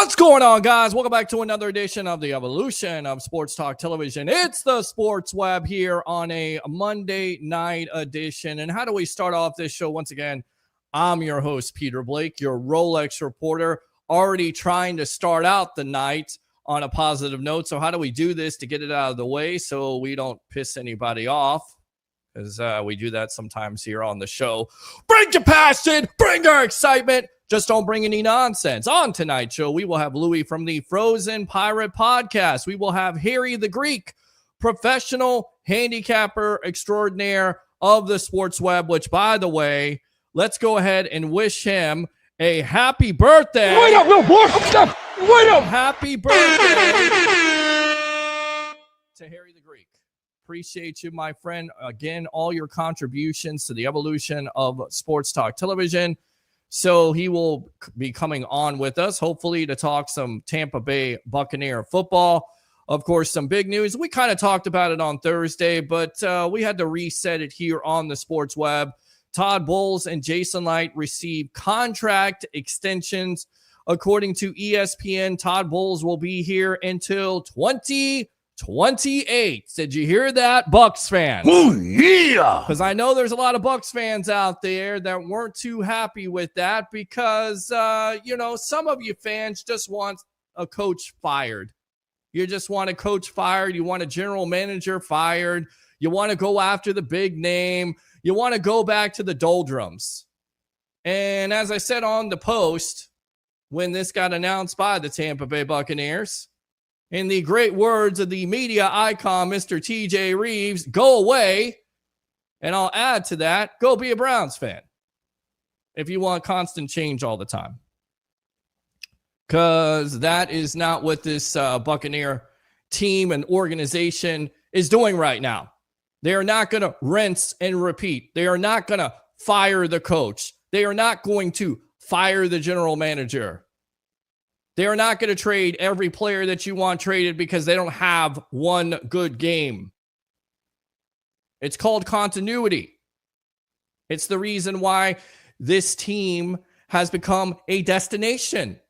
What's going on, guys? Welcome back to another edition of the Evolution of Sports Talk Television. It's the Sports Web here on a Monday night edition. And how do we start off this show? Once again, I'm your host, Peter Blake, your Rolex reporter, already trying to start out the night on a positive note. So how do we do this to get it out of the way so we don't piss anybody off? Because we do that sometimes here on the show. Bring your passion, bring your excitement. Just don't bring any nonsense. On tonight's show, we will have Louie from the Frozen Pirate Podcast. We will have Harry the Greek, professional handicapper extraordinaire of the Sports Web, which, by the way, let's go ahead and wish him a happy birthday. Wait up, wait up. Happy birthday to Harry the Greek. Appreciate you, my friend. Again, all your contributions to the evolution of Sports Talk Television. So he will be coming on with us, hopefully, to talk some Tampa Bay Buccaneer football. Of course, some big news. We kind of talked about it on Thursday, but we had to reset it here on the Sports Web. Todd Bowles and Jason Licht received contract extensions. According to ESPN, Todd Bowles will be here until 2028. Did you hear that, Bucs fans? Oh, yeah. Because I know there's a lot of Bucs fans out there that weren't too happy with that because, some of you fans just want a coach fired. You just want a coach fired. You want a general manager fired. You want to go after the big name. You want to go back to the doldrums. And as I said on the post, when this got announced by the Tampa Bay Buccaneers, in the great words of the media icon, Mr. TJ Reeves, go away. And I'll add to that, go be a Browns fan if you want constant change all the time. Because that is not what this Buccaneer team and organization is doing right now. They are not going to rinse and repeat. They are not going to fire the coach. They are not going to fire the general manager. They are not going to trade every player that you want traded because they don't have one good game. It's called continuity. It's the reason why this team has become a destination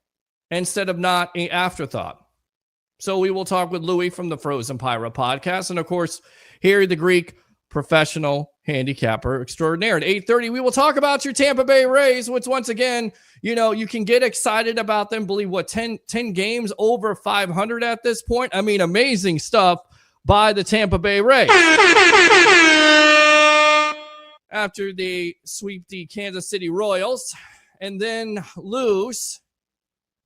instead of not an afterthought. So we will talk with Louie from the Frozen Pirate Podcast. And of course, Harry the Greek, professional handicapper extraordinaire. At 8:30, we will talk about your Tampa Bay Rays, which once again, you can get excited about them. Believe 10 games over 500 at this point. I mean, amazing stuff by the Tampa Bay Rays. After they sweep the Kansas City Royals and then lose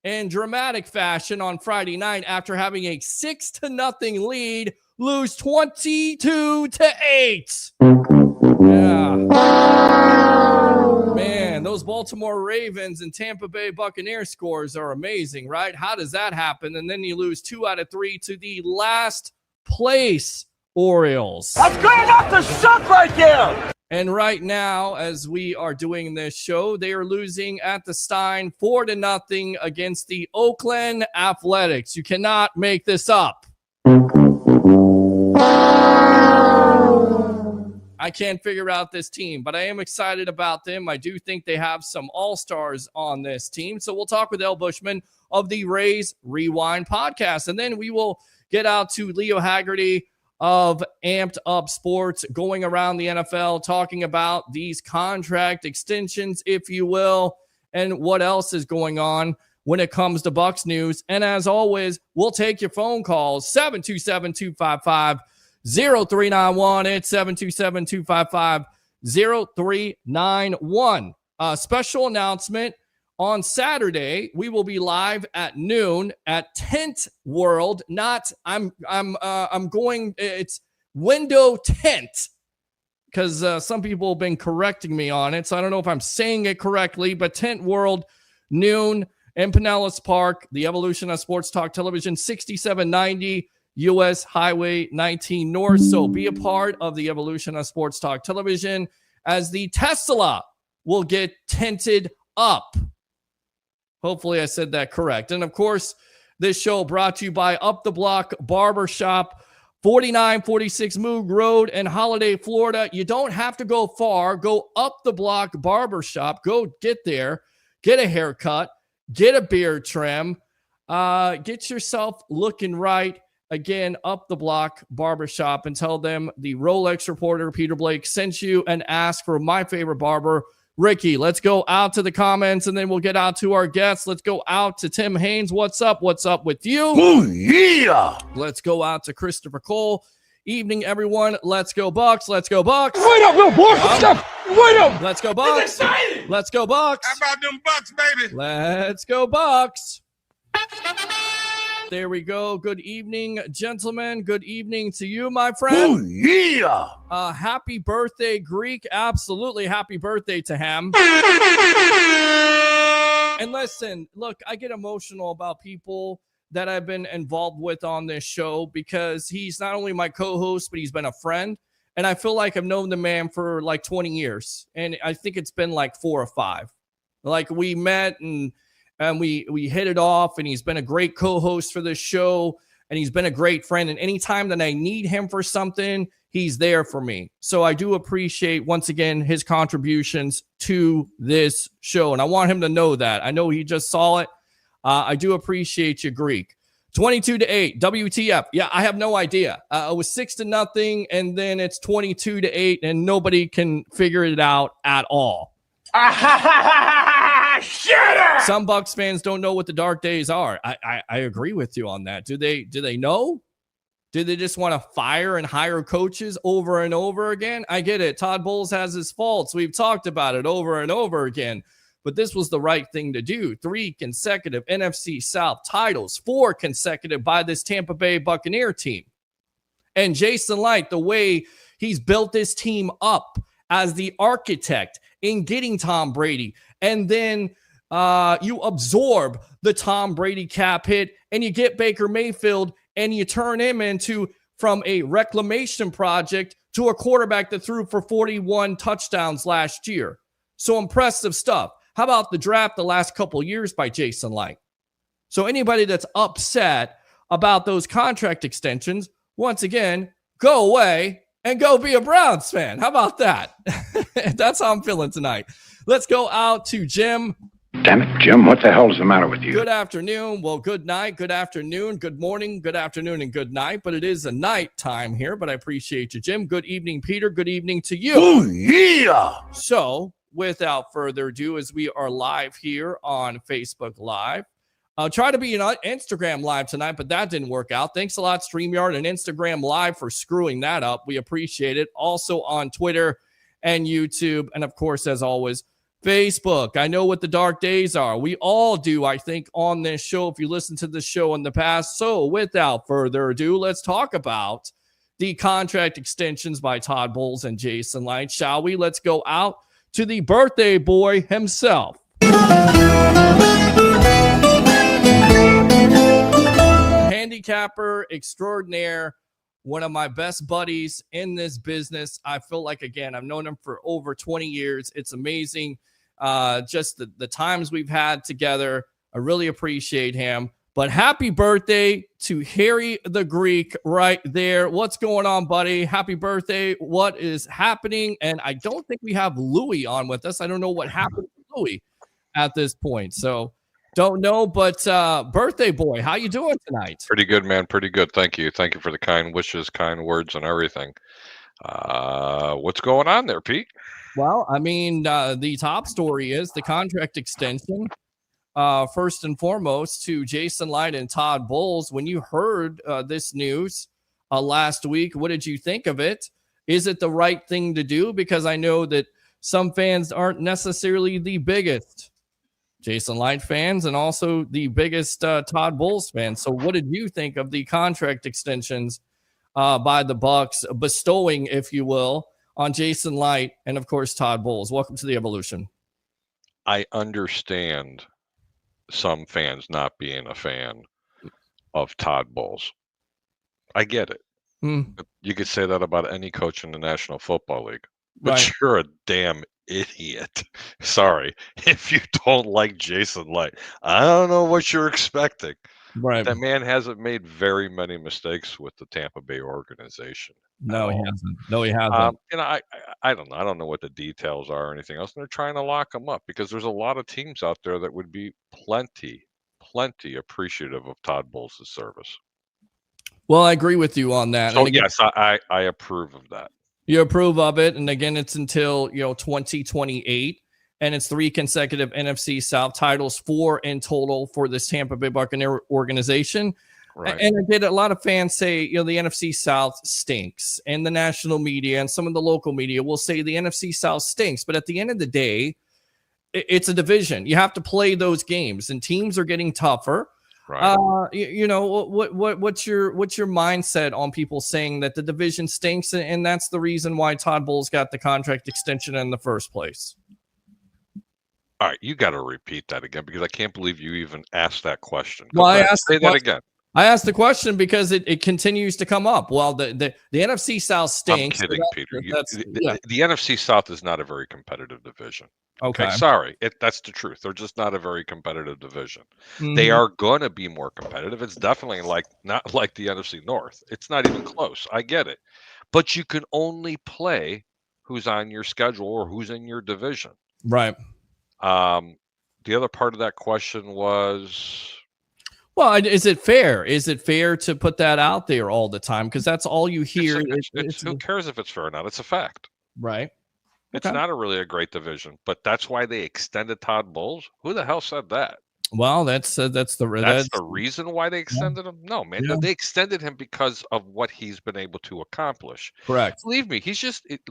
in dramatic fashion on Friday night after having a 6-0 lead, lose 22-8. Yeah. Man, those Baltimore Ravens and Tampa Bay Buccaneers scores are amazing, right? How does that happen? And then you lose 2 out of 3 to the last place Orioles. That's good enough to suck right there. And right now, as we are doing this show, they are losing at the Stein 4-0 against the Oakland Athletics. You cannot make this up. I can't figure out this team, but I am excited about them. I do think they have some all-stars on this team. So we'll talk with Bushman of the Rays Rewind podcast. And then we will get out to Leo Haggerty of Amped Up Sports, going around the NFL, talking about these contract extensions, if you will, and what else is going on when it comes to Bucs news. And as always, we'll take your phone calls, 727-255-0391. It's 727-255-0391. Special announcement. On Saturday, we will be live at noon at Tent World. It's Window Tent, because some people have been correcting me on it. So I don't know if I'm saying it correctly, but Tent World, noon in Pinellas Park, the evolution of Sports Talk Television, 6790 US Highway 19 North. So be a part of the evolution of Sports Talk Television as the Tesla will get tinted up. Hopefully I said that correct. And of course, this show brought to you by Up the Block Barbershop, 4946 Moog Road in Holiday, Florida. You don't have to go far. Go Up the Block Barbershop. Go get there, get a haircut, get a beard trim, get yourself looking right. Again, Up the Block Barbershop, and tell them the Rolex reporter Peter Blake sent you, and ask for my favorite barber, Ricky. Let's go out to the comments, and then we'll get out to our guests. Let's go out to Tim Haynes. What's up? What's up with you? Oh, yeah. Let's go out to Christopher Cole. Evening, everyone. Let's go Bucs. Let's go Bucs. Wait up, little boy. Wait up. Let's go Bucs. exciting. Let's go Bucs. How about them Bucks, baby? Let's go Bucs. There we go. Good evening, gentlemen. Good evening to you, my friend. Oh, yeah. Happy birthday, Greek. Absolutely happy birthday to him. And listen, look, I get emotional about people that I've been involved with on this show, because he's not only my co-host, but he's been a friend. And I feel like I've known the man for like 20 years. And I think it's been like 4 or 5. Like, we met and we hit it off, and he's been a great co-host for this show, and he's been a great friend. And anytime that I need him for something, he's there for me. So I do appreciate, once again, his contributions to this show. And I want him to know that. I know he just saw it. I do appreciate you, Greek. 22-8, WTF. Yeah, I have no idea. It was 6-0, and then it's 22-8, and nobody can figure it out at all. Shut up. Some Bucs fans don't know what the dark days are. I agree with you on that. Do they know? Do they just want to fire and hire coaches over and over again? I get it. Todd Bowles has his faults. We've talked about it over and over again. But this was the right thing to do. 3 consecutive NFC South titles, 4 consecutive by this Tampa Bay Buccaneer team. And Jason Licht, the way he's built this team up as the architect in getting Tom Brady. And then you absorb the Tom Brady cap hit, and you get Baker Mayfield, and you turn him into, from a reclamation project to a quarterback that threw for 41 touchdowns last year. So impressive stuff. How about the draft the last couple years by Jason Licht? So anybody that's upset about those contract extensions, once again, go away and go be a Browns fan. How about that? That's how I'm feeling tonight. Let's go out to Jim. Damn it, Jim, what the hell is the matter with you? Good afternoon. Well, good night, good afternoon, good morning, good afternoon, and good night. But it is a night time here, but I appreciate you, Jim. Good evening, Peter. Good evening to you. Oh, yeah. So, without further ado, as we are live here on Facebook Live, I'll try to be on Instagram Live tonight, but that didn't work out. Thanks a lot, StreamYard and Instagram Live, for screwing that up. We appreciate it. Also on Twitter and YouTube, and of course, as always, Facebook. I know what the dark days are. We all do, I think, on this show, if you listen to the show in the past. So without further ado, let's talk about the contract extensions by Todd Bowles and Jason Licht, shall we? Let's go out to the birthday boy himself. Handicapper extraordinaire, one of my best buddies in this business. I feel like, again, I've known him for over 20 years. It's amazing. Just the times we've had together. I really appreciate him. But happy birthday to Harry the Greek right there. What's going on, buddy? Happy birthday. What is happening? And I don't think we have Louie on with us. I don't know what happened to Louie at this point. So don't know, but birthday boy, how you doing tonight? Pretty good, man. Pretty good. Thank you. Thank you for the kind wishes, kind words, and everything. What's going on there, Pete? Well, I mean, the top story is the contract extension. First and foremost, to Jason Licht and Todd Bowles. When you heard this news last week, what did you think of it? Is it the right thing to do? Because I know that some fans aren't necessarily the biggest Jason Licht fans, and also the biggest Todd Bowles fans. So what did you think of the contract extensions by the Bucs, bestowing, if you will, on Jason Licht and, of course, Todd Bowles? Welcome to the Evolution. I understand some fans not being a fan of Todd Bowles. I get it. You could say that about any coach in the National Football League, but Right. you're a damn idiot. Sorry if you don't like Jason Licht. I don't know what you're expecting. Right. That man hasn't made very many mistakes with the Tampa Bay organization. No, he hasn't. No, he hasn't. And I don't know. I don't know what the details are or anything else. And they're trying to lock him up because there's a lot of teams out there that would be plenty plenty appreciative of Todd Bowles' service. Well, I agree with you on that. So And again, yes, I approve of that. you approve of it. And again, it's until 2028. And it's 3 consecutive NFC South titles, 4 in total for this Tampa Bay Buccaneer organization. Right. And I did a lot of fans say, the NFC South stinks, and the national media and some of the local media will say the NFC South stinks. But at the end of the day, it's a division. You have to play those games, and teams are getting tougher. Right. What's your mindset on people saying that the division stinks, and that's the reason why Todd Bowles got the contract extension in the first place? All right, you got to repeat that again because I can't believe you even asked that question. Well, Say that again. I asked the question because it continues to come up. Well, the NFC South stinks. I'm kidding, Peter. The NFC South is not a very competitive division. Okay. Sorry. That's the truth. They're just not a very competitive division. Mm-hmm. They are going to be more competitive. It's definitely not like the NFC North. It's not even close. I get it. But you can only play who's on your schedule or who's in your division. Right. The other part of that question was, well, is it fair? Is it fair to put that out there all the time? Because that's all you hear. Who cares if it's fair or not? It's a fact. Right. It's not really a great division, but that's why they extended Todd Bowles. Who the hell said that? Well, that's the reason why they extended him. No, man, they extended him because of what he's been able to accomplish. Correct. Believe me,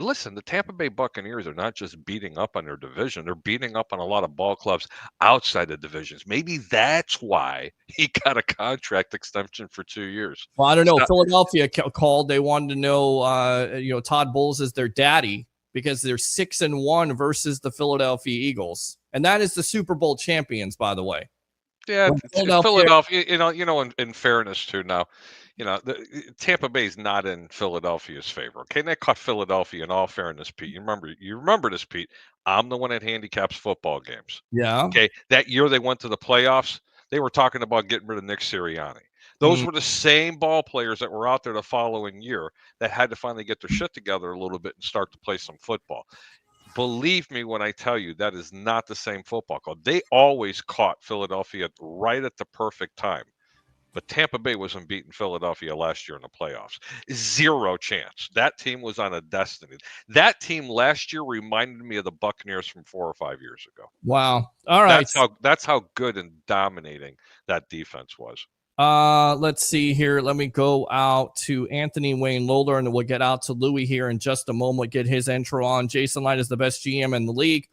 listen. The Tampa Bay Buccaneers are not just beating up on their division; they're beating up on a lot of ball clubs outside the divisions. Maybe that's why he got a contract extension for 2 years. Well, I don't know. Philadelphia called. They wanted to know, Todd Bowles is their daddy because they're 6-1 versus the Philadelphia Eagles. And that is the Super Bowl champions, by the way. Yeah, Philadelphia. In fairness too, now, Tampa Bay is not in Philadelphia's favor. Okay, and they caught Philadelphia. In all fairness, Pete, you remember this, Pete. I'm the one that handicaps football games. Yeah. Okay, that year they went to the playoffs. They were talking about getting rid of Nick Sirianni. Those were the same ball players that were out there the following year that had to finally get their shit together a little bit and start to play some football. Believe me when I tell you that is not the same football club. They always caught Philadelphia right at the perfect time. But Tampa Bay wasn't beating Philadelphia last year in the playoffs. 0 chance. That team was on a destiny. That team last year reminded me of the Buccaneers from 4 or 5 years ago. Wow. All right. That's how good and dominating that defense was. Let's see here. Let me go out to Anthony Wayne Lowler, and we'll get out to Louie here in just a moment. Get his intro on. Jason Light is the best GM in the league.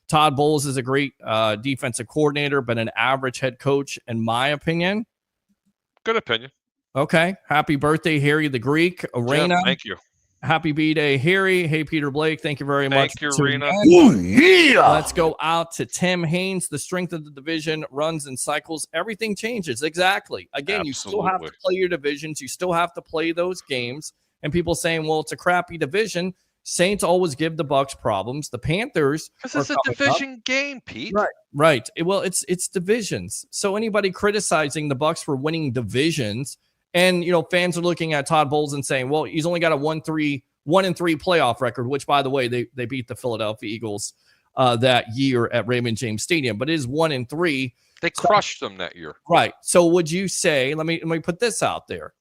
Todd Bowles is a great defensive coordinator, but an average head coach, in my opinion. Good opinion. Okay. Happy birthday, Harry the Greek. Arena. Jim, thank you. Happy B-Day, Harry. Hey, Peter Blake. Thank you very much. Thank you, Rena. Oh, yeah. Let's go out to Tim Haynes. The strength of the division runs in cycles. Everything changes. Exactly. Again, Absolutely. You still have to play your divisions. You still have to play those games. And people saying, well, it's a crappy division. Saints always give the Bucs problems. The Panthers. Because it's a division game, Pete. Right. Well, it's divisions. So anybody criticizing the Bucs for winning divisions, and fans are looking at Todd Bowles and saying, well, he's only got a 1-3 playoff record, which, by the way, they beat the Philadelphia Eagles that year at Raymond James Stadium, but it is 1-3. They crushed them that year. Right. So would you say, let me put this out there.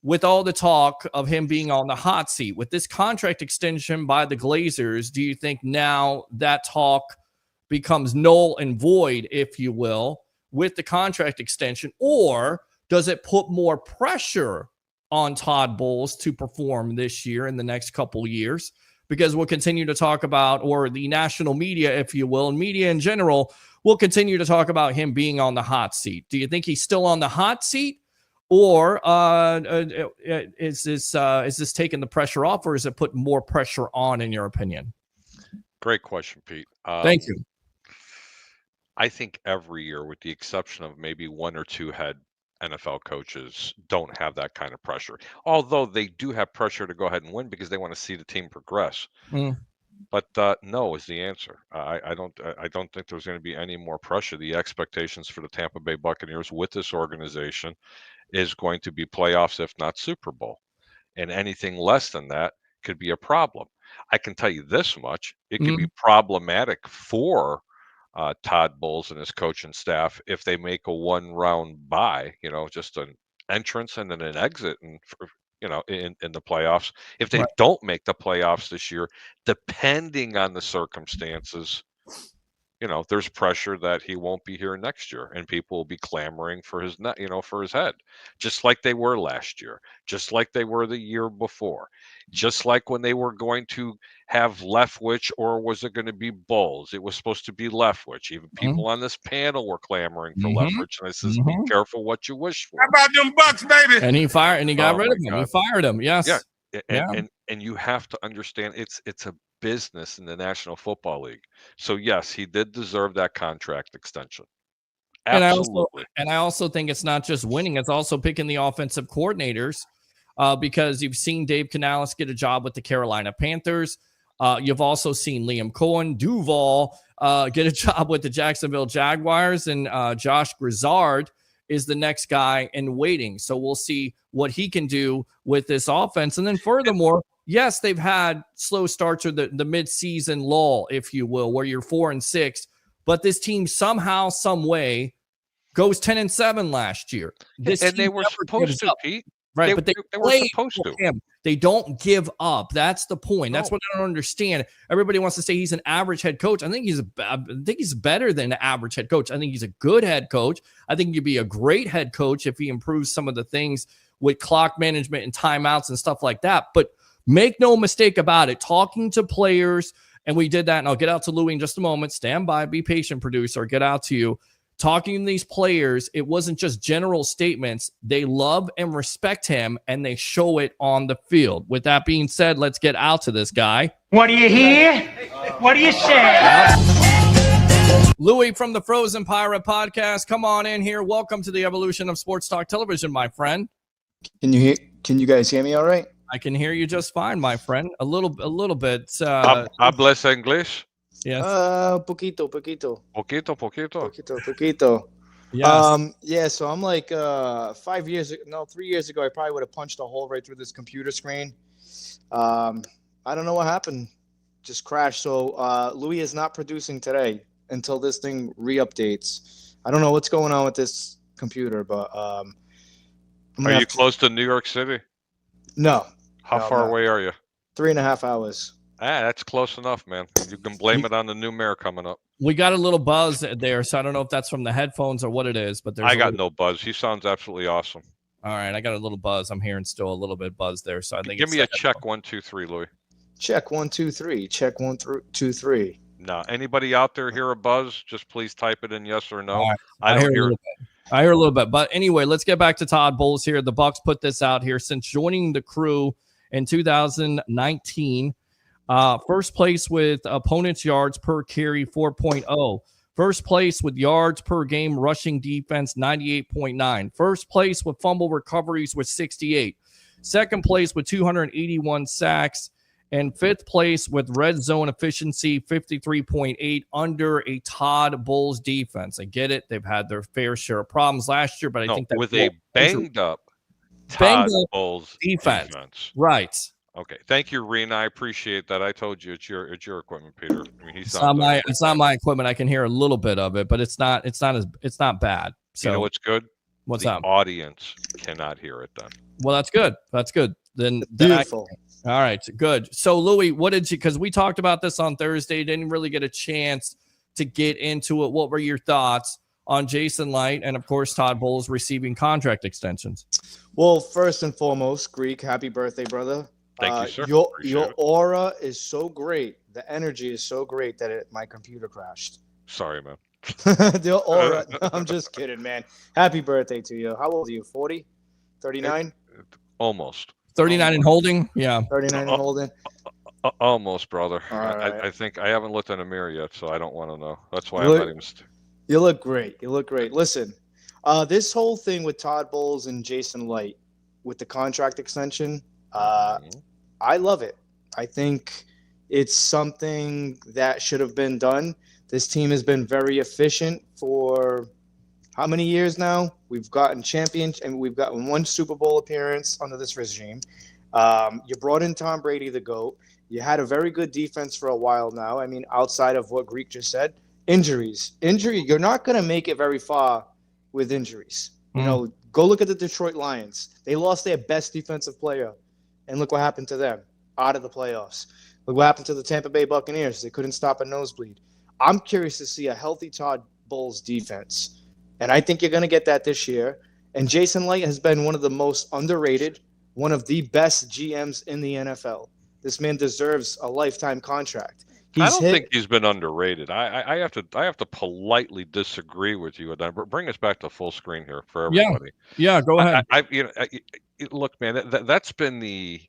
With all the talk of him being on the hot seat, with this contract extension by the Glazers, do you think now that talk becomes null and void, if you will, with the contract extension? Or does it put more pressure on Todd Bowles to perform this year in the next couple years? Because we'll continue to talk about, or the national media, if you will, and media in general, will continue to talk about him being on the hot seat. Do you think he's still on the hot seat? Or is this taking the pressure off, or is it putting more pressure on, in your opinion? Great question, Pete. Thank you. I think every year, with the exception of maybe 1 or 2 head NFL coaches, don't have that kind of pressure. Although they do have pressure to go ahead and win because they want to see the team progress. But no is the answer. I don't think there's going to be any more pressure. The expectations for the Tampa Bay Buccaneers with this organization is going to be playoffs, if not Super Bowl. And anything less than that could be a problem. I can tell you this much. It can be problematic for Todd Bowles and his coaching staff, if they make a one-round bye, just an entrance and then an exit, and in the playoffs. If they don't make the playoffs this year, depending on the circumstances, there's pressure that he won't be here next year, and people will be clamoring for his for his head, just like they were last year, just like they were the year before, just like when they were going to have Leftwich, or was it going to be Bowles? It was supposed to be Leftwich. Even people on this panel were clamoring for Leftwich, and I says, be careful what you wish for. How about them Bucs, baby? And he got rid of him. God. He fired him. Yes. Yeah. And you have to understand, it's a business in the National Football League. So yes, he did deserve that contract extension. Absolutely. And I also think it's not just winning, it's also picking the offensive coordinators, because you've seen Dave Canales get a job with the Carolina Panthers. You've also seen Liam Cohen, Duval, get a job with the Jacksonville Jaguars, and Josh Grizzard is the next guy in waiting. So we'll see what he can do with this offense. And then furthermore, yes, they've had slow starts, or the mid-season lull, if you will, where you're 4-6, but this team somehow, some way goes 10-7 last year. And they were supposed to, Pete. Right, but they were supposed to. Him. They don't give up. That's the point. That's what I don't understand. Everybody wants to say he's an average head coach. I think he's better than an average head coach. I think he's a good head coach. I think he'd be a great head coach if he improves some of the things with clock management and timeouts and stuff like that. But make no mistake about it, talking to players, and we did that, and I'll get out to Louie in just a moment. Stand by, be patient, producer. I'll get out to you. Talking to these players, it wasn't just general statements. They love and respect him, and they show it on the field. With that being said, let's get out to this guy. What do you hear? What do you say? Louie from the Frozen Pirate Podcast. Come on in here. Welcome to the evolution of sports talk television, my friend. Can you guys hear me all right? I can hear you just fine, my friend. A little bit. Hablas English? Yes. Poquito. Yes. Yeah, so I'm like 3 years ago, I probably would have punched a hole right through this computer screen. I don't know what happened. Just crashed. So Louie is not producing today until this thing re-updates. I don't know what's going on with this computer, but are you close to New York City? No. How far away are you? 3.5 hours. That's close enough, man. You can blame it on the new mayor coming up. We got a little buzz there, so I don't know if that's from the headphones or what it is, but I got no buzz. He sounds absolutely awesome. All right, I got a little buzz. I'm hearing still a little bit buzz there, so I think. Give me a check 1 2 3, Louie. Check 1 2 3. Check 1 2 3. No, anybody out there hear a buzz? Just please type it in yes or no. Right. I don't hear it. I hear a little bit, but anyway, let's get back to Todd Bowles here. The Bucs put this out here since joining the crew in 2019. First place with opponents' yards per carry, 4.0. First place with yards per game rushing defense, 98.9. First place with fumble recoveries with 68. Second place with 281 sacks. And fifth place with red zone efficiency, 53.8, under a Todd Bowles defense. I get it. They've had their fair share of problems last year, but I think that with a banged up Todd Bowles defense. Right. Okay. Thank you, Rena. I appreciate that. I told you it's your equipment, Peter. I mean, it's not my equipment. I can hear a little bit of it, but it's not bad. So you know what's good? What's the up? Audience cannot hear it then. Well, that's good. That's good. Then beautiful. All right, good. So, Louie, what did you? Because we talked about this on Thursday, didn't really get a chance to get into it. What were your thoughts on Jason Licht and, of course, Todd Bowles receiving contract extensions? Well, first and foremost, Greek, happy birthday, brother. Thank you, sir. Your aura is so great. The energy is so great that my computer crashed. Sorry, man. The aura. I'm just kidding, man. Happy birthday to you. How old are you? 40? 39? Almost. 39 and holding? Yeah. 39 and holding? Almost, brother. Right. I think I haven't looked in a mirror yet, so I don't want to know. That's why I'm not even. You look great. You look great. Listen, this whole thing with Todd Bowles and Jason Licht with the contract extension, I love it. I think it's something that should have been done. This team has been very efficient for how many years now? We've gotten champions, and we've gotten one Super Bowl appearance under this regime. You brought in Tom Brady, the GOAT. You had a very good defense for a while now. I mean, outside of what Greek just said, Injuries. You're not going to make it very far with injuries. You know, go look at the Detroit Lions. They lost their best defensive player, and look what happened to them, out of the playoffs. Look what happened to the Tampa Bay Buccaneers. They couldn't stop a nosebleed. I'm curious to see a healthy Todd Bowles defense, and I think you're going to get that this year. And Jason Licht has been one of the most underrated, one of the best GMs in the NFL. This man deserves a lifetime contract. I don't think he's been underrated. I have to politely disagree with you. Bring us back to full screen here for everybody. Yeah, go ahead. Look, man, that's been the,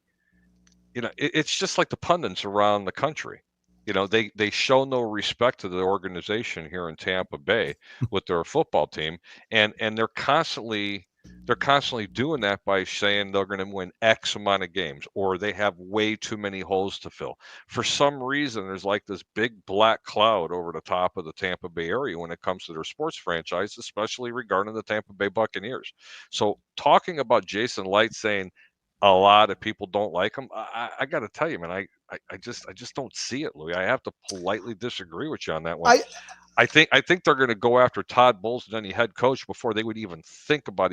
it's just like the pundits around the country. They show no respect to the organization here in Tampa Bay with their football team, and they're constantly doing that by saying they're going to win X amount of games, or they have way too many holes to fill. For some reason, there's like this big black cloud over the top of the Tampa Bay area when it comes to their sports franchise, especially regarding the Tampa Bay Buccaneers. So talking about Jason Licht saying a lot of people don't like him, I got to tell you, man, I just don't see it, Louie. I have to politely disagree with you on that one. I think they're going to go after Todd Bowles as any head coach before they would even think about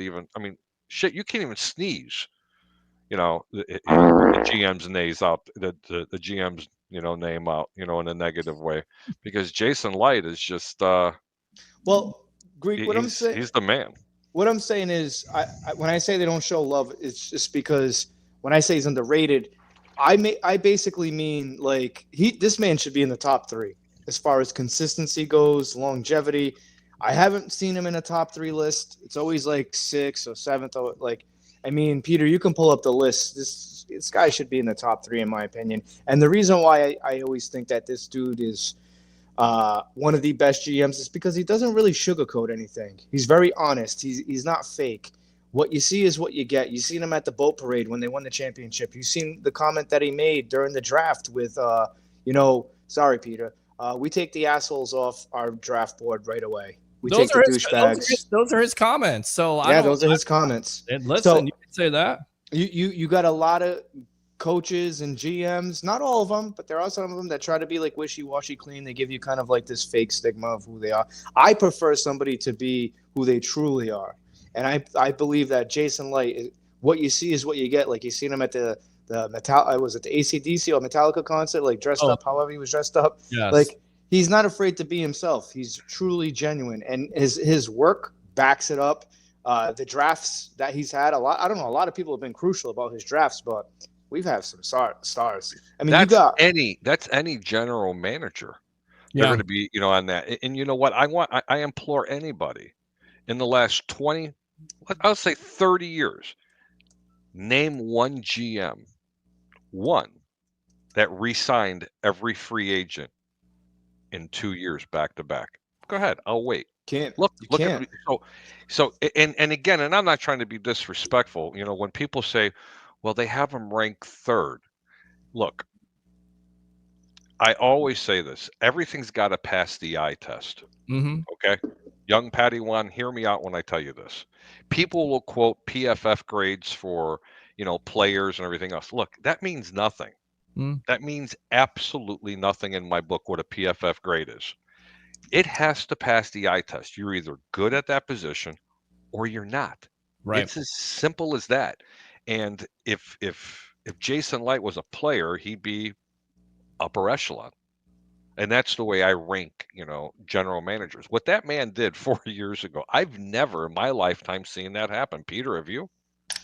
shit, you can't even sneeze. The GM's names out, the GM's name out, in a negative way, because Jason Licht is just Greek. What I'm saying, he's the man. What I'm saying is, when I say they don't show love, it's just because when I say he's underrated, I basically mean like this man should be in the top 3 as far as consistency goes, longevity. I haven't seen him in a top 3 list. It's always like 6th or 7th. Or Peter, you can pull up the list. This guy should be in the top 3 in my opinion. And the reason why I always think that this dude is one of the best GMs is because he doesn't really sugarcoat anything. He's very honest. He's not fake. What you see is what you get. You've seen him at the boat parade when they won the championship. You've seen the comment that he made during the draft with, sorry, Peter, we take the assholes off our draft board right away. We take the douchebags. Those are his comments. So those are his comments. And listen, you can say that. You got a lot of coaches and GMs, not all of them, but there are some of them that try to be like wishy-washy clean. They give you kind of like this fake stigma of who they are. I prefer somebody to be who they truly are. And I believe that Jason Licht, what you see is what you get. Like you seen him at the was it the AC/DC or Metallica concert, like dressed up however he was dressed up. Yes. Like he's not afraid to be himself. He's truly genuine, and his work backs it up. The drafts that he's had, a lot of people have been crucial about his drafts, but we've had some stars. I mean, that's any general manager. They're going to be, on that. And you know what? I implore anybody in the last 20, I'll say 30 years, name one GM, one that re-signed every free agent in 2 years back to back. Go ahead, I'll wait. Look at so and again, and I'm not trying to be disrespectful. When people say, well, they have him ranked 3rd. Look, I always say this: everything's got to pass the eye test. Mm-hmm. Okay, young Padawan, hear me out when I tell you this. People will quote PFF grades for players and everything else. Look, that means nothing. That means absolutely nothing in my book. What a PFF grade is. It has to pass the eye test. You're either good at that position or you're not. Right. It's as simple as that. And if Jason Licht was a player, he'd be upper echelon. And that's the way I rank, general managers. What that man did 4 years ago, I've never in my lifetime seen that happen. Peter, have you?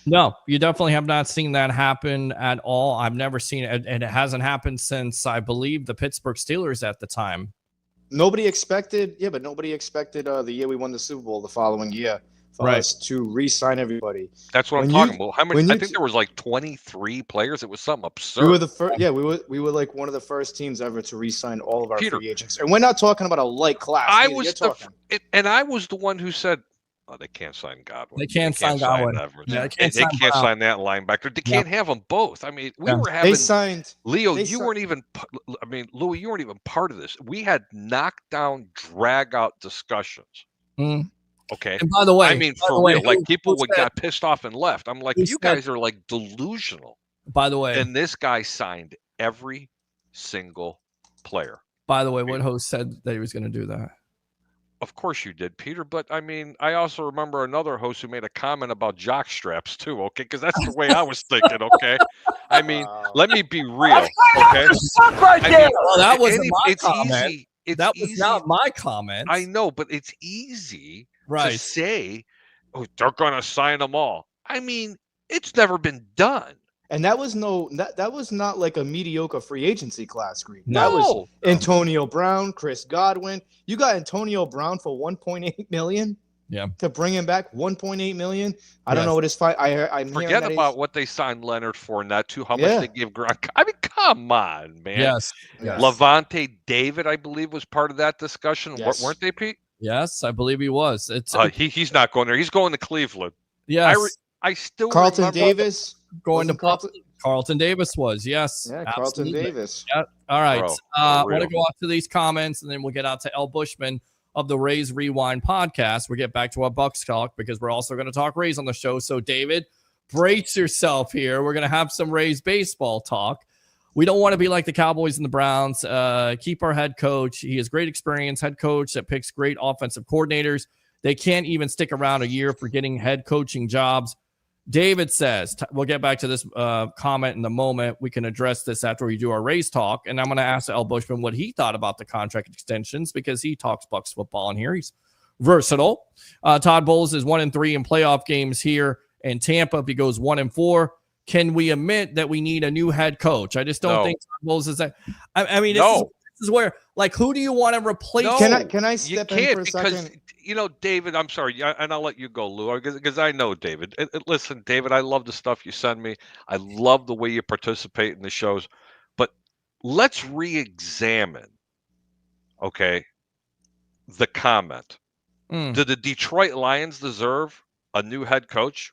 No, you definitely have not seen that happen at all. I've never seen it, and it hasn't happened since, I believe, the Pittsburgh Steelers at the time. Nobody expected the year we won the Super Bowl the following year for us to re-sign everybody. That's what I'm talking about. How many? I think there was like 23 players. It was something absurd. We were the first. Yeah, we were like one of the first teams ever to re-sign all of our free agents, and we're not talking about a light class. I was the one who said, "Oh, they can't sign Godwin. They can't sign Godwin. They can't sign that linebacker. They can't have them both. I mean, we were having. They signed Leo. Weren't even. I mean, Louie, you weren't even part of this. We had knockdown, drag out discussions. Okay. And by the way, I mean, for real, like people got pissed off and left. I'm like, you guys are like delusional. By the way, and this guy signed every single player. By the way, what host said that he was going to do that? Of course you did, Peter. But I mean, I also remember another host who made a comment about jock straps too. Okay, because that's the way I was thinking. Okay, I mean, let me be real. Okay, Well, that wasn't my it's comment. easy. That was not my comment. I know, but it's easy to Right. say, "Oh, they're going to sign them all." I mean, it's never been done. And that was that was not like a mediocre free agency class, Greek. No. That was Antonio Brown, Chris Godwin. You got Antonio Brown for $1.8 million. Yeah. To bring him back, $1.8 million. I don't know what his fight. I'm Forget about what they signed Leonard Fournette to. How much they gave Gronk. I mean, come on, man. Yes. Levante David, I believe, was part of that discussion. Yes. Weren't they, Pete? Yes, I believe he was. He's not going there. He's going to Cleveland. Yes. I still Carlton remember Davis going to Carlton Davis was, yes. Yeah, Carlton Davis. Yeah. All right. Bro, I want to go out to these comments, and then we'll get out to El Bushman of the Rays Rewind podcast. We'll get back to our Bucs talk because we're also going to talk Rays on the show. So, David, brace yourself here. We're going to have some Rays baseball talk. We don't want to be like the Cowboys and the Browns. Keep our head coach. He has great experience, head coach that picks great offensive coordinators. They can't even stick around a year for getting head coaching jobs. David says, we'll get back to this comment in a moment. We can address this after we do our Rays talk. And I'm going to ask El Bushman what he thought about the contract extensions because he talks Bucs football in here. He's versatile. Todd Bowles is 1-3 in playoff games here in Tampa. If he goes 1-4, can we admit that we need a new head coach? I just don't think Todd Bowles is that. I mean, this is where, like, who do you want to replace? No, can I step in for a second? You know, David, I'm sorry, and I'll let you go, Lou, because I know David. Listen, David, I love the stuff you send me. I love the way you participate in the shows. But let's re-examine, okay, the comment. Do the Detroit Lions deserve a new head coach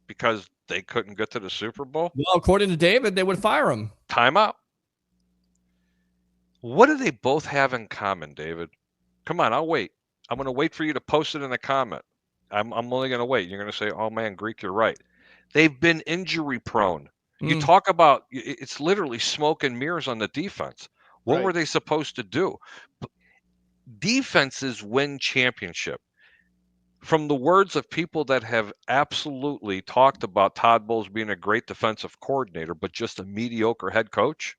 because they couldn't get to the Super Bowl? Well, according to David, they would fire him. Timeout. What do they both have in common, David? Come on, I'll wait. I'm going to wait for you to post it in a comment. I'm only going to wait. You're going to say, oh, man, Greek, you're right. They've been injury prone. You talk about it's literally smoke and mirrors on the defense. What were they supposed to do? Defenses win championship. From the words of people that have absolutely talked about Todd Bowles being a great defensive coordinator, but just a mediocre head coach,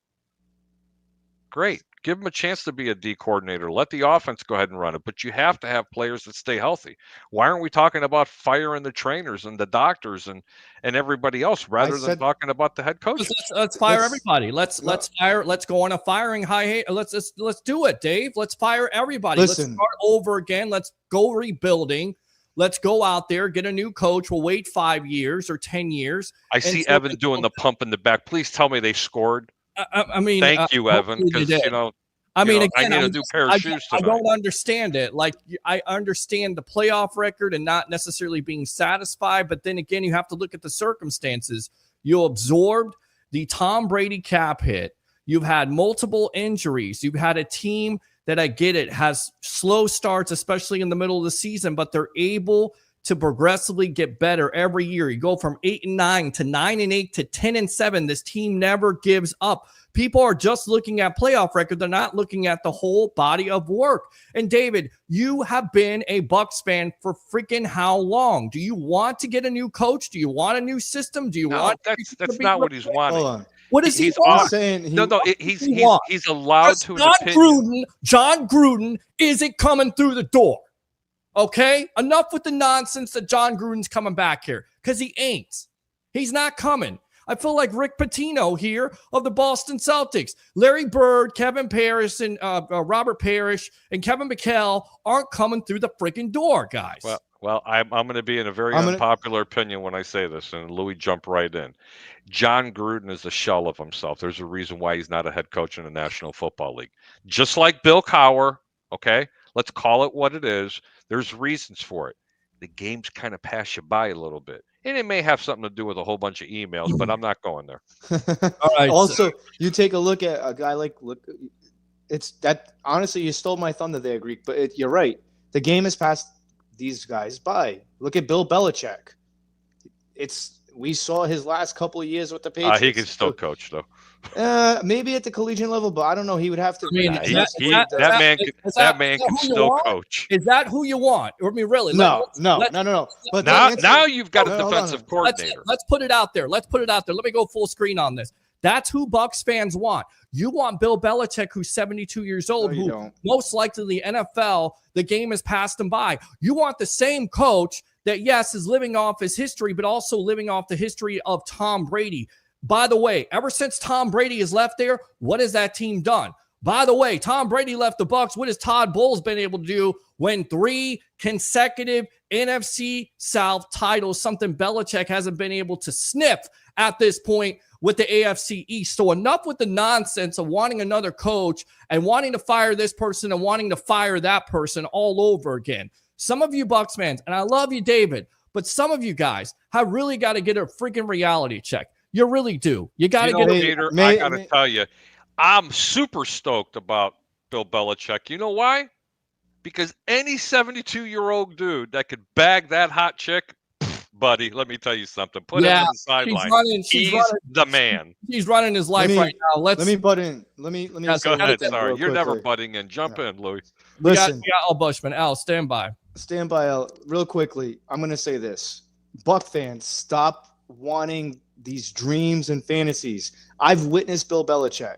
great. Give him a chance to be a D coordinator. Let the offense go ahead and run it. But you have to have players that stay healthy. Why aren't we talking about firing the trainers and the doctors and everybody else rather than talking about the head coach? Let's fire everybody. Let's fire. Let's go on a firing high. Let's do it, Dave. Let's fire everybody. Listen. Let's start over again. Let's go rebuilding. Let's go out there, get a new coach. We'll wait 5 years or 10 years. I see Evan doing the pump in the back. Please tell me they scored. I mean, thank you, Evan, because again, I need a new pair of shoes tonight. I don't understand it. Like, I understand the playoff record and not necessarily being satisfied, but then again, you have to look at the circumstances. You absorbed the Tom Brady cap hit. You've had multiple injuries. You've had a team that, I get it, has slow starts, especially in the middle of the season, but they're able to progressively get better every year. You go from 8-9 to 9-8 to 10-7. This team never gives up. People are just looking at playoff record. They're not looking at the whole body of work. And David, you have been a Bucs fan for freaking how long? Do you want to get a new coach? Do you want a new system? Do you want? That's not what he's wanting. Hold on. What is he want? He's allowed to. John Gruden isn't coming through the door. Okay, enough with the nonsense that John Gruden's coming back here, because he ain't. He's not coming. I feel like Rick Pitino here of the Boston Celtics. Larry Bird, Kevin Parrish, and Robert Parrish, and Kevin McHale aren't coming through the freaking door, guys. Well, I'm going to be in a very unpopular opinion when I say this, and Louie jumped right in. John Gruden is a shell of himself. There's a reason why he's not a head coach in the National Football League. Just like Bill Cowher, okay? Let's call it what it is. There's reasons for it. The games kind of pass you by a little bit. And it may have something to do with a whole bunch of emails, but I'm not going there. All right. Also, you take a look at a guy it's that, honestly, you stole my thunder there, Greek, but you're right. The game has passed these guys by. Look at Bill Belichick. We saw his last couple of years with the Patriots. He can still coach, though. Maybe at the collegiate level, but I don't know. He would have to. I mean, that man can still coach. Is that who you want? I mean, really? No. But now you've got a defensive coordinator. Let's put it out there. Let me go full screen on this. That's who Bucs fans want. You want Bill Belichick, who's 72 years old, who most likely the NFL, the game has passed him by. You want the same coach that, yes, is living off his history, but also living off the history of Tom Brady. By the way, ever since Tom Brady has left there, what has that team done? By the way, Tom Brady left the Bucs. What has Todd Bowles been able to do when 3 consecutive NFC South titles, something Belichick hasn't been able to sniff at this point with the AFC East? So enough with the nonsense of wanting another coach and wanting to fire this person and wanting to fire that person all over again. Some of you Bucs fans, and I love you, David, but some of you guys have really got to get a freaking reality check. You really do. You got to get Peter, I got to tell you, I'm super stoked about Bill Belichick. You know why? Because any 72-year-old dude that could bag that hot chick, buddy, let me tell you something. Put him on the sideline. He's the man. He's running his life right now. Let me butt in. Let me go ahead. Sorry, you're never butting in. Jump in, Louie. Listen, we got Al Bushman. Al, stand by. Stand by, Al. Real quickly, I'm going to say this. Buck fans, stop wanting these dreams and fantasies. I've witnessed Bill Belichick.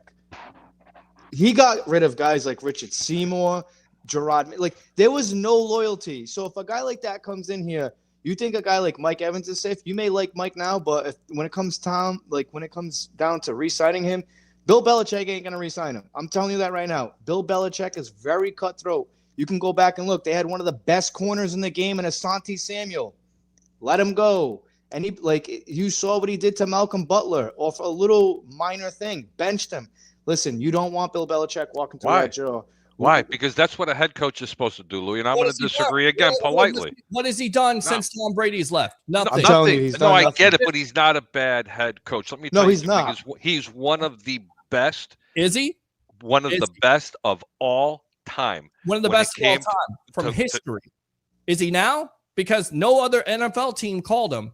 He got rid of guys like Richard Seymour, Gerard. Like, there was no loyalty. So if a guy like that comes in here, you think a guy like Mike Evans is safe? You may like Mike now, but when it comes down to re-signing him, Bill Belichick ain't gonna re-sign him. I'm telling you that right now. Bill Belichick is very cutthroat. You can go back and look. They had one of the best corners in the game in Asante Samuel. Let him go. And you saw what he did to Malcolm Butler off a little minor thing. Benched him. Listen, you don't want Bill Belichick walking through that door. Why? Because that's what a head coach is supposed to do, Louie, and I'm going to disagree again politely. What has he done since Tom Brady's left? Nothing. I'm telling you, he's done I nothing. get it, but he's not a bad head coach. Let me tell you, he's not. He's one of the best. Is he? One of the best of all time. One of the best of all time from history. Is he now? Because no other NFL team called him.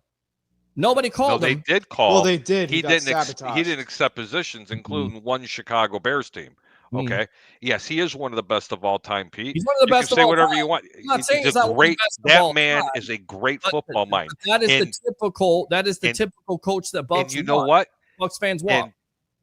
Nobody called him. They did call. Well, they did. He didn't accept positions, including one Chicago Bears team. Okay. Yes, he is one of the best of all time, Pete. He's one of the best of all time. Say whatever you want. I'm not saying he's a great. That man is a great football mind. That is the typical coach that Bucs. And you know what? Bucs fans want.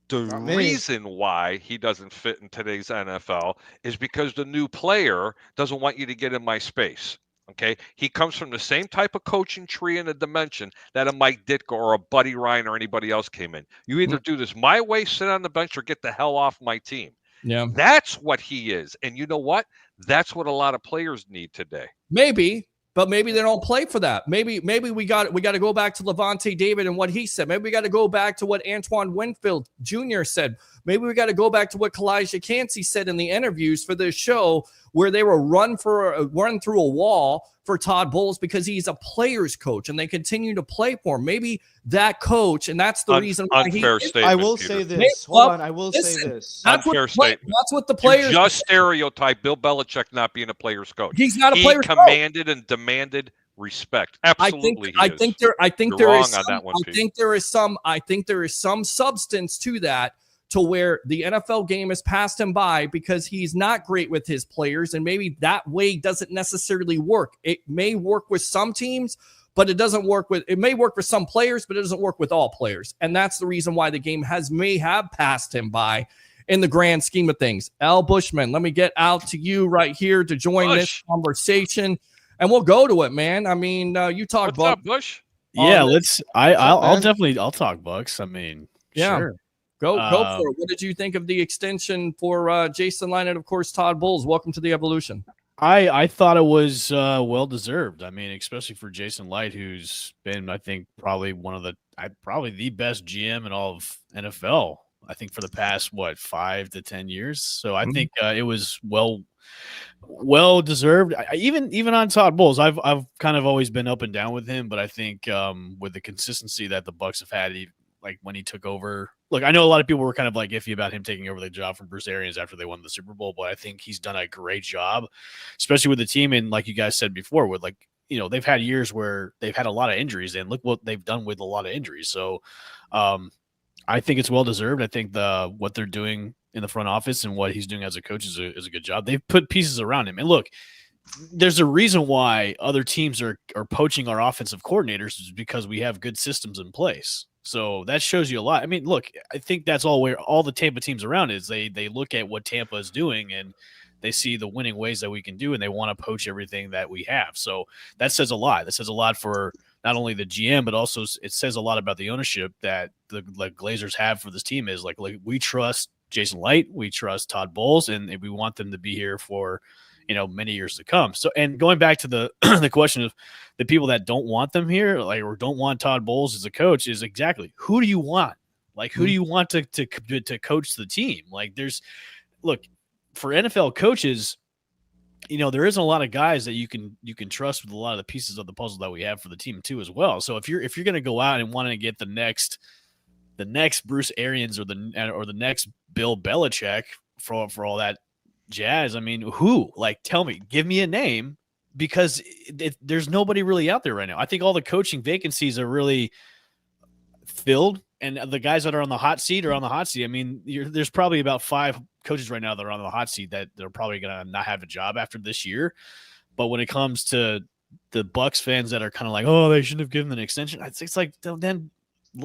The reason why he doesn't fit in today's NFL is because the new player doesn't want you to get in my space. Okay, he comes from the same type of coaching tree and a dimension that a Mike Ditka or a Buddy Ryan or anybody else came in. You either do this my way, sit on the bench, or get the hell off my team. Yeah, that's what he is. And you know what? That's what a lot of players need today. Maybe, but maybe they don't play for that. Maybe we got to go back to Levante David and what he said. Maybe we got to go back to what Antoine Winfield Jr. said. Maybe we got to go back to what Kalijah Cansey said in the interviews for this show, where they were run through a wall for Todd Bowles because he's a player's coach and they continue to play for him. Maybe that coach, and that's the reason why I will say this. Hold on, I will say this. That's what the players you just stereotype Bill Belichick not being a player's coach. He's not a player's coach. He commanded and demanded respect. Absolutely. I think there is some substance to that, to where the NFL game has passed him by because he's not great with his players, and maybe that way doesn't necessarily work. It may work with some teams, but it may work for some players, but it doesn't work with all players. And that's the reason why the game may have passed him by in the grand scheme of things. Al Bushman, let me get out to you right here to join this conversation, and we'll go to it, man. I mean, you talk What's up, Bush? Yeah, I'll talk Bucs. I mean, yeah. Sure. Go for it. What did you think of the extension for Jason Licht and, of course, Todd Bowles? Welcome to the evolution. I thought it was well-deserved. I mean, especially for Jason Licht, who's been, I think, probably probably the best GM in all of NFL, I think, for the past, 5 to 10 years. So I think it was well-deserved. Even on Todd Bowles, I've kind of always been up and down with him, but I think with the consistency that the Bucs have had, like when he took over. Look, I know a lot of people were kind of like iffy about him taking over the job from Bruce Arians after they won the Super Bowl, but I think he's done a great job, especially with the team. And like you guys said before, with they've had years where they've had a lot of injuries, and look what they've done with a lot of injuries. So I think it's well deserved. I think what they're doing in the front office and what he's doing as a coach is a good job. They've put pieces around him. And look, there's a reason why other teams are poaching our offensive coordinators is because we have good systems in place. So that shows you a lot. I mean, look, I think that's where all the Tampa teams around is. They look at what Tampa is doing and they see the winning ways that we can do, and they want to poach everything that we have. So that says a lot. That says a lot for not only the GM, but also it says a lot about the ownership that the Glazers have for this team. Is like we trust Jason Light, we trust Todd Bowles, and we want them to be here for many years to come. So, and going back to the the question of the people that don't want them here, or don't want Todd Bowles as a coach, is exactly who do you want? Like, who do you want to coach the team? Like, look, for NFL coaches, there isn't a lot of guys that you can trust with a lot of the pieces of the puzzle that we have for the team too as well. So if you're going to go out and want to get the next Bruce Arians or the next Bill Belichick for all that jazz, I mean, who? Like, tell me, give me a name, because there's nobody really out there right now. I think all the coaching vacancies are really filled, and the guys that are on the hot seat are on the hot seat. I mean, there's probably about 5 coaches right now that are on the hot seat that they're probably going to not have a job after this year. But when it comes to the Bucs fans that are kind of like, oh, they shouldn't have given an extension, it's like, then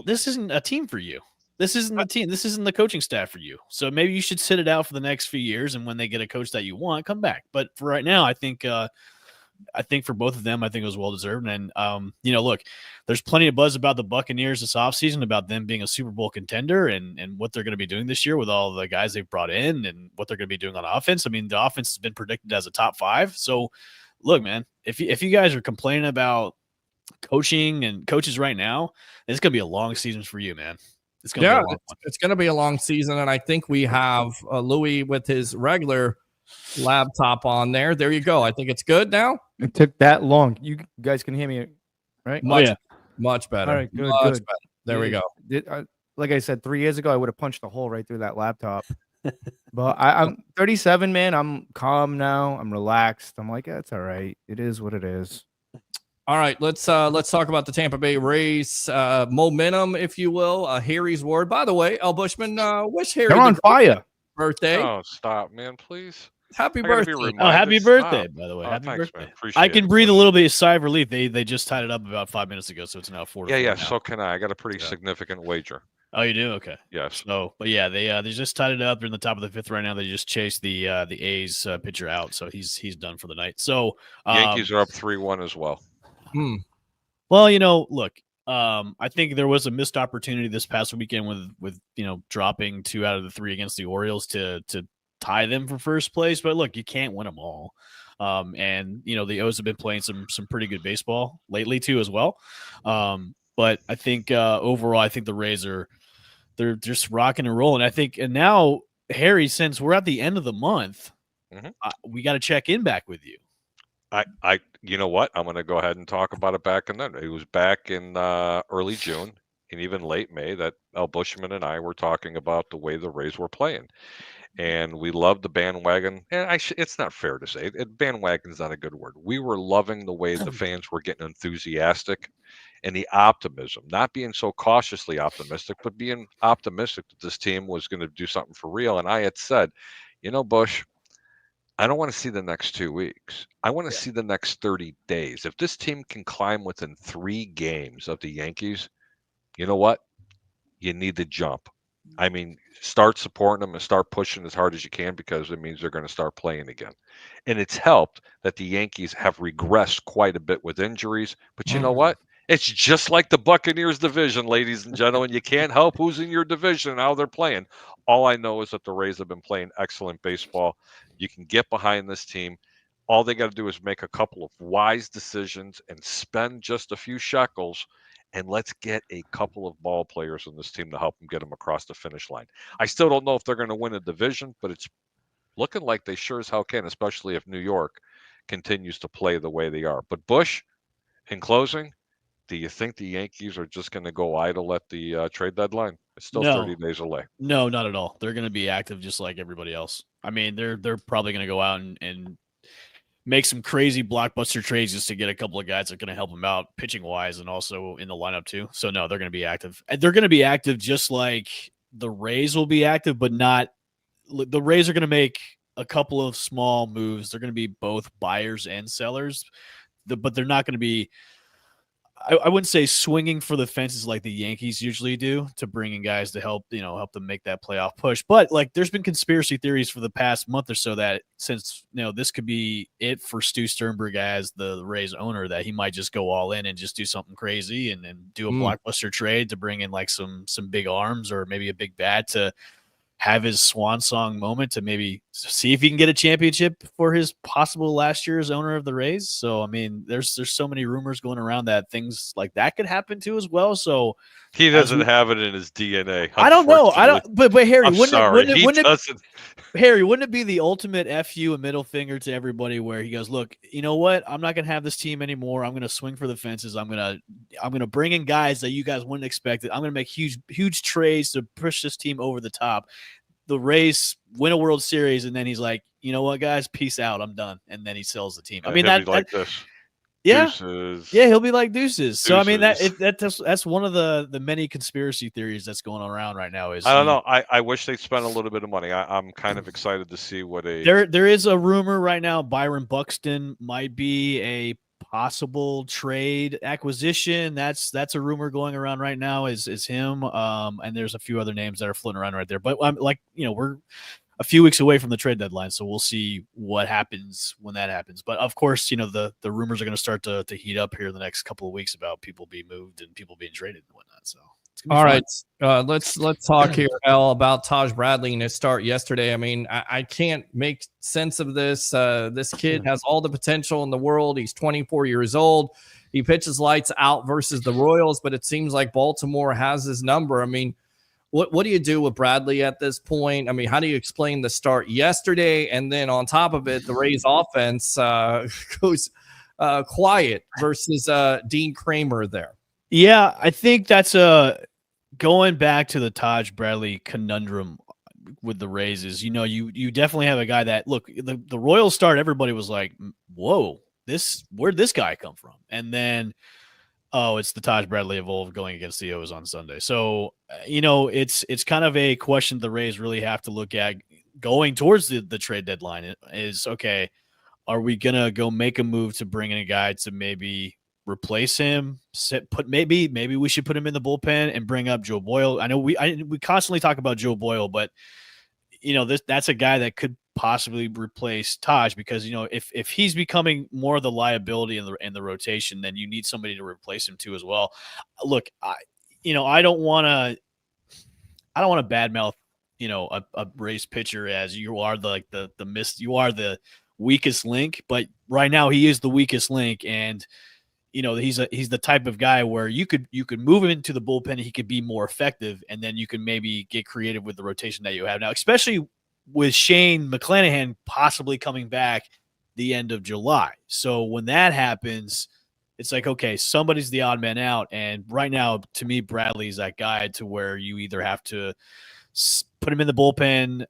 this isn't a team for you. This isn't the team. This isn't the coaching staff for you. So maybe you should sit it out for the next few years, and when they get a coach that you want, come back. But for right now, I think for both of them, I think it was well deserved. And look, there's plenty of buzz about the Buccaneers this offseason, about them being a Super Bowl contender and what they're going to be doing this year with all the guys they've brought in and what they're going to be doing on offense. I mean, the offense has been predicted as a top 5. So look, man, if you guys are complaining about coaching and coaches right now, it's going to be a long season for you, man. It's going to be a long season. And I think we have Louie with his regular laptop on there. There you go. I think it's good now. It took that long. You guys can hear me, right? Much better. All right, good. Better. There we go. Like I said, 3 years ago, I would have punched a hole right through that laptop. But I'm 37, man. I'm calm now. I'm relaxed. I'm like, yeah, it's all right. It is what it is. All right, let's talk about the Tampa Bay Rays momentum, if you will. Harry's word. By the way, El Bushman, wish Harry they're on fire. Birthday. Oh, stop, man, please. Happy birthday. Oh, happy birthday, by the way. Happy birthday. I can breathe a little bit of sigh of relief. They just tied it up about 5 minutes ago, so it's now 4-4. Yeah, now. So can I. I got a pretty significant wager. Oh, you do? Okay. Yes. So, but yeah, they just tied it up. They're in the top of the 5th right now. They just chased the A's pitcher out, so he's done for the night. So Yankees are up 3-1 as well. Well, look, I think there was a missed opportunity this past weekend with dropping 2 out of the 3 against the Orioles to tie them for first place. But look, you can't win them all. And the O's have been playing some pretty good baseball lately too as well. But I think overall, I think the Rays they're just rocking and rolling. I think, and now Harry, since we're at the end of the month, we got to check in back with you. You know what? I'm going to go ahead and talk about it back in then. It was back in early June and even late May that El Bushman and I were talking about the way the Rays were playing. And we loved the bandwagon. And it's not fair to say bandwagon is not a good word. We were loving the way the fans were getting enthusiastic and the optimism, not being so cautiously optimistic, but being optimistic that this team was going to do something for real. And I had said, Bush, I don't want to see the next 2 weeks. I want to see the next 30 days. If this team can climb within 3 games of the Yankees, you know what? You need to jump. I mean, start supporting them and start pushing as hard as you can, because it means they're going to start playing again. And it's helped that the Yankees have regressed quite a bit with injuries. But you know what? It's just like the Buccaneers division, ladies and gentlemen. You can't help who's in your division and how they're playing. All I know is that the Rays have been playing excellent baseball. You can get behind this team. All they got to do is make a couple of wise decisions and spend just a few shekels, and let's get a couple of ball players in this team to help them get them across the finish line. I still don't know if they're going to win a division, but it's looking like they sure as hell can, especially if New York continues to play the way they are. But Bush, in closing, do you think the Yankees are just going to go idle at the trade deadline? It's still 30 days away. No, not at all. They're going to be active just like everybody else. I mean, they're probably going to go out and make some crazy blockbuster trades just to get a couple of guys that are going to help him out pitching wise and also in the lineup too. So no, they're going to be active. And they're going to be active just like the Rays will be active, but not the Rays are going to make a couple of small moves. They're going to be both buyers and sellers, but they're not going to be, I wouldn't say swinging for the fences like the Yankees usually do to bring in guys to help them make that playoff push. But like, there's been conspiracy theories for the past month or so that since this could be it for Stu Sternberg as the Rays owner, that he might just go all in and just do something crazy and do a blockbuster trade to bring in like some big arms or maybe a big bat to have his swan song moment to maybe see if he can get a championship for his possible last year as owner of the Rays. So, I mean, there's so many rumors going around that things like that could happen too as well. So he doesn't have it in his DNA. I don't know. But Harry, Harry, wouldn't it be the ultimate FU and middle finger to everybody where he goes, look, you know what? I'm not going to have this team anymore. I'm going to swing for the fences. I'm going to bring in guys that you guys wouldn't expect. I'm going to make huge trades to push this team over the top. The Rays win a World Series, and then he's like, you know what, guys, peace out, I'm done. And then he sells the team. I mean, Deuces. Yeah, he'll be like deuces. So I mean, that's one of the many conspiracy theories that's going around right now. Is I don't know. I wish they'd spent a little bit of money. I'm kind of excited to see what there is a rumor right now. Byron Buxton might be a possible trade acquisition. That's a rumor going around right now. Is him? And there's a few other names that are floating around right there. But I'm like, we're a few weeks away from the trade deadline, so we'll see what happens when that happens. But of course, the rumors are going to start to heat up here in the next couple of weeks about people being moved and people being traded and whatnot. So all right, let's talk here, Al, about Taj Bradley and his start yesterday. I mean, I can't make sense of this. This kid has all the potential in the world. He's 24 years old. He pitches lights out versus the Royals, but it seems like Baltimore has his number. I mean, what do you do with Bradley at this point? I mean, how do you explain the start yesterday? And then on top of it, the Rays offense goes quiet versus Dean Kramer there. Yeah, I think that's going back to the Taj Bradley conundrum with the Rays is, you definitely have a guy that, look, the Royals start, everybody was like, whoa, where'd this guy come from? And then, oh, it's the Taj Bradley of old going against the O's on Sunday. So, it's kind of a question the Rays really have to look at going towards the trade deadline is, okay, are we going to go make a move to bring in a guy to maybe replace him? Maybe we should put him in the bullpen and bring up Joe Boyle. I know we constantly talk about Joe Boyle, but that's a guy that could possibly replace Taj because if he's becoming more of the liability in the rotation, then you need somebody to replace him too as well. Look, I don't want to badmouth a Rays pitcher as you are you are the weakest link, but right now he is the weakest link, and he's the type of guy where you could move him into the bullpen and he could be more effective, and then you can maybe get creative with the rotation that you have now, especially with Shane McClanahan possibly coming back the end of July. So when that happens, it's like, okay, somebody's the odd man out, and right now, to me, Bradley's that guy to where you either have to put him in the bullpen.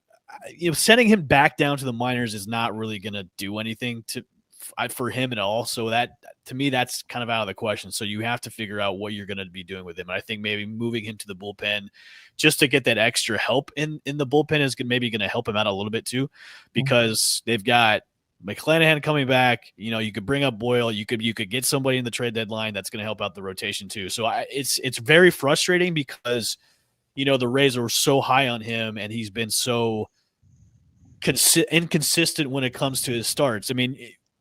Sending him back down to the minors is not really going to do anything for him at all. So that, to me, that's kind of out of the question. So you have to figure out what you're going to be doing with him. And I think maybe moving him to the bullpen just to get that extra help in the bullpen is maybe going to help him out a little bit too, because they've got McClanahan coming back. You could bring up Boyle. You could get somebody in the trade deadline that's going to help out the rotation too. So it's very frustrating because, the Rays are so high on him and he's been so inconsistent when it comes to his starts. I mean,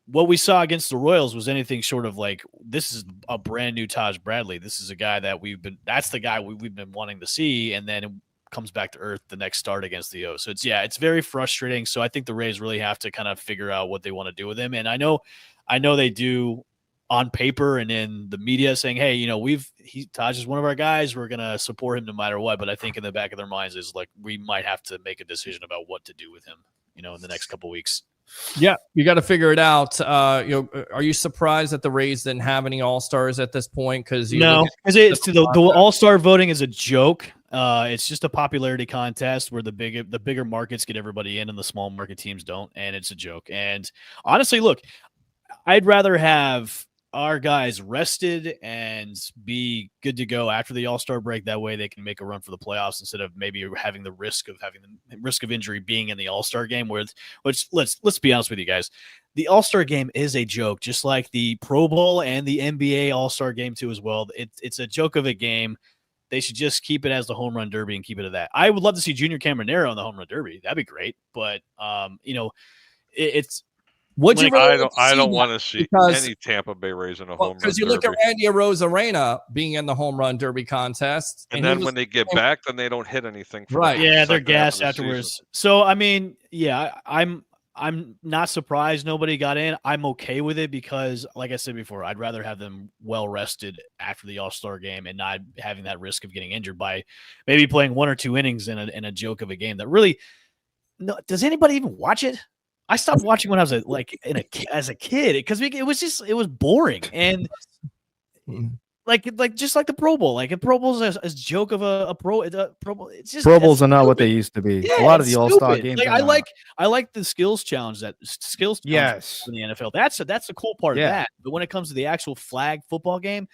what we saw against the Royals was anything short of like, this is a brand new Taj Bradley. This is a guy that that's the guy we've been wanting to see. And then it comes back to earth the next start against the O's. So it's very frustrating. So I think the Rays really have to kind of figure out what they want to do with him. And I know they do on paper and in the media saying, hey, Taj is one of our guys. We're going to support him no matter what. But I think in the back of their minds is like, we might have to make a decision about what to do with him, in the next couple of weeks. Yeah, you got to figure it out. Are you surprised that the Rays didn't have any All-Stars at this point? Because the All-Star voting is a joke. It's just a popularity contest where the bigger markets get everybody in and the small market teams don't, and it's a joke. And honestly, look, I'd rather have our guys rested and be good to go after the All-Star break. That way they can make a run for the playoffs instead of maybe having the risk of injury being in the All-Star game, which let's be honest with you guys. The All-Star game is a joke, just like the Pro Bowl and the NBA All-Star game too as well. It's a joke of a game. They should just keep it as the home run derby and keep it at that. I would love to see Junior Caminero in the home run derby. That'd be great. But it's Would you? I don't want to see any Tampa Bay Rays in a home run because you look at Randy Arozarena being in the home run derby contest, and then when they get back, then they don't hit anything. Right? Yeah, they're gassed afterwards. So I mean, yeah, I'm not surprised nobody got in. I'm okay with it because, like I said before, I'd rather have them well rested after the All-Star game and not having that risk of getting injured by maybe playing 1 or 2 innings in a joke of a game that really. No, does anybody even watch it? I stopped watching when I was as a kid because it was boring and just like the Pro Bowl. Like a Pro Bowl is a joke of a Pro Bowl. It's just Pro Bowls are not what they used to be. Yeah, a lot of the All-Star games. Like, I like the skills challenge in the NFL. That's the cool part of that. But when it comes to the actual flag football game,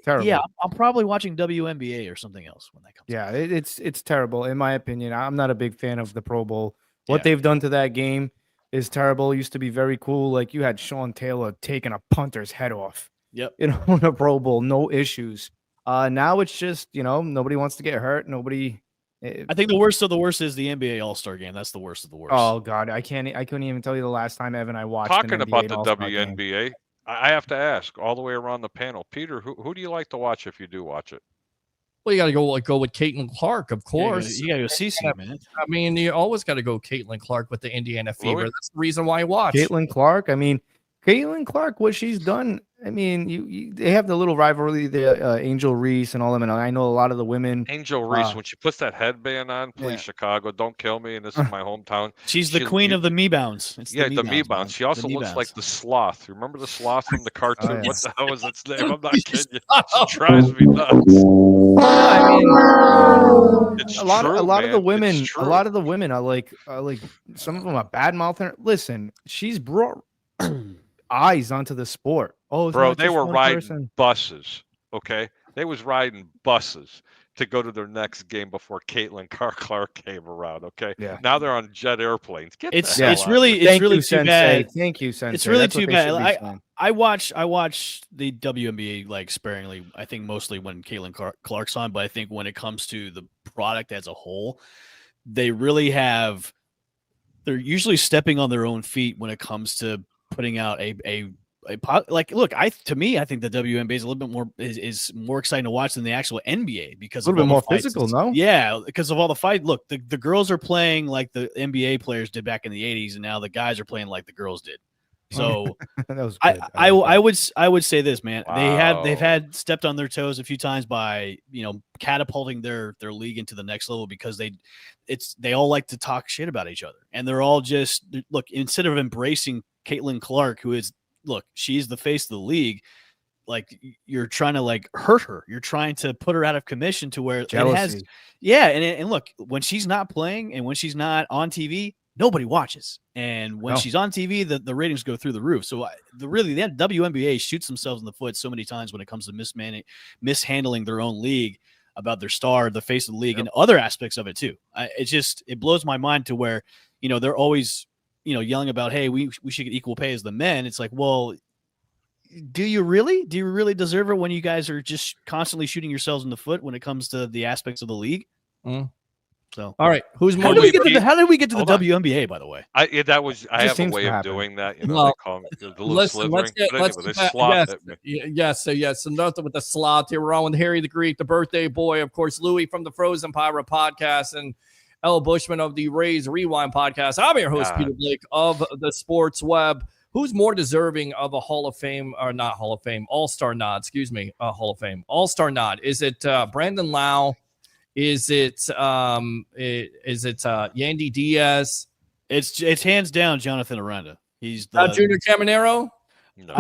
terrible. Yeah, I'm probably watching WNBA or something else when that comes. Yeah, it's terrible in my opinion. I'm not a big fan of the Pro Bowl. What they've done to that game is terrible. It used to be very cool. Like you had Sean Taylor taking a punter's head off. Yep. In a Pro Bowl, no issues. Now it's just, nobody wants to get hurt. Nobody. I think the worst of the worst is the NBA All-Star game. That's the worst of the worst. Oh God, I couldn't even tell you the last time Evan I watched. Talking about the WNBA, I have to ask all the way around the panel, Peter, who do you like to watch if you do watch it? Well, you got to go with Caitlin Clark, of course. You got to go CC, man. I mean, you always got to go Caitlin Clark with the Indiana Fever. Louie? That's the reason why I watch Caitlin Clark. I mean, Caitlin Clark, what she's done. I mean, they have the little rivalry, the Angel Reese and all them. And I know a lot of the women. Angel Reese, when she puts that headband on, please, Chicago, don't kill me. And this is my hometown. She's the queen of the me-bounds. The me-bounds. She also looks like the sloth. Remember the sloth from the cartoon? What the hell is its name? I'm not kidding you. She drives me nuts. I mean, it's a lot true, of the women are like some of them are bad mouthing. Listen, she's brought eyes onto the sport. Oh, bro, they were riding buses. Okay, they was riding buses to go to their next game before Caitlin Clark came around. Okay, now they're on jet airplanes. It's really too bad. Thank you, Sensei. It's really too bad. I watch the WNBA like sparingly. I think mostly when Caitlin Clark's on, but I think when it comes to the product as a whole, they really have. They're usually stepping on their own feet when it comes to putting out look. I think the WNBA is a little bit more is more exciting to watch than the actual NBA because a little bit more physical. No, yeah, because of all the fight. Look, the girls are playing like the NBA players did back in the '80s, and now the guys are playing like the girls did. So that was good. I would say this, man. Wow. They've had stepped on their toes a few times by catapulting their league into the next level because they all like to talk shit about each other, and they're all just look instead of embracing Caitlin Clark, who is she's the face of the league. Like you're trying to like hurt her. You're trying to put her out of commission to where jealousy. And look, when she's not playing and when she's not on TV, nobody watches. And when she's on TV, the ratings go through the roof. So the WNBA shoots themselves in the foot so many times when it comes to mishandling their own league about their star, the face of the league, and other aspects of it too. It blows my mind to where they're always yelling about, hey, we should get equal pay as the men. It's like, well, do you really deserve it when you guys are just constantly shooting yourselves in the foot when it comes to the aspects of the league? So, all right, who's more? How did we get to the WNBA? By the way, I have a way of doing that. They call me the little slithering. Yes. So nothing with the sloth here. We're on with Harry the Greek, the birthday boy, of course, Louie from the Frozen Pirate podcast, and L. Bushman of the Rays Rewind podcast. I'm your host, Peter Blake of the Sports Web. Who's more deserving of a Hall of Fame or not Hall of Fame, All-Star nod? Excuse me, Hall of Fame, All-Star nod. Is it Brandon Lau? Is it Yandy Diaz? It's hands down Jonathan Aranda. He's Junior Caminero. No.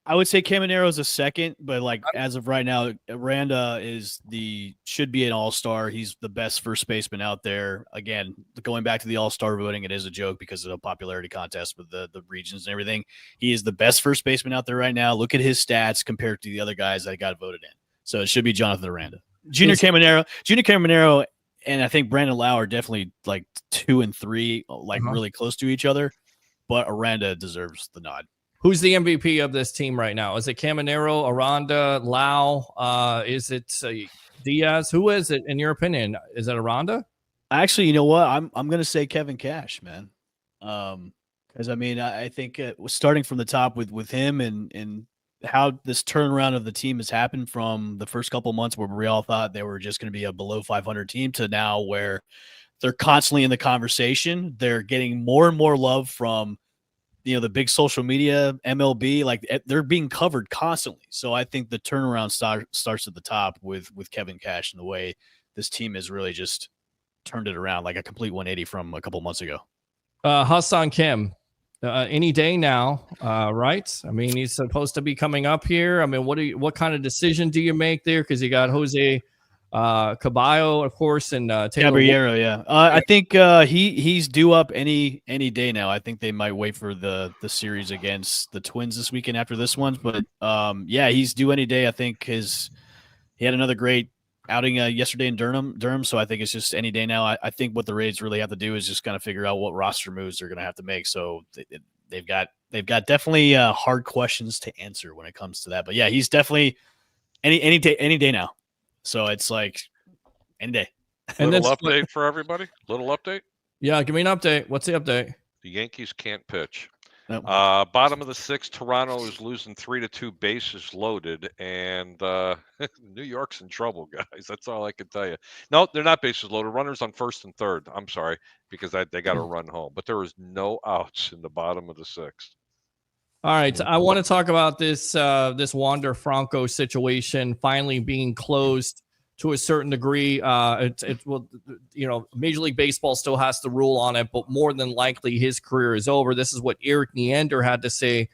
I I would say Camanero's a second, but like as of right now, Aranda should be an all-star. He's the best first baseman out there. Again, going back to the all-star voting, it is a joke because of the popularity contest with the regions and everything. He is the best first baseman out there right now. Look at his stats compared to the other guys that got voted in. So it should be Jonathan Aranda. Junior Caminero, and I think Brandon Lau are definitely like 2 and 3, like really close to each other. But Aranda deserves the nod. Who's the MVP of this team right now? Is it Caminero, Aranda, Lau? Is it Diaz? Who is it in your opinion? Is it Aranda? Actually, you know what? I'm going to say Kevin Cash, man. Because I mean, I think starting from the top with him and how this turnaround of the team has happened from the first couple months where we all thought they were just going to be a below 500 team to now where they're constantly in the conversation. They're getting more and more love from the big social media, MLB, like they're being covered constantly. So I think the turnaround starts at the top with Kevin Cash and the way this team has really just turned it around, like a complete 180 from a couple months ago. Hassan Kim, any day now, right? I mean, he's supposed to be coming up here. I mean, what kind of decision do you make there? Because you got Jose Caballo, of course, and Taylor Caballero, yeah. I think he's due up any day now. I think they might wait for the series against the Twins this weekend after this one, but yeah, he's due any day. I think he had another great outing yesterday in Durham, so I think it's just any day now. I think what the Rays really have to do is just kind of figure out what roster moves they're going to have to make. So they've got definitely hard questions to answer when it comes to that. But yeah, he's definitely any day now. So it's like any day. And little update for everybody. Little update. Yeah, give me an update. What's the update? The Yankees can't pitch. Nope. Bottom of the 6th, Toronto is losing 3-2, bases loaded, and New York's in trouble, guys. That's all I can tell you. No, they're not bases loaded. Runners on 1st and 3rd. I'm sorry, because they got to run home. But there is no outs in the bottom of the 6th. All right, I want to talk about this Wander Franco situation finally being closed to a certain degree. It will, Major League Baseball still has to rule on it, but more than likely his career is over. This is what Eric Neander had to say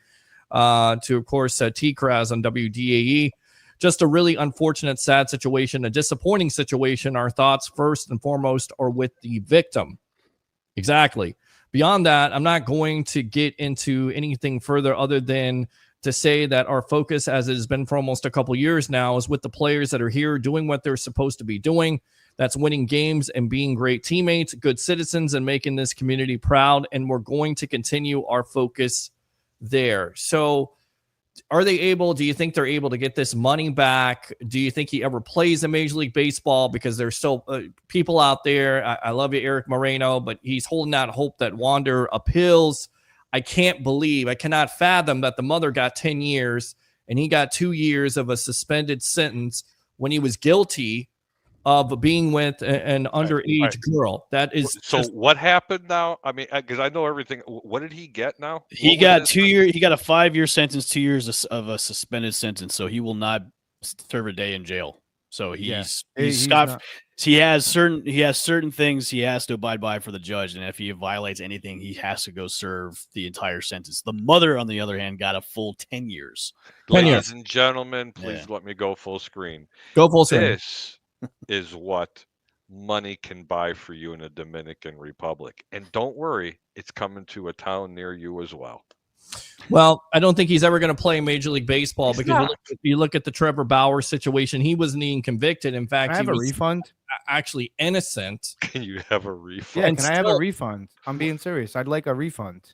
to, of course, T-Kraz on WDAE. Just a really unfortunate, sad situation, a disappointing situation. Our thoughts, first and foremost, are with the victim. Exactly. Beyond that, I'm not going to get into anything further other than to say that our focus, as it has been for almost a couple years now, is with the players that are here doing what they're supposed to be doing. That's winning games and being great teammates, good citizens, and making this community proud. And we're going to continue our focus there. So do you think they're able to get this money back? Do you think he ever plays in Major League Baseball? Because there's still people out there. I love you, Eric Moreno, but he's holding out hope that Wander appeals. I cannot fathom that the mother got 10 years and he got 2 years of a suspended sentence when he was guilty of being with an underage girl. That is what happened now? I mean, because I know everything. What did he get now? He got 2 years. He got a 5-year sentence, 2 years of a suspended sentence. So he will not serve a day in jail. So he's stopped. He has certain things he has to abide by for the judge, and if he violates anything, he has to go serve the entire sentence. The mother, on the other hand, got a full 10 years. Ladies and gentlemen, please let me go full screen. Go full screen. This is what money can buy for you in the Dominican Republic. And don't worry, it's coming to a town near you as well. Well, I don't think he's ever going to play Major League Baseball because you look at the Trevor Bauer situation. He wasn't even convicted. In fact, he was a refund? Actually innocent. Can you have a refund? Yeah, can I have a refund? I'm being serious. I'd like a refund.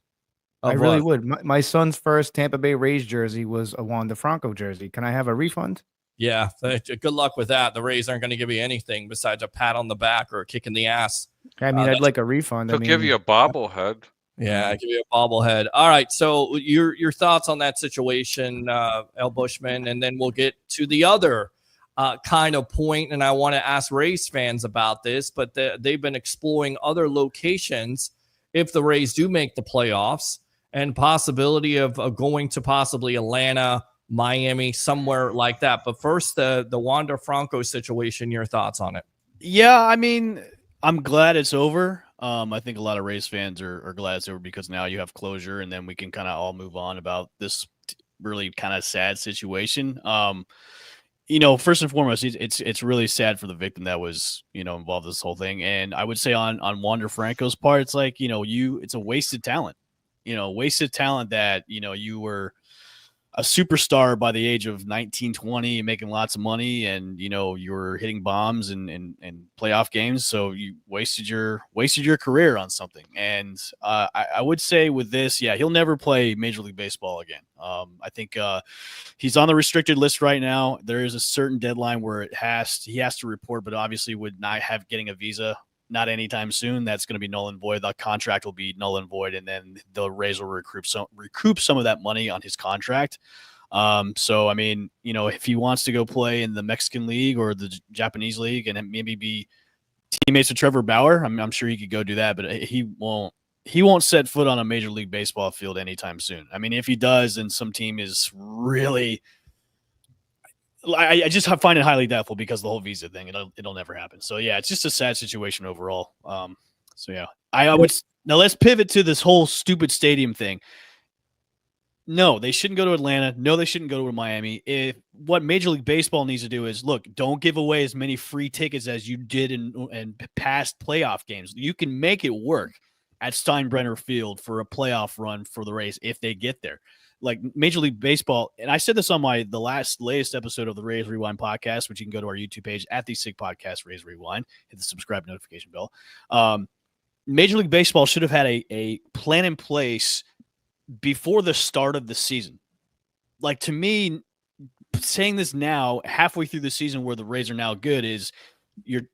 I really would. My son's first Tampa Bay Rays jersey was a Wander Franco jersey. Can I have a refund? Yeah, good luck with that. The Rays aren't going to give you anything besides a pat on the back or a kick in the ass. I mean, I'd like a refund. They'll give you a bobblehead. Yeah, I give you a bobblehead. All right, so your thoughts on that situation, El Bushman, and then we'll get to the other kind of point. And I want to ask Rays fans about this, but they've been exploring other locations if the Rays do make the playoffs, and possibility of going to possibly Atlanta, Miami, somewhere like that. But first, the Wander Franco situation, your thoughts on it? Yeah, I mean, I'm glad it's over. I think a lot of Rays fans are glad it's over because now you have closure, and then we can kind of all move on about this really kind of sad situation. First and foremost, it's really sad for the victim that was, involved in this whole thing. And I would say on Wander Franco's part, it's like, it's a wasted talent, that, you were a superstar by the age of 19, 20 and making lots of money. And, you were hitting bombs and playoff games. So you wasted your career on something. And I would say with this, yeah, he'll never play Major League Baseball again. I think he's on the restricted list right now. There is a certain deadline where he has to report, but obviously would not have getting a visa not anytime soon. That's going to be null and void. The contract will be null and void, and then the Rays will recoup some of that money on his contract. So, I mean, if he wants to go play in the Mexican League or the Japanese League and maybe be teammates with Trevor Bauer, I'm sure he could go do that, but he won't set foot on a Major League Baseball field anytime soon. I mean, if he does, then some team is really – I just find it highly doubtful because of the whole visa thing. It'll never happen. So, yeah, it's just a sad situation overall. So, yeah. Now let's pivot to this whole stupid stadium thing. No, they shouldn't go to Atlanta. No, they shouldn't go to Miami. If what Major League Baseball needs to do is, look, don't give away as many free tickets as you did in past playoff games. You can make it work at Steinbrenner Field for a playoff run for the Rays if they get there. Like Major League Baseball, and I said this on the latest episode of the Rays Rewind podcast, which you can go to our YouTube page at the SIG Podcast Rays Rewind, hit the subscribe notification bell. Major League Baseball should have had a plan in place before the start of the season. Like, to me, saying this now, halfway through the season where the Rays are now good, is you're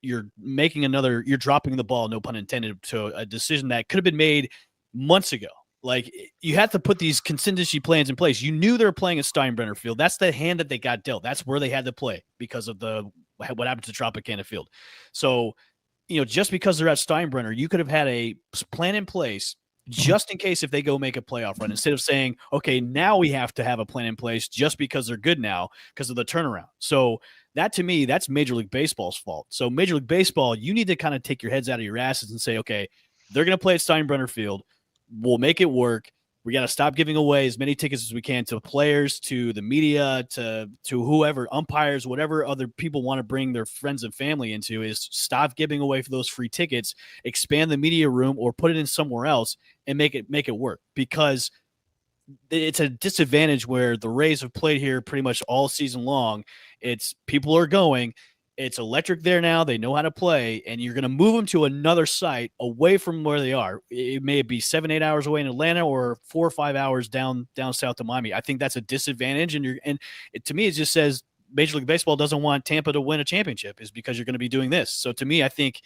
dropping the ball, no pun intended, to a decision that could have been made months ago. Like, you had to put these contingency plans in place. You knew they were playing at Steinbrenner Field. That's the hand that they got dealt. That's where they had to play because of what happened to Tropicana Field. So, just because they're at Steinbrenner, you could have had a plan in place just in case if they go make a playoff run, instead of saying, okay, now we have to have a plan in place just because they're good now because of the turnaround. So that, to me, that's Major League Baseball's fault. So Major League Baseball, you need to kind of take your heads out of your asses and say, okay, they're going to play at Steinbrenner Field. We'll make it work. We got to stop giving away as many tickets as we can to players, to the media, to whoever, umpires, whatever other people want to bring their friends and family into, is stop giving away for those free tickets, expand the media room or put it in somewhere else and make it work, because it's a disadvantage where the Rays have played here pretty much all season long. It's people are going. It's electric there now. They know how to play, and you're going to move them to another site away from where they are. It may be 7-8 hours away in Atlanta or 4 or 5 hours down south to Miami. I think that's a disadvantage, to me, it just says Major League Baseball doesn't want Tampa to win a championship, is because you're going to be doing this. So to me, I think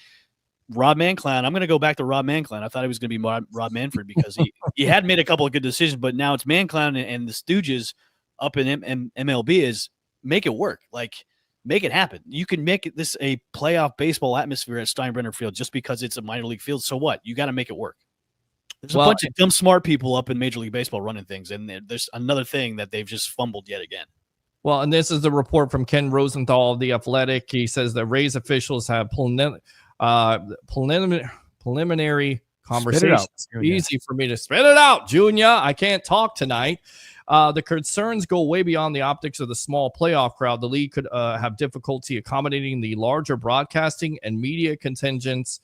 Rob Mankiewicz, I'm going to go back to Rob Mankiewicz. I thought he was going to be Rob Manfred because he had made a couple of good decisions, but now it's Mankiewicz and the Stooges up in MLB is make it work. Like, make it happen. You can make this a playoff baseball atmosphere at Steinbrenner Field just because it's a minor league field. So what? You got to make it work. There's a bunch of dumb, smart people up in Major League Baseball running things, and there's another thing that they've just fumbled yet again. Well, and this is the report from Ken Rosenthal of The Athletic. He says that Rays officials have preliminary conversations. Easy for me to spit it out, Junior. I can't talk tonight. The concerns go way beyond the optics of the small playoff crowd. The league could have difficulty accommodating the larger broadcasting and media contingents.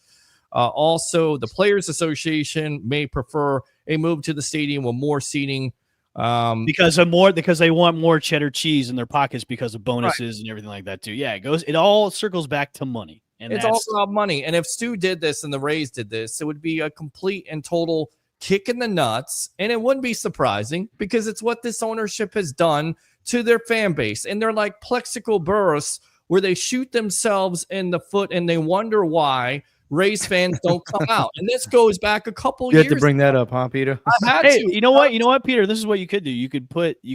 Also, the Players Association may prefer a move to the stadium with more seating. Because they want more cheddar cheese in their pockets because of bonuses and everything like that too. Yeah, it all circles back to money. And it's all about money. And if Stu did this and the Rays did this, it would be a complete and total kick in the nuts, and it wouldn't be surprising because it's what this ownership has done to their fan base. And they're like plexical bursts where they shoot themselves in the foot and they wonder why Rays fans don't come out. And this goes back a couple years. You had to bring that up, huh, Peter? You know what, Peter? This is what you could do. You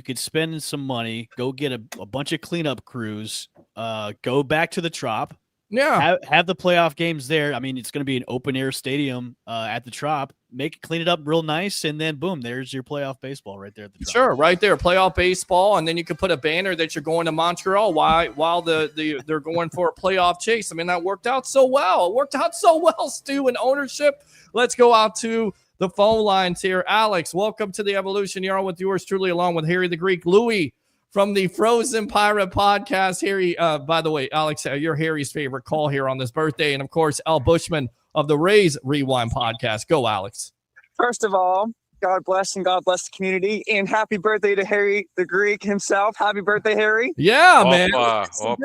could spend some money, go get a bunch of cleanup crews, go back to the Trop. Yeah, have the playoff games there. I mean, it's going to be an open air stadium at the Trop. Clean it up real nice, and then boom, there's your playoff baseball right there at the Trop. Sure, right there, playoff baseball, and then you can put a banner that you're going to Montreal while they're going for a playoff chase. I mean, that worked out so well. It worked out so well, Stu, and ownership. Let's go out to the phone lines here. Alex, welcome to the Evolution. You're on with yours truly, along with Harry the Greek, Louie from the Frozen Pirate podcast. Harry, by the way, Alex, you're Harry's favorite call here on this birthday. And of course, Al Bushman of the Rays Rewind podcast. Go, Alex. First of all, God bless and God bless the community. And happy birthday to Harry the Greek himself. Happy birthday, Harry. Yeah, man. Opa.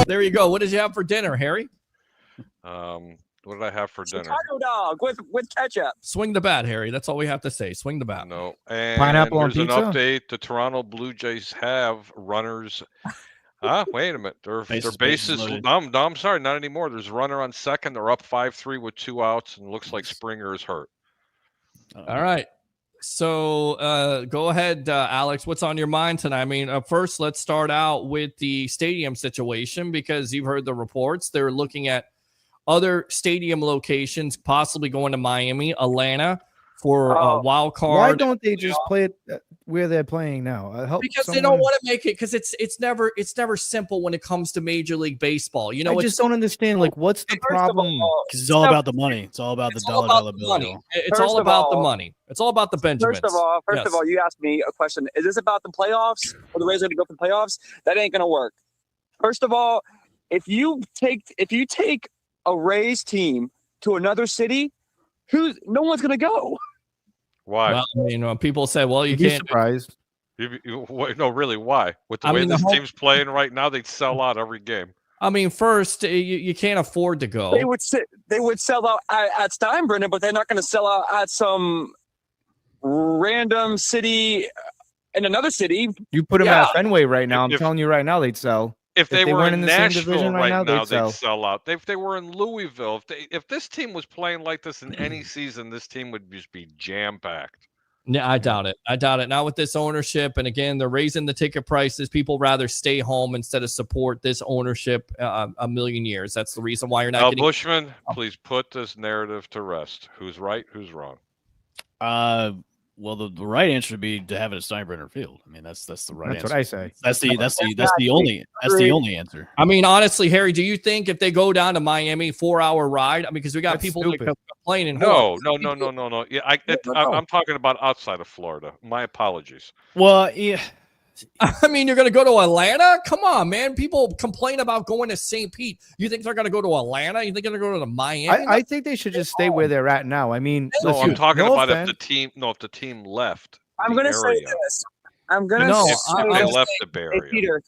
There you go. What did you have for dinner, Harry? What did I have for dinner? Taco dog with ketchup. Swing the bat, Harry. That's all we have to say. Swing the bat. No. And Pineapple on there's pizza? an update. The Toronto Blue Jays have runners. Wait a minute. Their bases. No, I'm sorry, not anymore. There's a runner on second. They're up 5-3 with 2 outs, and it looks like Springer is hurt. All right. So go ahead, Alex. What's on your mind tonight? I mean, first, let's start out with the stadium situation because you've heard the reports. They're looking at other stadium locations, possibly going to Miami, Atlanta for a wild card. Why don't they just play it where they're playing now? Because they don't want to make it. Because it's never simple when it comes to Major League Baseball. You know, I just don't understand. Like, what's the problem? Because it's all about the money. It's all about the dollar bill. It's all about the money. It's all about the Benjamins. First of all, you asked me a question. Is this about the playoffs? Or the Rays are going to go for the playoffs? That ain't going to work. First of all, if you take a Rays team to another city, no one's going to go. Why? Well, people say, well, you can't. Surprised. No, really, why? With the way this team's playing right now, they'd sell out every game. I mean, first, you can't afford to go. They would sell out at Steinbrenner, but they're not going to sell out at some random city in another city. You put them at Fenway right now. I'm telling you right now, they'd sell. If they were in weren't the same Nashville division right now, they'd sell. sell out. If they were in Louisville, if this team was playing like this in any season, this team would just be jam-packed. Yeah, I doubt it. Not with this ownership. And again, they're raising the ticket prices. People rather stay home instead of support this ownership a million years. That's the reason why you're not getting. Bushman, please put this narrative to rest. Who's right? Who's wrong? Well, the right answer would be to have it at Steinbrenner Field. I mean, that's the right answer. That's what I say. That's the only answer. I mean, honestly, Harry, do you think if they go down to Miami, 4-hour ride? I mean, because we got That's people stupid. No. complaining. Yeah, I'm talking about outside of Florida. My apologies. Well, yeah. I mean, you're going to go to Atlanta? Come on, man. People complain about going to St. Pete. You think they're going to go to Atlanta? You think they're going to go to Miami? I think they should just stay where they're at now. I mean, No, listen, I'm talking about offense. if the team left. I'm going to say this. I'm going to say if they left the Bay Area. Hey, Peter.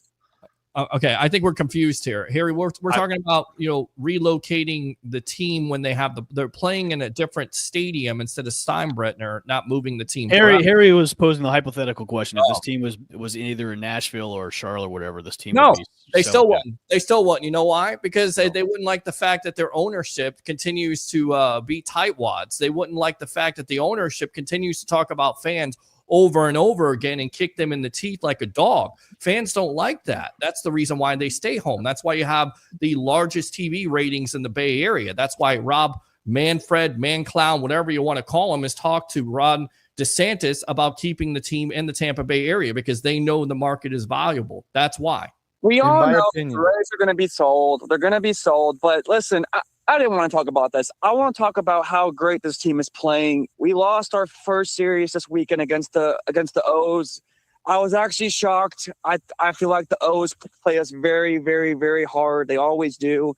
Okay, I think we're confused here, Harry. We're talking about relocating the team when they're playing in a different stadium instead of Steinbrenner, not moving the team. Harry was posing the hypothetical question: if this team was either in Nashville or Charlotte, or whatever, this team. No, would be they still wouldn't. They still wouldn't. You know why? Because they wouldn't like the fact that their ownership continues to be tightwads. They wouldn't like the fact that the ownership continues to talk about fans over and over again and kick them in the teeth like a dog. Fans don't like that. That's the reason why they stay home. That's why you have the largest TV ratings in the Bay Area. That's why Rob Manfred, Manclown, whatever you want to call him, has talked to Ron DeSantis about keeping the team in the Tampa Bay area because they know the market is valuable. That's why. We all know the Rays are going to be sold. They're going to be sold. But listen, I didn't want to talk about this. I want to talk about how great this team is playing. We lost our first series this weekend against the O's. I was actually shocked. I feel like the O's play us very, very, very hard. They always do.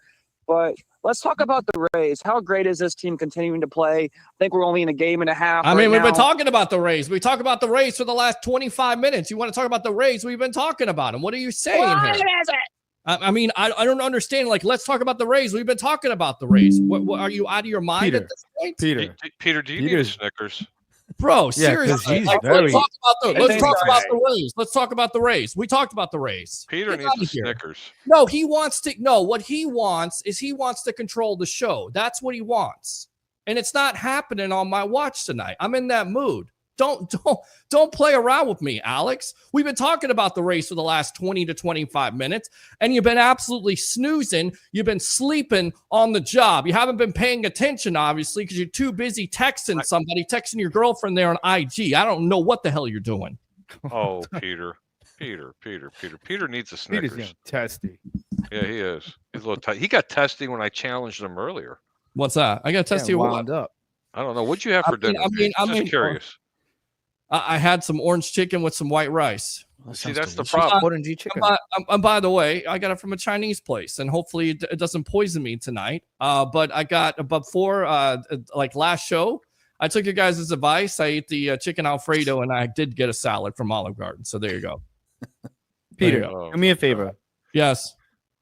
But let's talk about the Rays. How great is this team continuing to play? I think we're only in a game and a half. I mean, we've been talking about the Rays. We talk about the Rays for the last 25 minutes. You want to talk about the Rays? We've been talking about them. What are you saying here? What is it? I mean, I don't understand. Like, let's talk about the Rays. We've been talking about the Rays. What are you out of your mind at this point? Peter, do you need a Snickers? Bro, seriously. Let's talk about the Rays. Let's talk about the Rays. We talked about the Rays. Peter needs a Snickers. No, what he wants is he wants to control the show. That's what he wants. And it's not happening on my watch tonight. I'm in that mood. Don't play around with me, Alex. We've been talking about the race for the last 20 to 25 minutes, and you've been absolutely snoozing. You've been sleeping on the job. You haven't been paying attention, obviously, because you're too busy texting your girlfriend there on IG. I don't know what the hell you're doing. Oh, Peter needs a Snickers. Peter's testy. Yeah, he is. He's a little he got testy when I challenged him earlier. What's that? I got to test you what? Wound up. I don't know. What'd you have for dinner? Just curious. I had some orange chicken with some white rice. See, that's the problem. And by the way, I got it from a Chinese place, and hopefully it doesn't poison me tonight. But I got before like last show, I took your guys' advice. I ate the chicken Alfredo, and I did get a salad from Olive Garden. So there you go. Peter, do me a favor. Yes.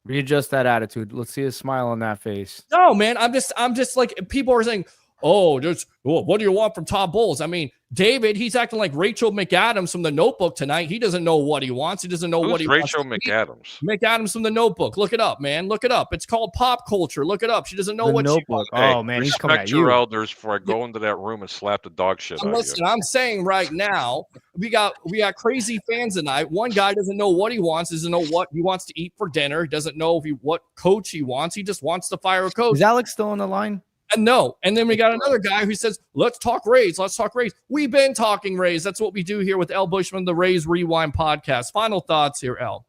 Readjust that attitude. Let's see a smile on that face. No, man. I'm just like, people are saying, what do you want from Todd Bowles? I mean, David, he's acting like Rachel McAdams from The Notebook tonight. He doesn't know what he wants. He doesn't know what he wants. Rachel McAdams? McAdams from The Notebook. Look it up, man. Look it up. It's called Pop Culture. Look it up. She doesn't know what she wants. Oh, man. He's coming at you. Respect your elders before I go into that room and slap the dog shit out of you. Listen, I'm saying right now, we got crazy fans tonight. One guy doesn't know what he wants, doesn't know what he wants to eat for dinner, doesn't know what coach he wants. He just wants to fire a coach. Is Alex still on the line? And no. And then we got another guy who says, let's talk Rays. Let's talk Rays. We've been talking Rays. That's what we do here with L. Bushman, the Rays Rewind podcast. Final thoughts here, L.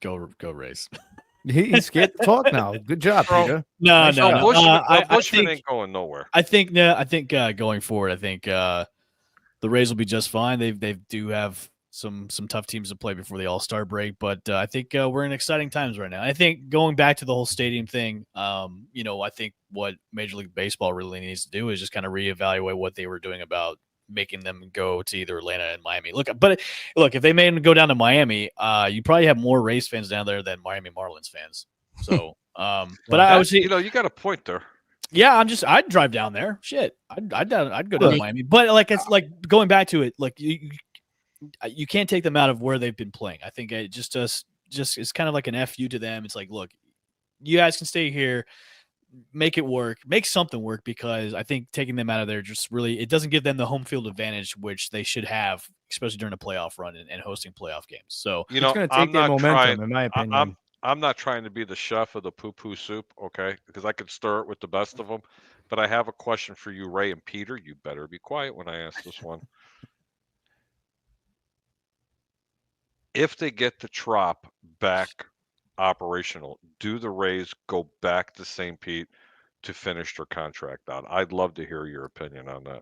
Go Rays. He's scared to talk now. Good job, Peter. No. Bushman ain't going nowhere. I think going forward, the Rays will be just fine. They do have some tough teams to play before the All-Star break, but I think we're in exciting times right now. I think going back to the whole stadium thing, I think what Major League Baseball really needs to do is just kind of reevaluate what they were doing about making them go to either Atlanta and Miami. Look, if they made them go down to Miami, you probably have more Rays fans down there than Miami Marlins fans. So, but I would say, you got a point there. Yeah, I'd drive down there. Shit, I'd go down to Miami. But it's going back to it, you can't take them out of where they've been playing. I think it just it's kind of like an FU to them. It's like, look, you guys can stay here, make it work, make something work, because I think taking them out of there just really, it doesn't give them the home field advantage, which they should have, especially during a playoff run and hosting playoff games. So it's going to take their momentum, in my opinion. I'm not trying to be the chef of the poo-poo soup, okay? Because I could stir it with the best of them. But I have a question for you, Ray and Peter. You better be quiet when I ask this one. If they get the Trop back operational, do the Rays go back to St. Pete to finish their contract out? I'd love to hear your opinion on that.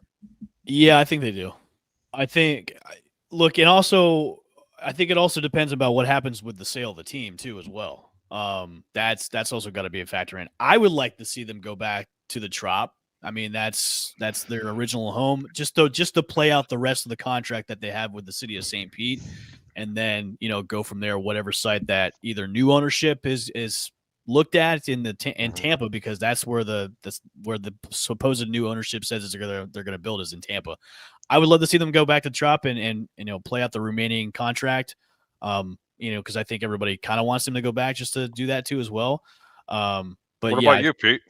Yeah, I think they do. I think it also depends about what happens with the sale of the team too, as well. That's also got to be a factor in. I would like to see them go back to the Trop. I mean, that's their original home, just to play out the rest of the contract that they have with the city of St. Pete. And then, go from there, whatever site that either new ownership is looked at in Tampa, because that's where the supposed new ownership says they're gonna build is in Tampa. I would love to see them go back to Trop and play out the remaining contract. Because I think everybody kind of wants them to go back just to do that too as well. But what about you, Pete?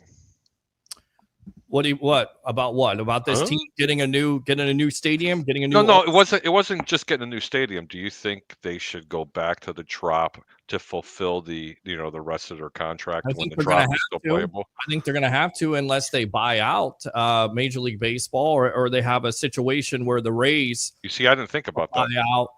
About this team getting a new stadium, getting a new? No, it wasn't just getting a new stadium. Do you think they should go back to the Trop to fulfill the rest of their contract when the Trop is still playable? I think they're going to have to, unless they buy out Major League Baseball or they have a situation where the Rays. You see, I didn't think about that.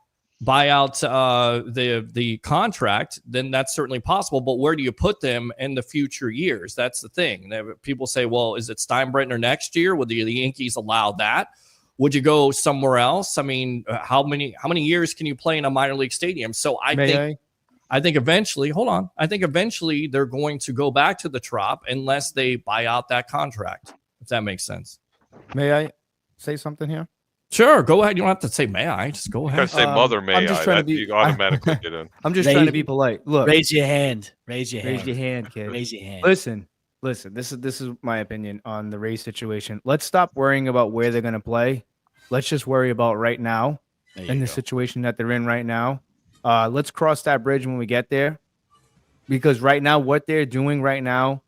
Buy out the contract, then that's certainly possible. But where do you put them in the future years? That's the thing. People say, well, is it Steinbrenner next year? Would the Yankees allow that? Would you go somewhere else? I mean, how many years can you play in a minor league stadium? So I think eventually, I think eventually they're going to go back to the Trop unless they buy out that contract, if that makes sense. May I say something here? Sure, go ahead. You don't have to say may I. Just go ahead. You say mother may I. You automatically get in. I'm just trying to be polite. Look, raise your hand. Raise your hand, kid. Raise your hand. Listen. This is my opinion on the Rays situation. Let's stop worrying about where they're going to play. Let's just worry about right now and the situation that they're in right now. Let's cross that bridge when we get there, because right now what they're doing right now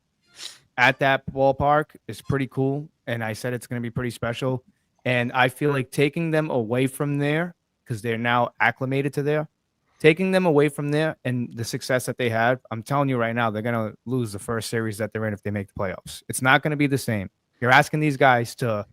at that ballpark is pretty cool, and I said it's going to be pretty special. And I feel like taking them away from there, because they're now acclimated to there, taking them away from there and the success that they had, I'm telling you right now, they're going to lose the first series that they're in if they make the playoffs. It's not going to be the same. You're asking these guys to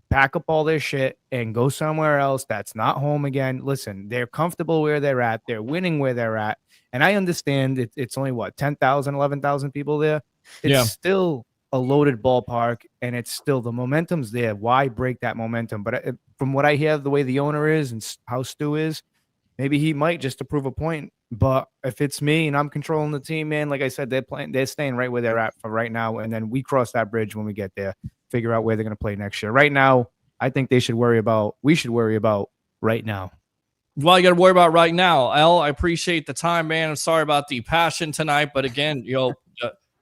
pack up all their shit and go somewhere else that's not home again. Listen, they're comfortable where they're at. They're winning where they're at. And I understand it's only, 10,000, 11,000 people there. It's still a loaded ballpark, and it's still the momentum's there. Why break that momentum? But from what I hear, the way the owner is and how Stu is, maybe he might just to prove a point. But if it's me and I'm controlling the team, man, like I said, they're staying right where they're at for right now. And then we cross that bridge when we get there, figure out where they're going to play next year. Right now, I think we should worry about right now. Well, you got to worry about right now. Al, I appreciate the time, man. I'm sorry about the passion tonight, but again,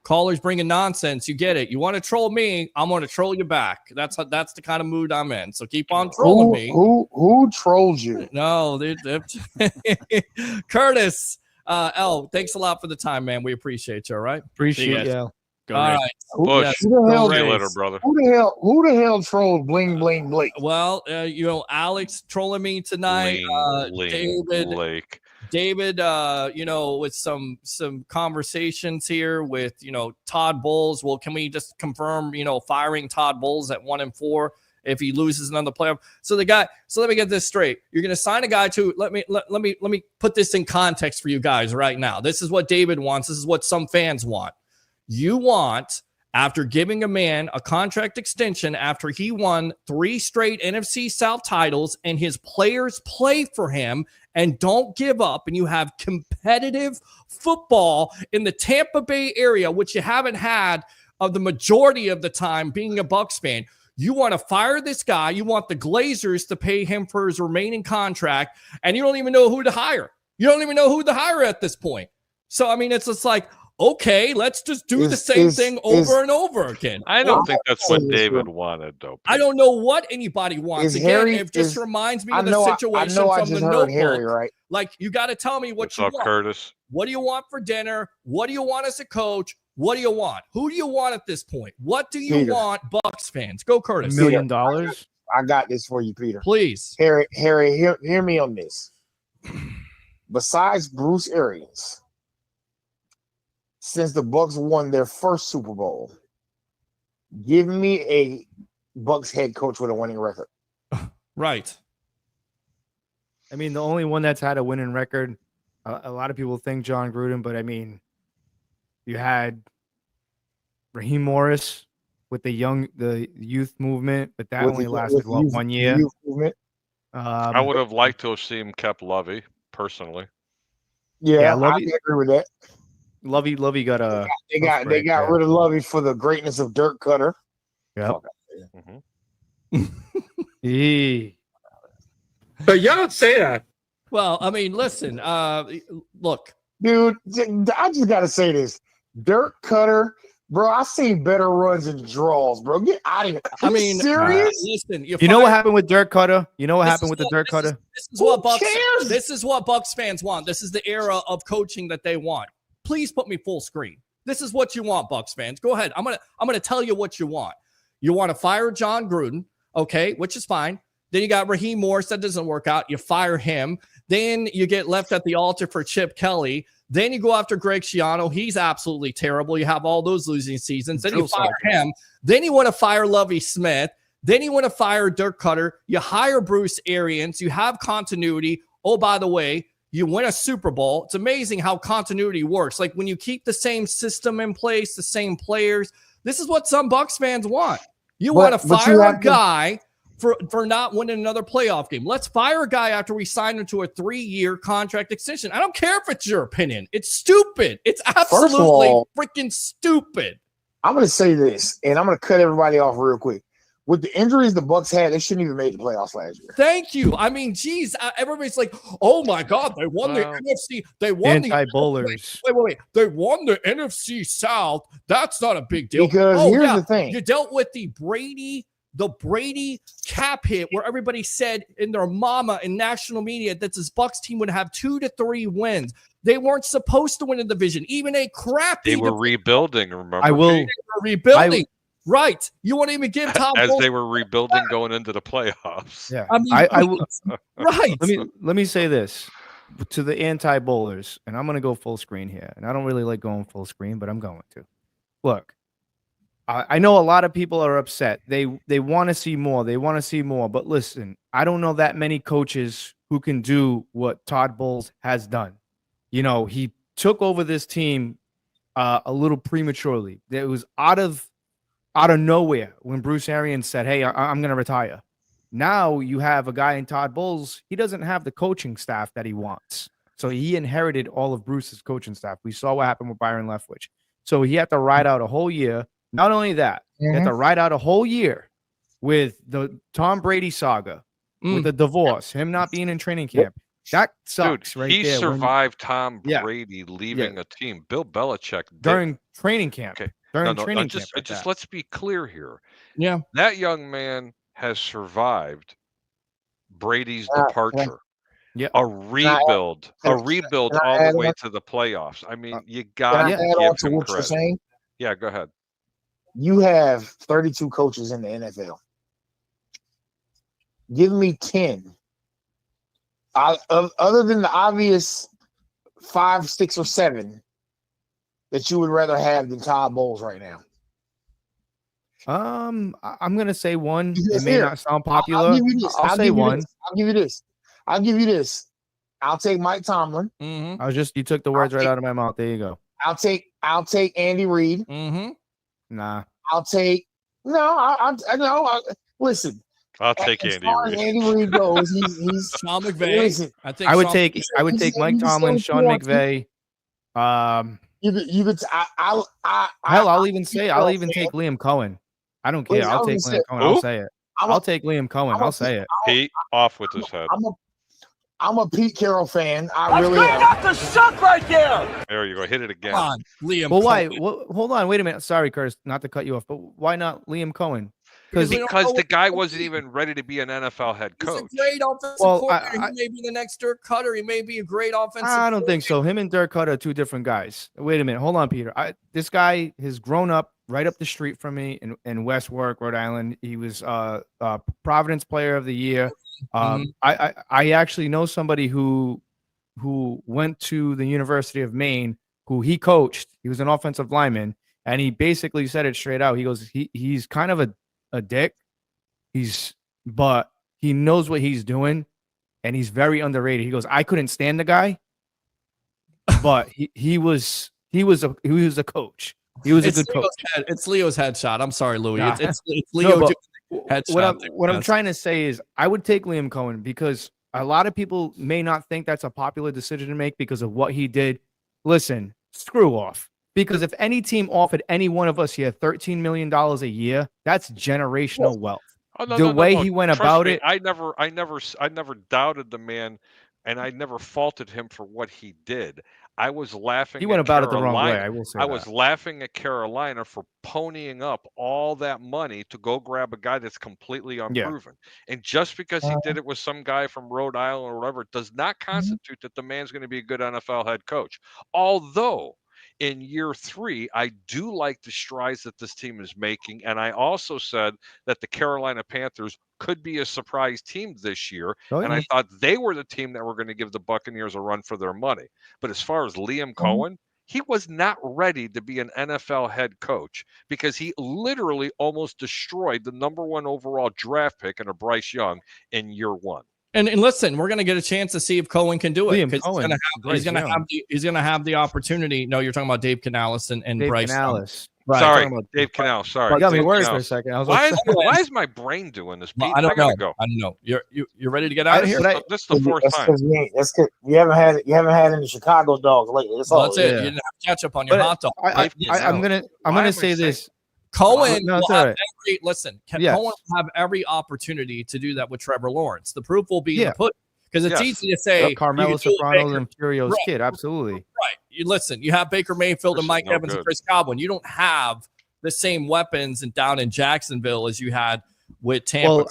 callers bringing nonsense. You get it. You want to troll me, I'm going to troll you back. That's the kind of mood I'm in. So keep on trolling me. Who trolled you? No, Curtis. Al, thanks a lot for the time, man. We appreciate you. All right. Appreciate you. Go all Rays. right. Bush. Who the hell, See you later, brother. who the hell trolled Bling Bling Blake? Well, Alex trolling me tonight. David, with some conversations here with, Todd Bowles. Well, can we just confirm, firing Todd Bowles at 1-4 if he loses another playoff? So let me get this straight. You're going to sign a guy to, let me put this in context for you guys right now. This is what David wants. This is what some fans want. You want, after giving a man a contract extension after he won 3 straight NFC South titles and his players play for him and don't give up, and you have competitive football in the Tampa Bay area, which you haven't had of the majority of the time being a Bucs fan. You want to fire this guy. You want the Glazers to pay him for his remaining contract, and you don't even know who to hire. You don't even know who to hire at this point. So, I mean, it's just like, okay, let's just do the same thing over and over again. I don't think that's what David wanted, though. I don't know what anybody wants. It just reminds me of the situation from the Notebook. Harry, right? Like, you got to tell me what you want. Curtis? What do you want for dinner? What do you want as a coach? What do you want? Who do you want at this point? What do you want, Bucs fans? Go, Curtis. $1 million. I got this for you, Peter. Please. Harry, hear me on this. Besides Bruce Arians, since the Bucs won their first Super Bowl, give me a Bucs head coach with a winning record. Right. I mean, the only one that's had a winning record, a lot of people think John Gruden, but I mean, you had Raheem Morris with the youth movement, but that only lasted 1 year. Youth movement. I would have liked to have seen him kept Lovey, personally. Yeah, Lovey, I agree with that. Lovey got a. They got rid of Lovey for the greatness of Dirk Cutter. Yeah. But y'all don't say that. Well, I mean, listen. Look, dude, I just gotta say this: Dirk Cutter, bro. I seen better runs and draws, bro. Get out of here. I mean, serious? Listen, you know what happened with Dirk Cutter? You know what happened with the Dirk Cutter? This is what Bucs fans want. This is the era of coaching that they want. Please put me full screen. This is what you want, Bucs fans. Go ahead. I'm gonna tell you what you want. You want to fire John Gruden, okay, which is fine. Then you got Raheem Morris. That doesn't work out. You fire him. Then you get left at the altar for Chip Kelly. Then you go after Greg Schiano. He's absolutely terrible. You have all those losing seasons. Then you fire him. Then you want to fire Lovie Smith. Then you want to fire Dirk Cutter. You hire Bruce Arians. You have continuity. Oh, by the way, you win a Super Bowl. It's amazing how continuity works. Like when you keep the same system in place, the same players. This is what some Bucs fans want. You want to fire a guy for not winning another playoff game. Let's fire a guy after we sign him to a 3-year contract extension. I don't care if it's your opinion. It's stupid. It's absolutely freaking stupid. I'm going to say this, and I'm going to cut everybody off real quick. With the injuries the Bucs had, they shouldn't even make the playoffs last year. Thank you. I mean, geez, everybody's like, "Oh my God, they won the NFC. They won anti-bowlers. Wait. They won the NFC South. That's not a big deal." Because here's the thing: you dealt with the Brady cap hit, where everybody said in their mama in national media that this Bucs team would have 2 to 3 wins. They weren't supposed to win a division, even a crappy. They were rebuilding. Remember, they were rebuilding. Right. You won't even give Tom as they were rebuilding going into the playoffs. Yeah. I mean, I will, right. Let me say this to the anti-bowlers, and I'm going to go full screen here. And I don't really like going full screen, but I'm going to. Look, I know a lot of people are upset. They want to see more. They want to see more. But listen, I don't know that many coaches who can do what Todd Bowles has done. You know, he took over this team a little prematurely. It was out of nowhere when Bruce Arians said, "Hey, I'm going to retire." Now you have a guy in Todd Bowles. He doesn't have the coaching staff that he wants. So he inherited all of Bruce's coaching staff. We saw what happened with Byron Leftwich. So he had to ride out a whole year. Not only that, he had to ride out a whole year with the Tom Brady saga, with the divorce, him not being in training camp. That sucks. Dude, right he there. survived Tom Brady leaving a team. Bill Belichick did. During training camp. Okay. During training camp. Just let's be clear here. Yeah. That young man has survived Brady's departure. Yeah. A rebuild all the way to the playoffs. I mean, you got to give him credit. Yeah, go ahead. You have 32 coaches in the NFL. Give me 10. Other than the obvious 5, 6, or 7 that you would rather have than Todd Bowles right now. I'm gonna say one. It may not sound popular. I'll say one. I'll give you this. I'll take Mike Tomlin. You took the words right out of my mouth. There you go. I'll take Andy Reid. Nah. Listen. I'll take Andy Reid. Andy Reid goes. He's Sean McVay. Listen, I would take Mike Tomlin, Sean McVay. I'll even take Liam Cohen. I don't care. I'll take Liam Cohen. I'll say it. I'll take Liam Cohen. I'll say it. Pete, off with his head. I'm a Pete Carroll fan. I really am. Got the suck right there. There you go. Hit it again. Come on, Liam. Well, why? Hold on. Wait a minute. Sorry, Curtis, not to cut you off, but why not Liam Cohen? Because the guy wasn't even ready to be an NFL head coach. He's a great offensive coordinator. He may be the next Dirk Cutter. He may be a great offensive I don't think so. Him and Dirk Cutter are two different guys. Wait a minute. Hold on, Peter. This guy has grown up right up the street from me in West Warwick, Rhode Island. He was Providence Player of the Year. I actually know somebody who went to the University of Maine, who he coached. He was an offensive lineman, and he basically said it straight out. He goes, he's kind of a dick. But he knows what he's doing, and he's very underrated. He goes, I couldn't stand the guy, but he was a coach. He was a good coach. It's Leo's headshot. I'm sorry, Louie. Nah. It's Leo. What I'm trying to say is I would take Liam Cohen because a lot of people may not think that's a popular decision to make because of what he did. Listen, screw off. Because if any team offered any one of us here $13 million a year, that's generational wealth. The way he went about it. I never doubted the man, and I never faulted him for what he did. I was laughing. He went about it the wrong way. I will say I was laughing at Carolina for ponying up all that money to go grab a guy that's completely unproven. And just because he did it with some guy from Rhode Island or whatever, does not constitute that the man's going to be a good NFL head coach. Although in year 3, I do like the strides that this team is making. And I also said that the Carolina Panthers could be a surprise team this year. And I thought they were the team that were going to give the Buccaneers a run for their money. But as far as Liam Cohen, he was not ready to be an NFL head coach because he literally almost destroyed the #1 overall draft pick in a Bryce Young in year 1. And listen, we're going to get a chance to see if Cohen can do it. He's going to have the opportunity. No, you're talking about Dave Canales and Dave Bryce. Canales. Right. Sorry, Dave Canales. Sorry, I got me worried for a second. Why is my brain doing this? Pete? I don't know. Go. I don't know. You're ready to get out of here? This is the 4th time. That's because you haven't had any Chicago dogs lately. That's it. You didn't have ketchup on your hot dog. I'm gonna say this. Cohen No, will have Cohen will have every opportunity to do that with Trevor Lawrence. The proof will be in the pudding. Because it's easy to say Carmelo Sopranos and Furio's kid. Absolutely. Right. You have Baker Mayfield and Mike Evans and Chris Godwin. You don't have the same weapons and down in Jacksonville as you had with Tampa.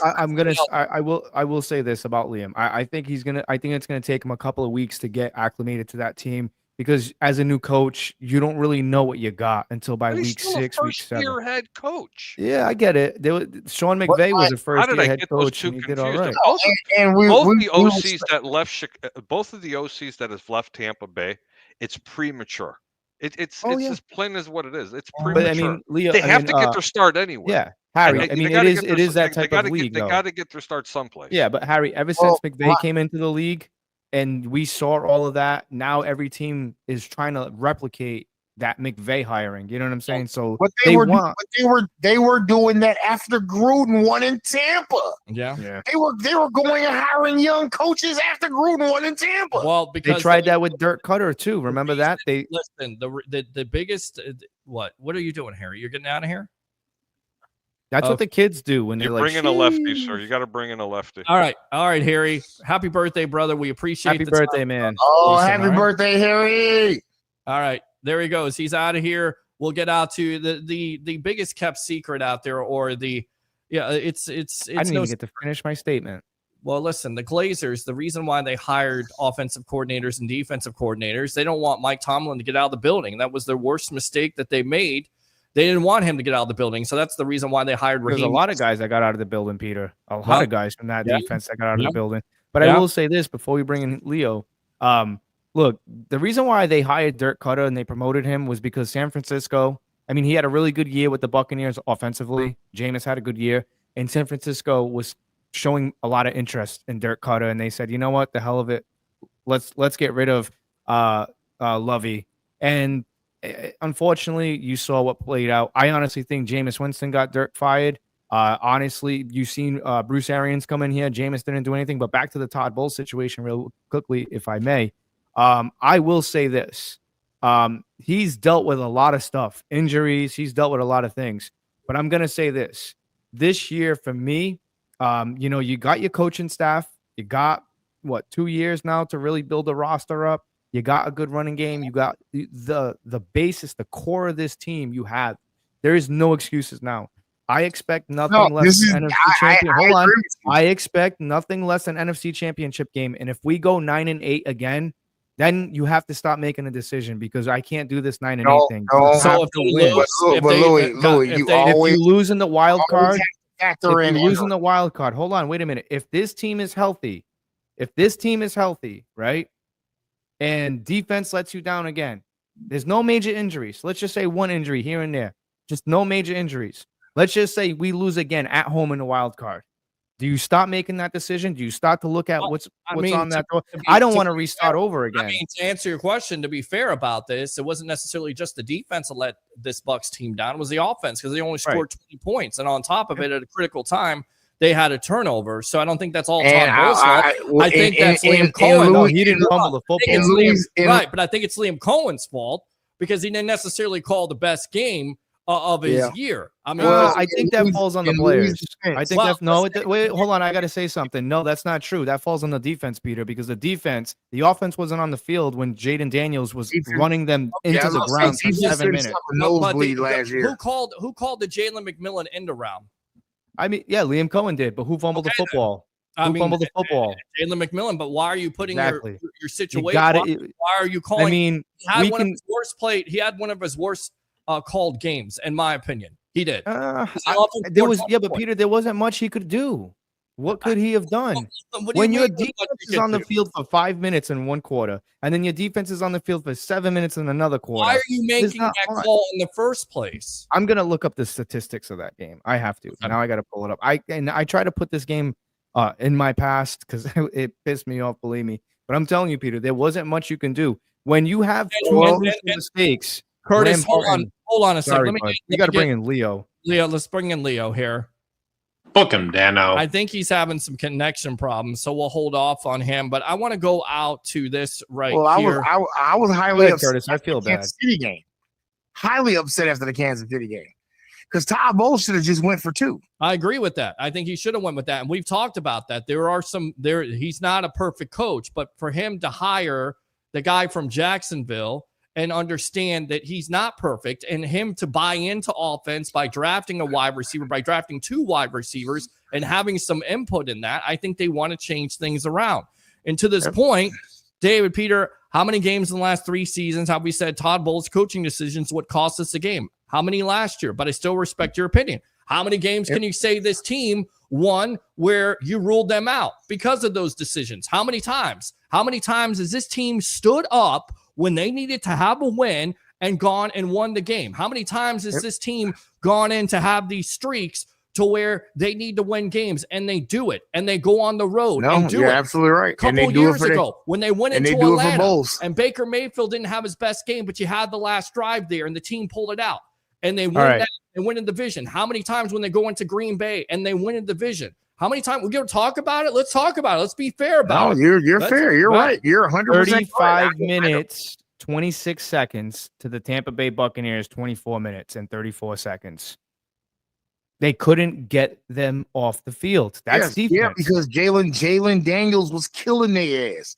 Well, I will say this about Liam. I think it's gonna take him a couple of weeks to get acclimated to that team. Because as a new coach, you don't really know what you got until by week 6, week 7. Year head coach. Yeah, I get it. Sean McVay was a first-year head coach, and he did all right. Both of the OCs that have left Tampa Bay, it's premature. It's as plain as what it is. It's premature. But I mean, Leo, they have to get their start anyway. Yeah, Harry. It is that type of league. They got to get their start someplace. Yeah, but Harry, ever since McVay came into the league. And we saw all of that. Now every team is trying to replicate that McVay hiring. You know what I'm saying? So But they were doing that after Gruden won in Tampa. Yeah. They were going and hiring young coaches after Gruden won in Tampa. Well, they because tried that with Dirk Cutter too. Remember that? Listen, the biggest what are you doing, Harry? You're getting out of here? That's what the kids do when they're You're like, bringing a lefty, sir. You got to bring in a lefty. All right, Harry. Happy birthday, brother. We appreciate happy the birthday, time. man. Oh, Listen, happy birthday, Harry. All right, there he goes. He's out of here. We'll get out to the biggest kept secret out there, or it's I didn't even get to finish my statement. Well, listen, the Glazers, the reason why they hired offensive coordinators and defensive coordinators, they don't want Mike Tomlin to get out of the building. That was their worst mistake that they made. They didn't want him to get out of the building. So that's the reason why they hired Raheem. There's a lot of guys that got out of the building, Peter. A lot of guys from that defense that got out of the building. But I will say this before we bring in Leo. Look, the reason why they hired Dirk Cutter and they promoted him was because San Francisco, I mean, he had a really good year with the Buccaneers offensively. Jameis had a good year. And San Francisco was showing a lot of interest in Dirk Cutter. And they said, you know what? The hell of it. Let's get rid of Lovey. And unfortunately, you saw what played out. I honestly think Jameis Winston got Dirk fired. Honestly, you've seen Bruce Arians come in here. Jameis didn't do anything. But back to the Todd Bowles situation real quickly, if I may. I will say this. He's dealt with a lot of stuff. Injuries. He's dealt with a lot of things. But I'm going to say this. This year, for me, you got your coaching staff. You got, 2 years now to really build a roster up. You got a good running game. You got the basis, the core of this team you have. There is no excuses now. I expect nothing less than NFC championship. Hold on. I expect nothing less than NFC championship game. And if we go 9-8 again, then you have to stop making a decision because I can't do this 9-8 thing. So if you lose in the wild card, losing the wild card. Hold on, wait a minute. If this team is healthy, right? And defense lets you down again. There's no major injuries. Let's just say one injury here and there. Just no major injuries. Let's just say we lose again at home in the wild card. Do you stop making that decision? Do you start to look at what's on that door? I don't want to restart over again. To answer your question, to be fair about this, it wasn't necessarily just the defense that let this Bucs team down. It was the offense because they only scored 20 points. And on top of it, at a critical time, they had a turnover. So I don't think that's all Todd Bowles' fault. I think that's Liam Cohen. No, he didn't fumble the football. Right, but I think it's Liam Cohen's fault because he didn't necessarily call the best game of his year. I mean, I think that falls on the players. I think wait, hold on. I got to say something. No, that's not true. That falls on the defense, Peter, because the offense wasn't on the field when Jaden Daniels was running them into the ground for 7 minutes. Who called the Jalen McMillan end around? I mean, yeah, Liam Cohen did, but who fumbled the football? Who fumbled the football? Jalen McMillan. But why are you putting your situation? Why are you calling? I mean, he had one of his worst called games, in my opinion. He did. Peter, there wasn't much he could do. What could he have done? When your defense is on the field for 5 minutes in one quarter, and then your defense is on the field for 7 minutes in another quarter. Why are you making that call in the first place? I'm gonna look up the statistics of that game. I have to. Now I got to pull it up. I try to put this game in my past because it pissed me off. Believe me, but I'm telling you, Peter, there wasn't much you can do when you have two mistakes. Curtis, hold on a second. You got to bring in Leo. Let's bring in Leo here. Book him, Dano. I think he's having some connection problems, so we'll hold off on him. But I want to go out to this here. I was highly upset. Curtis, I feel bad. Kansas City game. Highly upset after the Kansas City game because Todd Bowles should have just went for 2. I agree with that. I think he should have went with that, and we've talked about that. He's not a perfect coach, but for him to hire the guy from Jacksonville and understand that he's not perfect, and him to buy into offense by drafting a wide receiver, by drafting 2 wide receivers and having some input in that, I think they want to change things around. And to this point, David, Peter, how many games in the last 3 seasons have we said Todd Bowles' coaching decisions what cost us a game? How many last year? But I still respect your opinion. How many games can you say this team won where you ruled them out because of those decisions? How many times? How many times has this team stood up when they needed to have a win and gone and won the game? How many times has this team gone in to have these streaks, to where they need to win games, and they do it, and they go on the road and do you're it. absolutely right. A couple years ago, when they went into Atlanta, and Baker Mayfield didn't have his best game, but you had the last drive there, and the team pulled it out, and they win that and win in the division. How many times when they go into Green Bay and they win in the division? How many times we're going to talk about it? Let's talk about it. Let's be fair about it. You're fair. You're right. You're 100% 35 minutes, 26 seconds to the Tampa Bay Buccaneers, 24 minutes and 34 seconds. They couldn't get them off the field. That's defense. Yeah, because Jalen Daniels was killing their ass.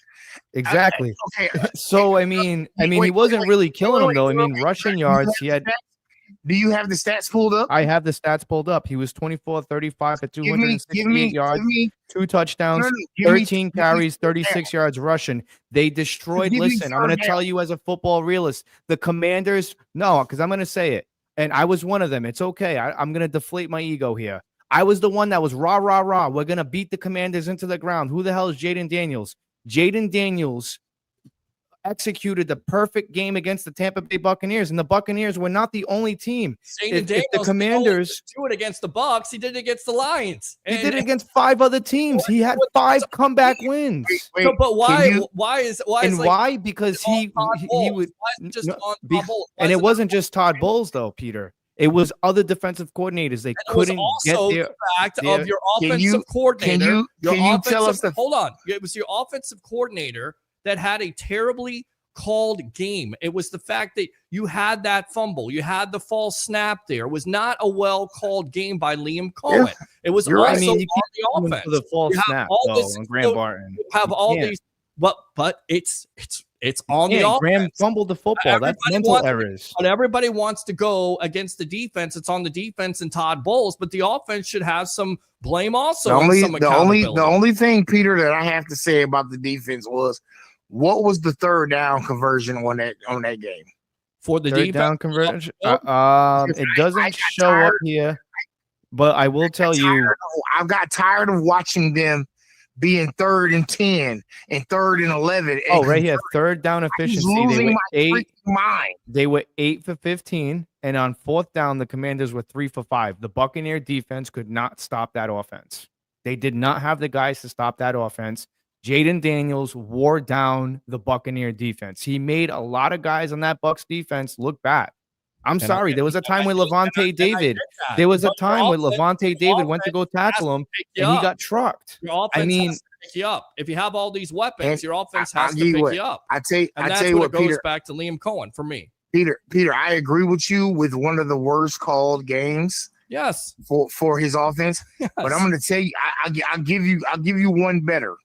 Exactly. So, I mean, he wasn't really killing them, though. I mean, rushing yards, he had. Do you have the stats pulled up? I have the stats pulled up. He was 24-35 for 268 yards, 2 touchdowns, 13 carries, 36 yards rushing. They destroyed. Listen, I'm going to tell you as a football realist, the Commanders, because I'm going to say it, and I was one of them. It's okay. I'm going to deflate my ego here. I was the one that was rah, rah, rah. We're going to beat the Commanders into the ground. Who the hell is Jaden Daniels? Jaden Daniels executed the perfect game against the Tampa Bay Buccaneers, and the Buccaneers were not the only team. If the Commanders do it against the Bucs, he did it against the Lions. He did it against 5 other teams. He had 5 comeback wins. But why? Because he would just on and it wasn't just Todd Bowles though, Peter. It was other defensive coordinators. They couldn't get the fact of your offensive coordinator. Hold on. It was your offensive coordinator that had a terribly called game. It was the fact that you had that fumble. You had the false snap there. It was not a well-called game by Liam Cohen. It was also on the offense. For the false snap, and Graham Barton. You have all these, but it's on the offense. Graham fumbled the football. That's mental errors. But everybody wants to go against the defense. It's on the defense and Todd Bowles, but the offense should have some blame also. The only thing, Peter, that I have to say about the defense was, what was the third down conversion on that game? For the third down conversion? It doesn't show up here, but I will tell you. I got tired of watching them being 3rd and 10 and 3rd and 11. Right here, third down efficiency. They were 8 for 15, and on 4th down, the Commanders were 3 for 5. The Buccaneer defense could not stop that offense. They did not have the guys to stop that offense. Jaden Daniels wore down the Buccaneer defense. He made a lot of guys on that Bucs defense look bad. I'm sorry. There was a time when Levante David went to go tackle him, and he got trucked. Your offense has to pick you up. If you have all these weapons, your offense has to pick you up. I tell you what, it goes back to Liam Cohen for me. Peter, I agree with you with one of the worst called games. Yes. For his offense. Yes. But I'm going to tell you, I'll give you one better.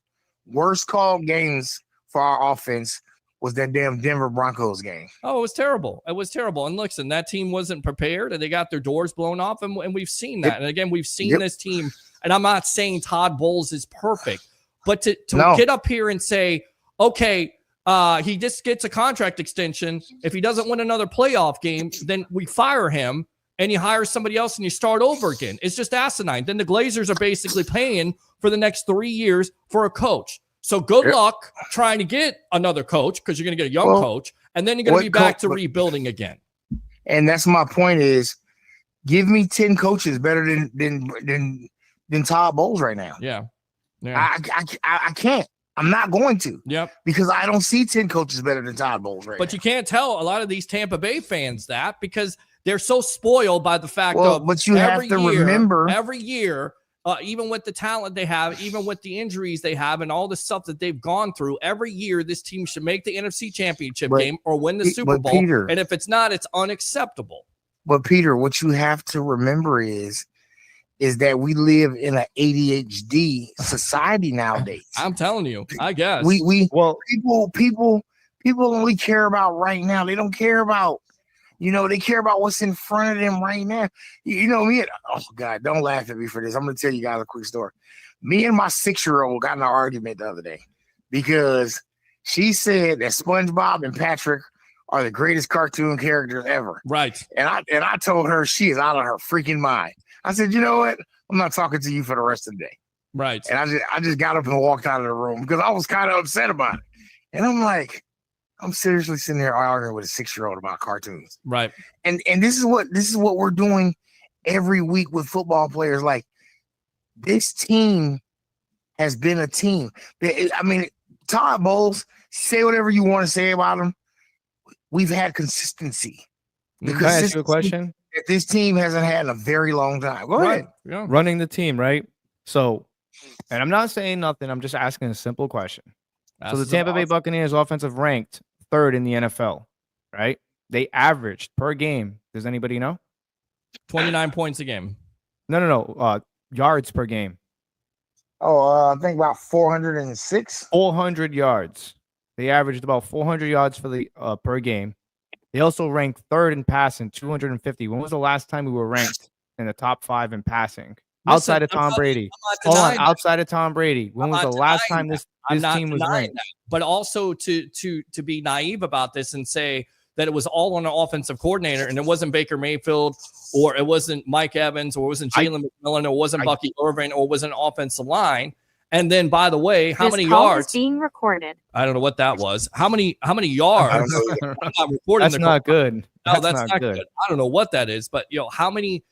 Worst called games for our offense was that damn Denver Broncos game. Oh, it was terrible. It was terrible. And listen, that team wasn't prepared, and they got their doors blown off, and we've seen that. And again, we've seen this team, and I'm not saying Todd Bowles is perfect, but to get up here and say, okay, he just gets a contract extension. If he doesn't win another playoff game, then we fire him, and you hire somebody else, and you start over again. It's just asinine. Then the Glazers are basically paying for the next 3 years for a coach. So good luck trying to get another coach, because you're going to get a young coach, and then you're going to be back to rebuilding again. And that's my point is, give me 10 coaches better than Todd Bowles right now. Yeah. I can't. I'm not going to. Yep. Because I don't see 10 coaches better than Todd Bowles right now. But you can't tell a lot of these Tampa Bay fans that, because they're so spoiled by the fact but you have to remember every year, even with the talent they have, even with the injuries they have, and all the stuff that they've gone through, every year this team should make the NFC Championship game or win the Super Bowl. Peter, and if it's not, it's unacceptable. But Peter, what you have to remember is that we live in an ADHD society nowadays. I'm telling you, I guess. People only care about right now. They don't care about, they care about what's in front of them right now. Me, oh God, don't laugh at me for this. I'm going to tell you guys a quick story. Me and my 6-year-old got in an argument the other day because she said that SpongeBob and Patrick are the greatest cartoon characters ever. Right. And I told her she is out of her freaking mind. I said, you know what? I'm not talking to you for the rest of the day. Right. And I just got up and walked out of the room because I was kind of upset about it. And I'm like, I'm seriously sitting there arguing with a 6-year-old about cartoons. Right. And this is what we're doing every week with football players. Like, this team has been a team. I mean, Todd Bowles, say whatever you want to say about him. We've had consistency. Can I ask you a question? That this team hasn't had in a very long time. Go ahead. Yeah. Running the team, right? So, and I'm not saying nothing. I'm just asking a simple question. So the Tampa Bay Buccaneers offensive ranked 3rd in the NFL, right? They averaged per game. Does anybody know? 29 points a game. No. Yards per game. I think about 406. 400 yards. They averaged about 400 yards for the per game. They also ranked 3rd in passing, 250. When was the last time we were ranked in the top 5 in passing? Outside of Tom Brady. Hold on, outside of Tom Brady. When was the last time this team was ranked? But also to be naive about this and say that it was all on an offensive coordinator and it wasn't Baker Mayfield or it wasn't Mike Evans or it wasn't Jalen McMillan or it wasn't Bucky Irvin or it was an offensive line. And then, by the way, how many yards? Is being recorded. I don't know what that was. How many yards? That's not good. No, that's not good. I don't know what that is, but how many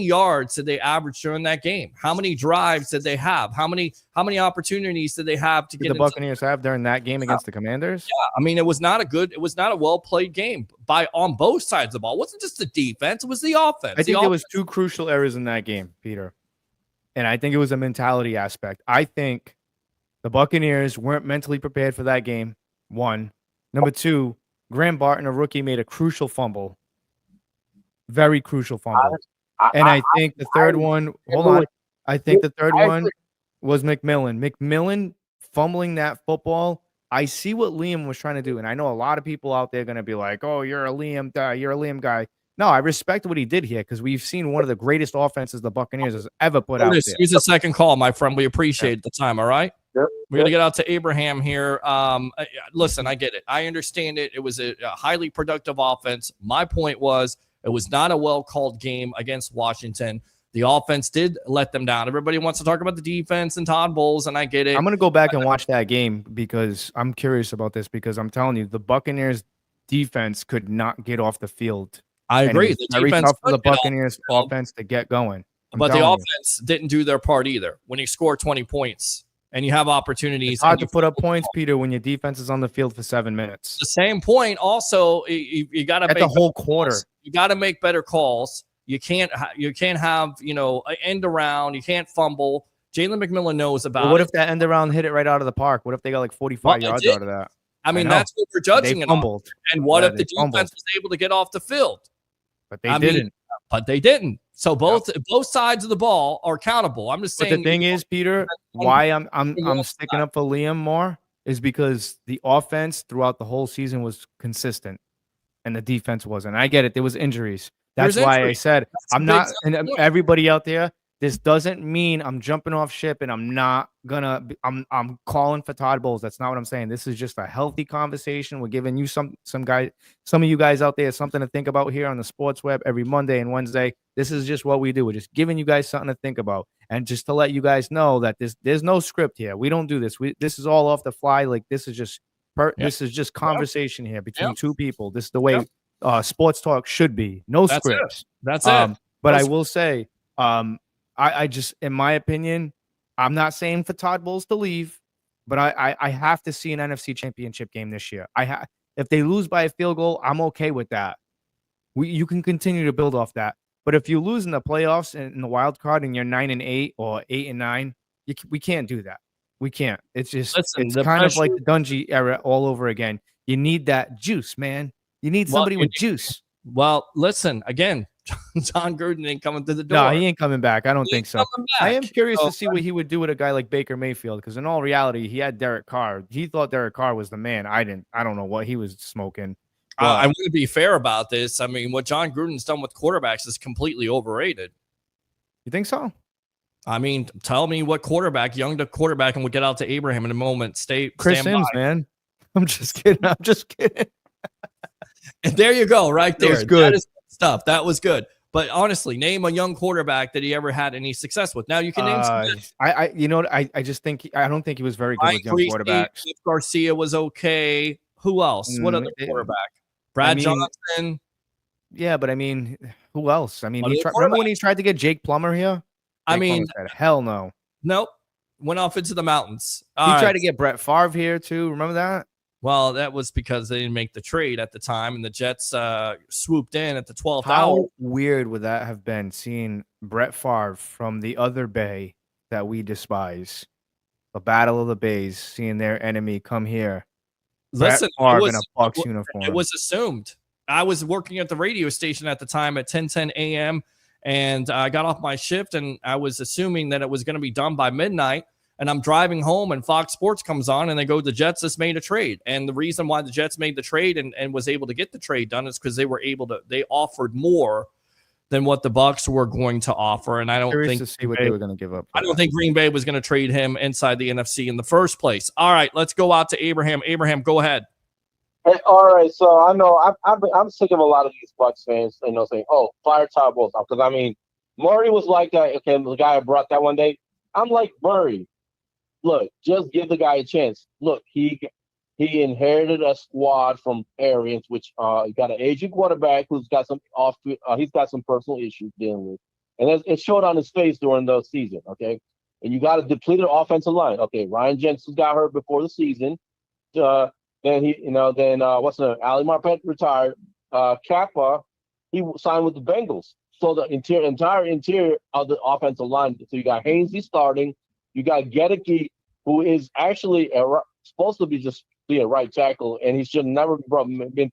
yards did they average during that game? How many drives did they have? How many opportunities did they have to get the Buccaneers have during that game against the Commanders? Yeah, I mean, it was not a well played game on both sides of the ball. It wasn't just the defense, it was the offense. I think there was 2 crucial errors in that game, Peter. And I think it was a mentality aspect. I think the Buccaneers weren't mentally prepared for that game. 1. Number 2, Graham Barton, a rookie, made a crucial fumble. Very crucial fumble. And I think the third one, hold on. I think the third one was McMillan. McMillan fumbling that football. I see what Liam was trying to do. And I know a lot of people out there are going to be like, oh, you're a Liam guy. No, I respect what he did here because we've seen one of the greatest offenses the Buccaneers has ever put out there. Here's a second call, my friend. We appreciate the time, all right? Yep. We're going to get out to Abraham here. Listen, I get it. I understand it. It was a highly productive offense. My point was it was not a well-called game against Washington. The offense did let them down. Everybody wants to talk about the defense and Todd Bowles, and I get it. I'm going to go back and watch that game because I'm curious about this because I'm telling you, the Buccaneers defense could not get off the field. I agree. The very tough for the Buccaneers offense to get going. But the offense didn't do their part either. When you score 20 points and you have opportunities. It's hard to put up points, Peter, when your defense is on the field for 7 minutes. The same point. Also, you got to make the whole quarter. You got to make better calls. You can't have an end around. You can't fumble. Jalen McMillan knows about it. What if that end around hit it right out of the park? What if they got like 45 yards out of that? I mean, that's what we're judging it on. And what if the defense was able to get off the field? But they didn't. But they didn't. So both sides of the ball are accountable. I'm just saying. But the thing is, Peter, why I'm sticking up for Liam more is because the offense throughout the whole season was consistent, and the defense wasn't. I get it. There was injuries. That's why I said I'm not. And everybody out there, this doesn't mean I'm jumping off ship and I'm not gonna. I'm calling for Todd Bowles. That's not what I'm saying. This is just a healthy conversation. We're giving you some of you guys out there something to think about here on the Sports Web every Monday and Wednesday. This is just what we do. We're just giving you guys something to think about, and just to let you guys know that there's no script here. We don't do this. This is all off the fly. Like this is just conversation here between two people. This is the way sports talk should be. No scripts. That's it. But I will say, I just, in my opinion, I'm not saying for Todd Bowles to leave, but I have to see an NFC Championship game this year. If they lose by a field goal, I'm okay with that. You can continue to build off that. But if you lose in the playoffs and in the wild card and you're 9-8 or 8-9, we can't do that. We can't. It's just it's kind of like the Dungy era all over again. You need that juice, man. You need somebody with juice. Well, listen, again, John Gruden ain't coming to the door. No, he ain't coming back. I don't think so. I am curious to see what he would do with a guy like Baker Mayfield, because in all reality, he had Derek Carr. He thought Derek Carr was the man. I don't know what he was smoking. I want to be fair about this. I mean, what John Gruden's done with quarterbacks is completely overrated. You think so? I mean, tell me what young quarterback, and we'll get out to Abraham in a moment. Chris Sims, man. I'm just kidding. And there you go, right there. That was good. That is stuff. That was good. But honestly, name a young quarterback that he ever had any success with. Now you can name some. I just think I don't think he was very good with young quarterbacks. Jeff Garcia was okay. Who else? What other quarterback? Brad Johnson. Yeah, but I mean, Who else? I mean, remember when he tried to get Jake Plummer here? Plummer said, hell no. Nope. Went off into the mountains. He tried to get Brett Favre here too. Remember that? Well, that was because they didn't make the trade at the time, and the Jets swooped in at the 12th hour. How weird would that have been, seeing Brett Favre from the other Bay that we despise, the Battle of the Bays, seeing their enemy come here? Listen, Brett Favre in a Bucs uniform. It was assumed. I was working at the radio station at the time at 10:10 a.m., and I got off my shift, and I was assuming that it was going to be done by midnight. And I'm driving home, and Fox Sports comes on, and they go, the Jets just made a trade. And the reason why the Jets made the trade and was able to get the trade done is because they offered more than what the Bucs were going to offer. And I don't think to see what they were going to give up. I don't think Green Bay was going to trade him inside the NFC in the first place. All right, let's go out to Abraham. Abraham, go ahead. Hey, all right, so I know I'm sick of a lot of these Bucs fans, saying, "Oh, fire Todd Bowles," because I mean, Murray was like that. Okay, the guy who brought that one day. I'm like, Murray, look, just give the guy a chance. Look, he inherited a squad from Arians, which got an aging quarterback who's got some he's got some personal issues dealing with, and it showed on his face during the season. Okay, and you got a depleted offensive line. Okay, Ryan Jensen got hurt before the season. Then what's the name? Ali Marpet retired. Kappa, he signed with the Bengals. So the entire interior of the offensive line. So you got Hainsey starting. You got Haggerty, who is actually supposed to be a right tackle, and he should never been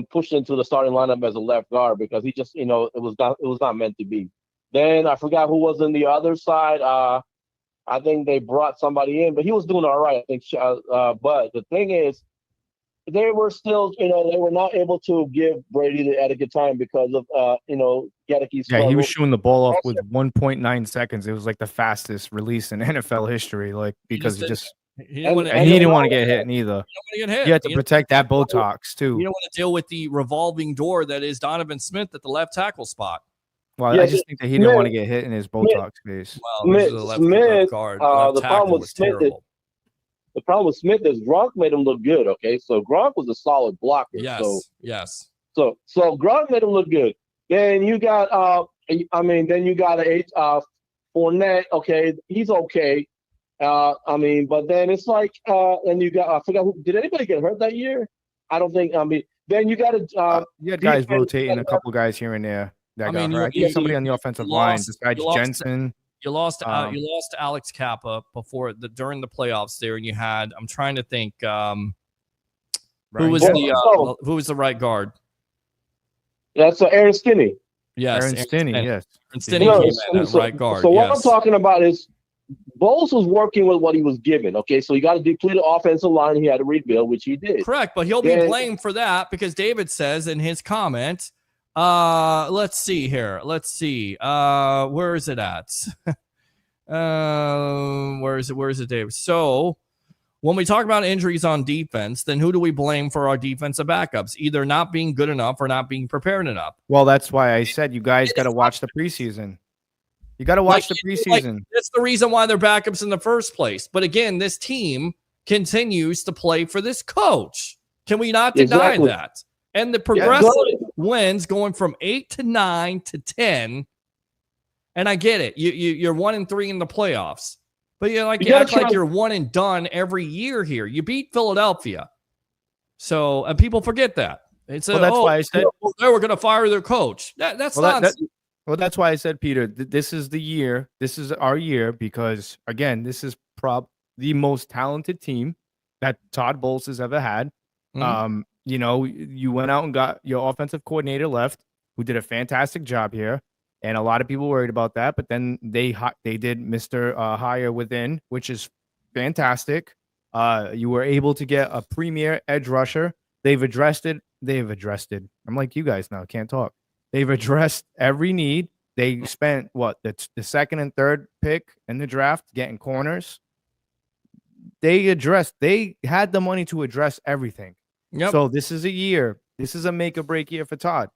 pushed into the starting lineup as a left guard because he just it was not meant to be. Then I forgot who was on the other side. I think they brought somebody in, but he was doing all right. I think. But the thing is, they were still, they were not able to give Brady the adequate time because of, Haggerty's. Yeah, he was shooting the ball off with 1.9 seconds. It was like the fastest release in NFL history, because he didn't want to get hit neither. He had to protect that Botox too. You don't want to deal with the revolving door that is Donovan Smith at the left tackle spot. Well, I just think that he didn't want to get hit in his Botox face. Well, this is a left guard. The problem with Smith is Gronk made him look good. Okay, so Gronk was a solid blocker. Yes. So Gronk made him look good. Then you got Fournette. Okay, he's okay. But then it's like, and you got I forgot did anybody get hurt that year? I don't think. Then you got you had guys rotating a couple guys here and there. I think somebody on the offensive line besides Jensen. You lost Alex Kappa during the playoffs there, and you had. I'm trying to think. Who was the right guard? That's Aaron Stinney. Yes, Aaron Stinney. Yes, Aaron Stinney came in right guard. So what I'm talking about is Bowles was working with what he was given. Okay, so you got a depleted offensive line. He had to rebuild, which he did. Correct, but he'll be blamed for that because David says in his comment. Let's see here. Where is it at? Where is it, Dave? So when we talk about injuries on defense, then who do we blame for our defensive backups? Either not being good enough or not being prepared enough. Well, that's why I said you guys got to watch the preseason. You got to watch the preseason. That's the reason why they're backups in the first place. But again, this team continues to play for this coach. Can we not deny that? And the progressive wins going from 8 to 9 to 10. And I get it. You're 1-3 in the playoffs, but you act like you're one and done every year here. You beat Philadelphia. So, and people forget that. It's that's why I said they were going to fire their coach. That's nonsense. That's why I said, Peter, this is the year. This is our year because, again, this is the most talented team that Todd Bowles has ever had. Mm-hmm. You went out and got your offensive coordinator left, who did a fantastic job here, and a lot of people worried about that. But then they did Mr. Hire within, which is fantastic. You were able to get a premier edge rusher. They've addressed it. I'm like you guys now, can't talk. They've addressed every need. They spent the second and third pick in the draft getting corners. They had the money to address everything. Yep. So this is a year. This is a make or break year for Todd.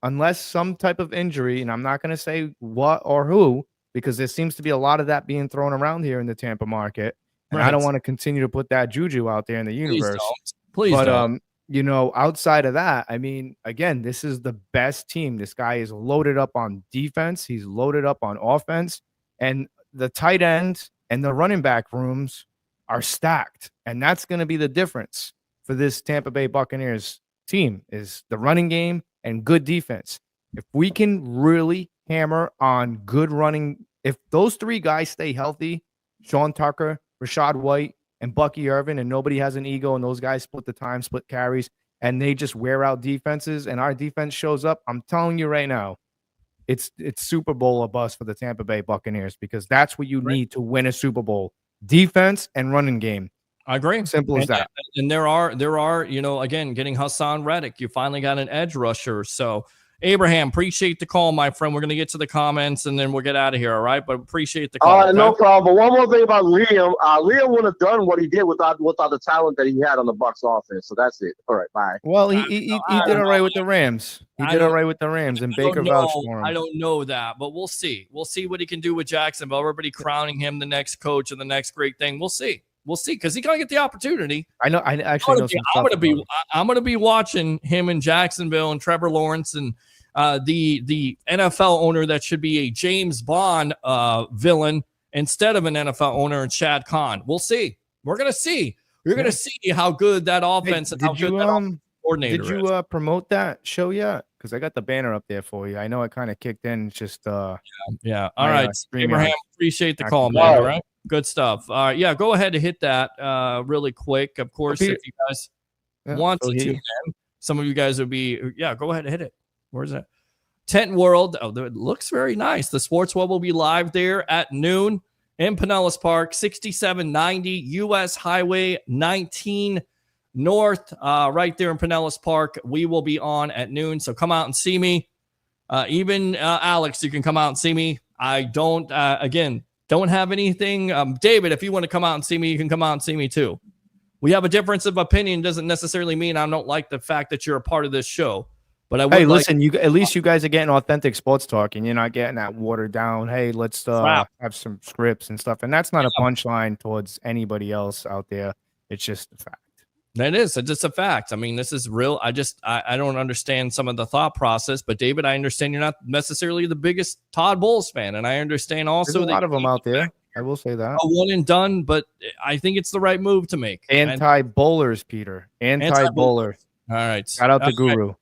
Unless some type of injury, and I'm not going to say what or who, because there seems to be a lot of that being thrown around here in the Tampa market. And I don't want to continue to put that juju out there in the universe. Please don't. outside of that, I mean, again, this is the best team. This guy is loaded up on defense. He's loaded up on offense. And the tight end and the running back rooms are stacked. And that's going to be the difference for this Tampa Bay Buccaneers team is the running game and good defense. If we can really hammer on good running, if those three guys stay healthy, Sean Tucker, Rashad White, and Bucky Irvin, and nobody has an ego, and those guys split the time, split carries, and they just wear out defenses, and our defense shows up, I'm telling you right now, it's Super Bowl or bust for the Tampa Bay Buccaneers because that's what you need to win a Super Bowl. Defense and running game. I agree. Simple as that. And there are, again, getting Hassan Reddick. You finally got an edge rusher. So, Abraham, appreciate the call, my friend. We're going to get to the comments and then we'll get out of here, all right? But appreciate the call. Okay? No problem. But one more thing about Liam. Liam would have done what he did without the talent that he had on the Bucs offense. So that's it. All right, bye. Well, he did all right with the Rams. He did all right with the Rams, and Baker vouched for him. I don't know that, but we'll see. We'll see what he can do with Jacksonville. Everybody crowning him the next coach and the next great thing. We'll see. We'll see because he's gonna get the opportunity. I know. I actually know. I'm gonna be watching him in Jacksonville and Trevor Lawrence and the NFL owner that should be a James Bond villain instead of an NFL owner and Shad Khan. We'll see. We're gonna see. You're gonna see how good that offense and how good that coordinator is. Did you promote that show yet? Because I got the banner up there for you. I know it kind of kicked in. It's just yeah. All right, Abraham. Appreciate the call, man. All right. Good stuff. Yeah, go ahead and hit that really quick. Of course, if you guys want to tune in, some of you guys would be, go ahead and hit it. Where's that? Tent World. Oh, it looks very nice. The Sports Web will be live there at noon in Pinellas Park, 6790 U.S. Highway 19 North, right there in Pinellas Park. We will be on at noon, so come out and see me. Even Alex, you can come out and see me. I don't have anything. David, if you want to come out and see me, you can come out and see me too. We have a difference of opinion. Doesn't necessarily mean I don't like the fact that you're a part of this show. But I would listen, at least you guys are getting authentic sports talk and you're not getting that watered down. Hey, let's have some scripts and stuff. And that's not a punchline towards anybody else out there. It's just a fact. That is. It's just a fact. I mean, this is real. I don't understand some of the thought process. But, David, I understand you're not necessarily the biggest Todd Bowles fan. And I understand also there's a lot of them out there. I will say that. A one and done, but I think it's the right move to make. Anti-bowlers, Peter. Anti-bowlers. All right. Shout out to Guru. Right.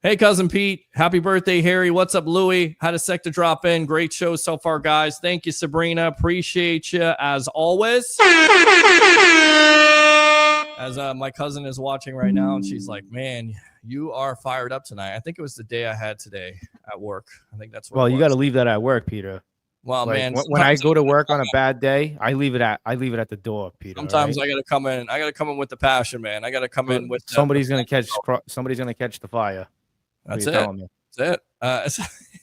Hey, Cousin Pete. Happy birthday, Harry. What's up, Louie? Had a sec to drop in. Great show so far, guys. Thank you, Sabrina. Appreciate you as always. As my cousin is watching right now, and she's like, man, you are fired up tonight. I think it was the day I had today at work. I think that's what Well, you got to leave that at work, Peter. Well, man, when I go to work on a bad day, I leave it at the door, Peter. Sometimes I got to come in. I got to come in with the passion, man. I got to come in with somebody's going to catch the fire. That's it. That's it.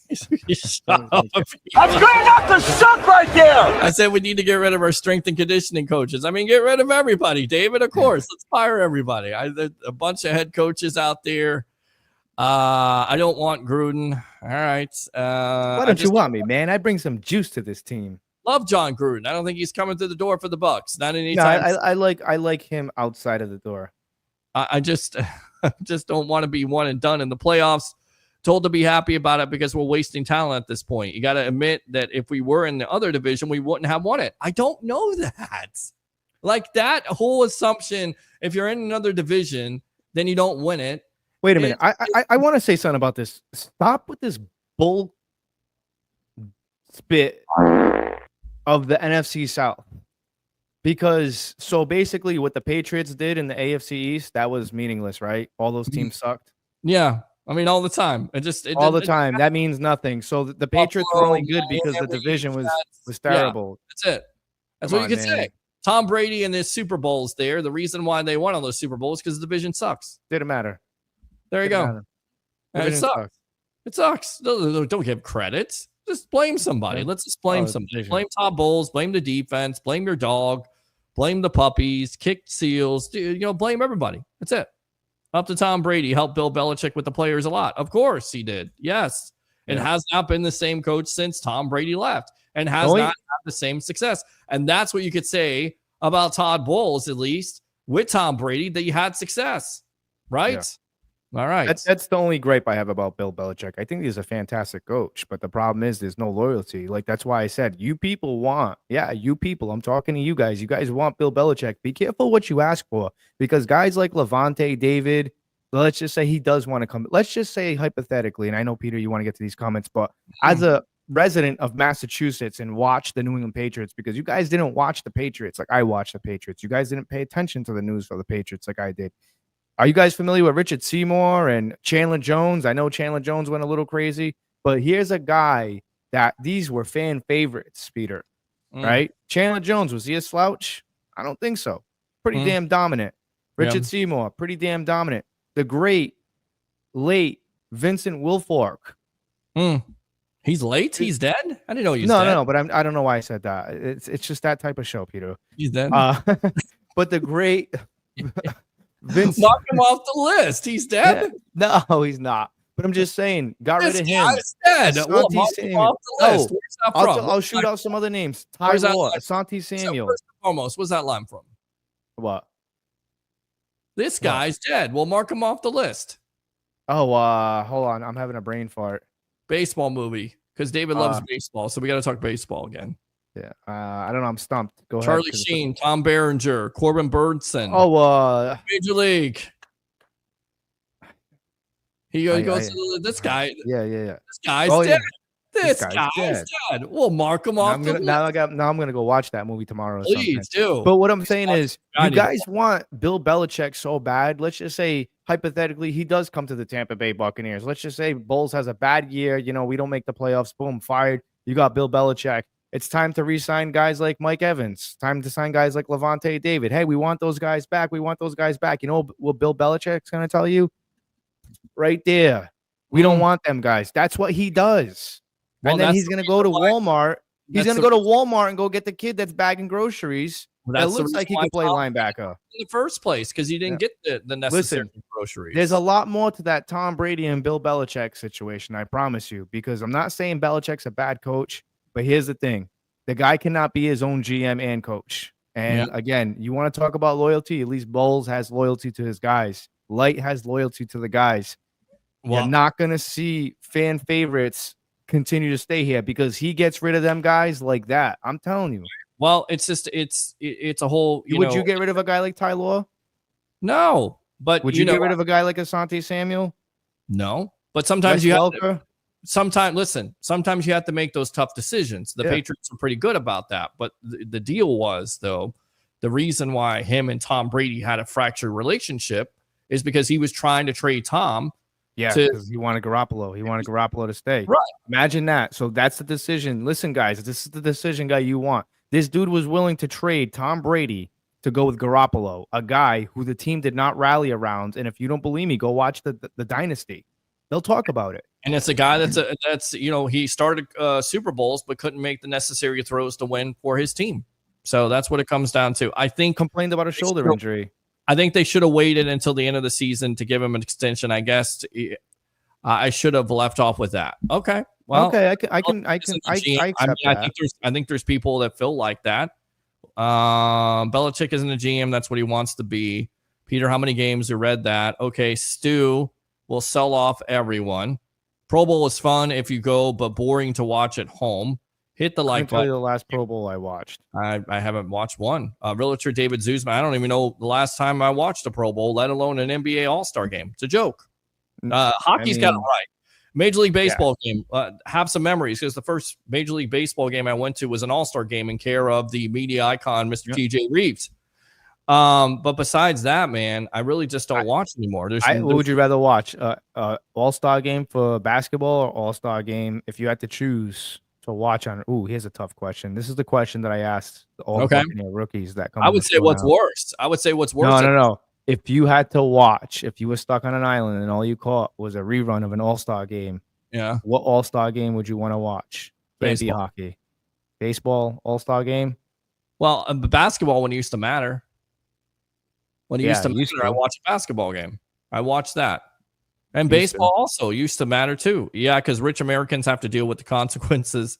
That's good enough to suck right there. I said we need to get rid of our strength and conditioning coaches. I mean, get rid of everybody, David. Of course, let's fire everybody. There's a bunch of head coaches out there. I don't want Gruden. All right. Why don't you want me, man? I bring some juice to this team. Love John Gruden. I don't think he's coming through the door for the Bucs. Not anytime. No, I like him outside of the door. I just don't want to be one and done in the playoffs. Told to be happy about it because we're wasting talent at this point. You got to admit that if we were in the other division, we wouldn't have won it. I don't know that. Like that whole assumption, if you're in another division, then you don't win it. Wait a minute. I want to say something about this. Stop with this bull spit of the NFC South. Because so basically what the Patriots did in the AFC East, that was meaningless, right? All those teams sucked. Yeah. I mean, all the time. All the time. That means nothing. So the Patriots were only good because the division was terrible. Yeah, that's it. That's what you can say. Tom Brady and his Super Bowls there. The reason why they won all those Super Bowls is because the division sucks. Didn't matter. There you go. It sucks. It sucks. Don't give credit. Just blame somebody. Let's just blame somebody. Blame Todd Bowles. Blame the defense. Blame your dog. Blame the puppies. Kicked seals. Blame everybody. That's it. Up to Tom Brady. Helped Bill Belichick with the players a lot. Of course he did. Yes. It has not been the same coach since Tom Brady left and has not had the same success. And that's what you could say about Todd Bowles, at least with Tom Brady, that you had success. right? Yeah. All right. That's the only gripe I have about Bill Belichick. I think he's a fantastic coach, but the problem is there's no loyalty. Like, that's why I said, you people, I'm talking to you guys. You guys want Bill Belichick. Be careful what you ask for, because guys like Levante David, let's just say he does want to come. Let's just say hypothetically, and I know, Peter, you want to get to these comments, but as a resident of Massachusetts and watch the New England Patriots, because you guys didn't watch the Patriots like I watched the Patriots. You guys didn't pay attention to the news for the Patriots like I did. Are you guys familiar with Richard Seymour and Chandler Jones? I know Chandler Jones went a little crazy, but here's a guy that these were fan favorites, Peter, right? Chandler Jones, was he a slouch? I don't think so. Pretty damn dominant. Richard Seymour, pretty damn dominant. The great, late Vincent Wilfork. He's late? He's dead? I didn't know he was dead. No, but I don't know why I said that. It's just that type of show, Peter. He's dead. But the great Vince. Knock him off the list. He's dead? Yeah. No, he's not. But I'm just saying, got rid of him. Guy's dead. Well, knock him off the list. Where's that from? I'll shoot out some other names. Where's that Tyler, line? Asante Samuel. So first and foremost, where's that line from? What? This guy's dead. We'll mark him off the list. Oh, hold on. I'm having a brain fart. Baseball movie, because David loves baseball, so we got to talk baseball again. Yeah. I don't know. I'm stumped. Go Charlie ahead. Sheen, Tom Berenger, Corbin Burnson. Oh, Major League. He goes, this guy. Yeah. This guy's dead. This guy's dead. We'll mark him off. Now I'm gonna go watch that movie tomorrow. Please do. But what I'm saying is, you guys want Bill Belichick so bad. Let's just say hypothetically he does come to the Tampa Bay Buccaneers. Let's just say Bulls has a bad year. You know, we don't make the playoffs. Boom, fired. You got Bill Belichick. It's time to re-sign guys like Mike Evans. Time to sign guys like Levante David. Hey, we want those guys back. We want those guys back. You know what Bill Belichick's gonna tell you? Right there. We don't want them guys. That's what he does. Well, and then he's going to go to Walmart. He's going to go to Walmart and go get the kid that's bagging groceries. That looks like he can play linebacker. In the first place, because he didn't get the necessary groceries. There's a lot more to that Tom Brady and Bill Belichick situation, I promise you, because I'm not saying Belichick's a bad coach, but here's the thing. The guy cannot be his own GM and coach. And again, you want to talk about loyalty? At least Bowles has loyalty to his guys. Light has loyalty to the guys. Well, you're not going to see fan favorites continue to stay here because he gets rid of them guys like that. I'm telling you. Well, it's just it's a whole. Would you get rid of a guy like Tyler? No, but would you get rid of a guy like Asante Samuel? No, but sometimes you have to. Sometimes you have to make those tough decisions. The Patriots are pretty good about that. But the deal was, though, the reason why him and Tom Brady had a fractured relationship is because he was trying to trade Tom. Yeah, because he wanted Garoppolo. He wanted Garoppolo to stay. Right. Imagine that. So that's the decision. Listen, guys, this is the decision guy you want. This dude was willing to trade Tom Brady to go with Garoppolo, a guy who the team did not rally around. And if you don't believe me, go watch the Dynasty. They'll talk about it. And it's a guy that's he started Super Bowls but couldn't make the necessary throws to win for his team. So that's what it comes down to. I think complained about a shoulder injury. I think they should have waited until the end of the season to give him an extension. I guess I should have left off with that. Okay. Well, okay. I accept that. I think there's people that feel like that. Belichick isn't a GM. That's what he wants to be. Peter, how many games you read that? Okay. Stu will sell off everyone. Pro Bowl is fun if you go, but boring to watch at home. Hit the like button. Tell you the last Pro Bowl I watched. I haven't watched one. Realtor David Zuzman. I don't even know the last time I watched a Pro Bowl, let alone an NBA All-Star game. It's a joke. Hockey's got it right. Major League Baseball game. Have some memories because the first Major League Baseball game I went to was an All-Star game in care of the media icon, Mr. TJ Reeves. But besides that, man, I really just don't watch anymore. What would you rather watch? All-Star game for basketball or All-Star game if you had to choose? To watch on. Here's a tough question. This is the question that I asked all rookies that come. I would say what's worse. No. If you had to watch, if you were stuck on an island and all you caught was a rerun of an All-Star game, what All-Star game would you want to watch? Maybe hockey, baseball, All-Star game. Well, basketball when it used to matter. When it used to matter, I watched a basketball game. I watched that. And baseball also used to matter too. Yeah, because rich Americans have to deal with the consequences.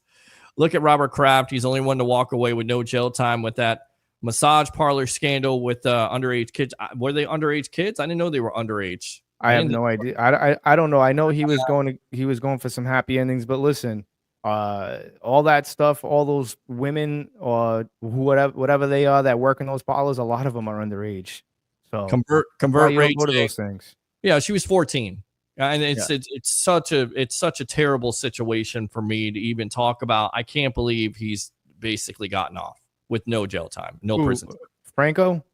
Look at Robert Kraft. He's the only one to walk away with no jail time with that massage parlor scandal with underage kids. Were they underage kids? I didn't know they were underage. I have no idea. I don't know. I know he was going for some happy endings, but listen, all that stuff, all those women or whatever they are that work in those parlors, a lot of them are underage. So convert Ray go to those things. Yeah, she was 14. And it's such a terrible situation for me to even talk about. I can't believe he's basically gotten off with no jail time, no prison. Franco,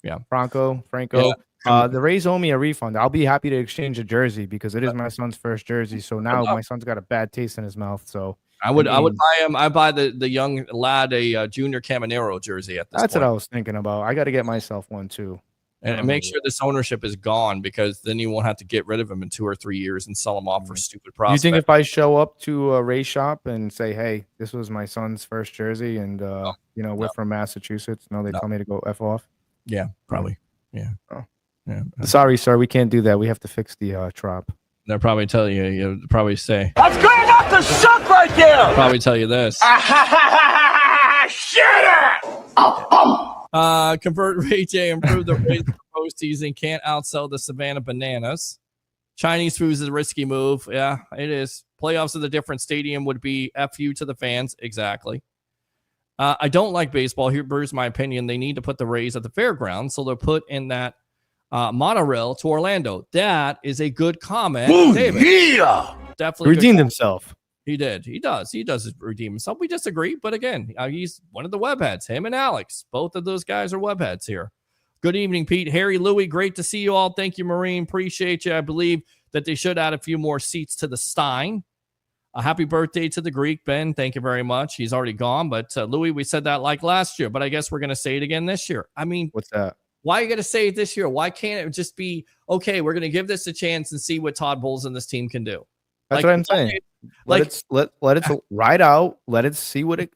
yeah. Franco. Yeah. The Rays owe me a refund. I'll be happy to exchange a jersey because it is my son's first jersey. So now my son's got a bad taste in his mouth. So I would buy him. I buy the young lad a junior Caminero jersey at this That's point. what I was thinking about. I got to get myself one too. And make sure this ownership is gone, because then you won't have to get rid of him in 2 or 3 years and sell him off for stupid prospects. You think if I show up to a Ray shop and say, "Hey, this was my son's first jersey, and we're from Massachusetts," they tell me to go F off? Yeah, probably. Yeah. Oh. Yeah. Sorry, sir, we can't do that. We have to fix the trop. They'll probably tell you. You'll probably say. That's good enough to suck right there. Probably tell you this. Shut up. Convert Ray J, improve the Rays for postseason. Can't outsell the Savannah Bananas. Chinese food is a risky move. Yeah, it is. Playoffs at a different stadium would be FU to the fans. Exactly. I don't like baseball. Here's my opinion. They need to put the Rays at the fairgrounds, so they'll put in that monorail to Orlando. That is a good comment. Ooh, David. Yeah. Definitely redeemed himself. He did. He does redeem himself. We disagree, but again, he's one of the webheads. Him and Alex, both of those guys are webheads here. Good evening, Pete, Harry, Louie. Great to see you all. Thank you, Marine. Appreciate you. I believe that they should add a few more seats to the Stein. A happy birthday to the Greek, Ben. Thank you very much. He's already gone, but Louie, we said that like last year, but I guess we're going to say it again this year. I mean, what's that? Why are you going to say it this year? Why can't it just be, okay, we're going to give this a chance and see what Todd Bowles and this team can do? That's what I'm saying. Let it ride out. Let it see what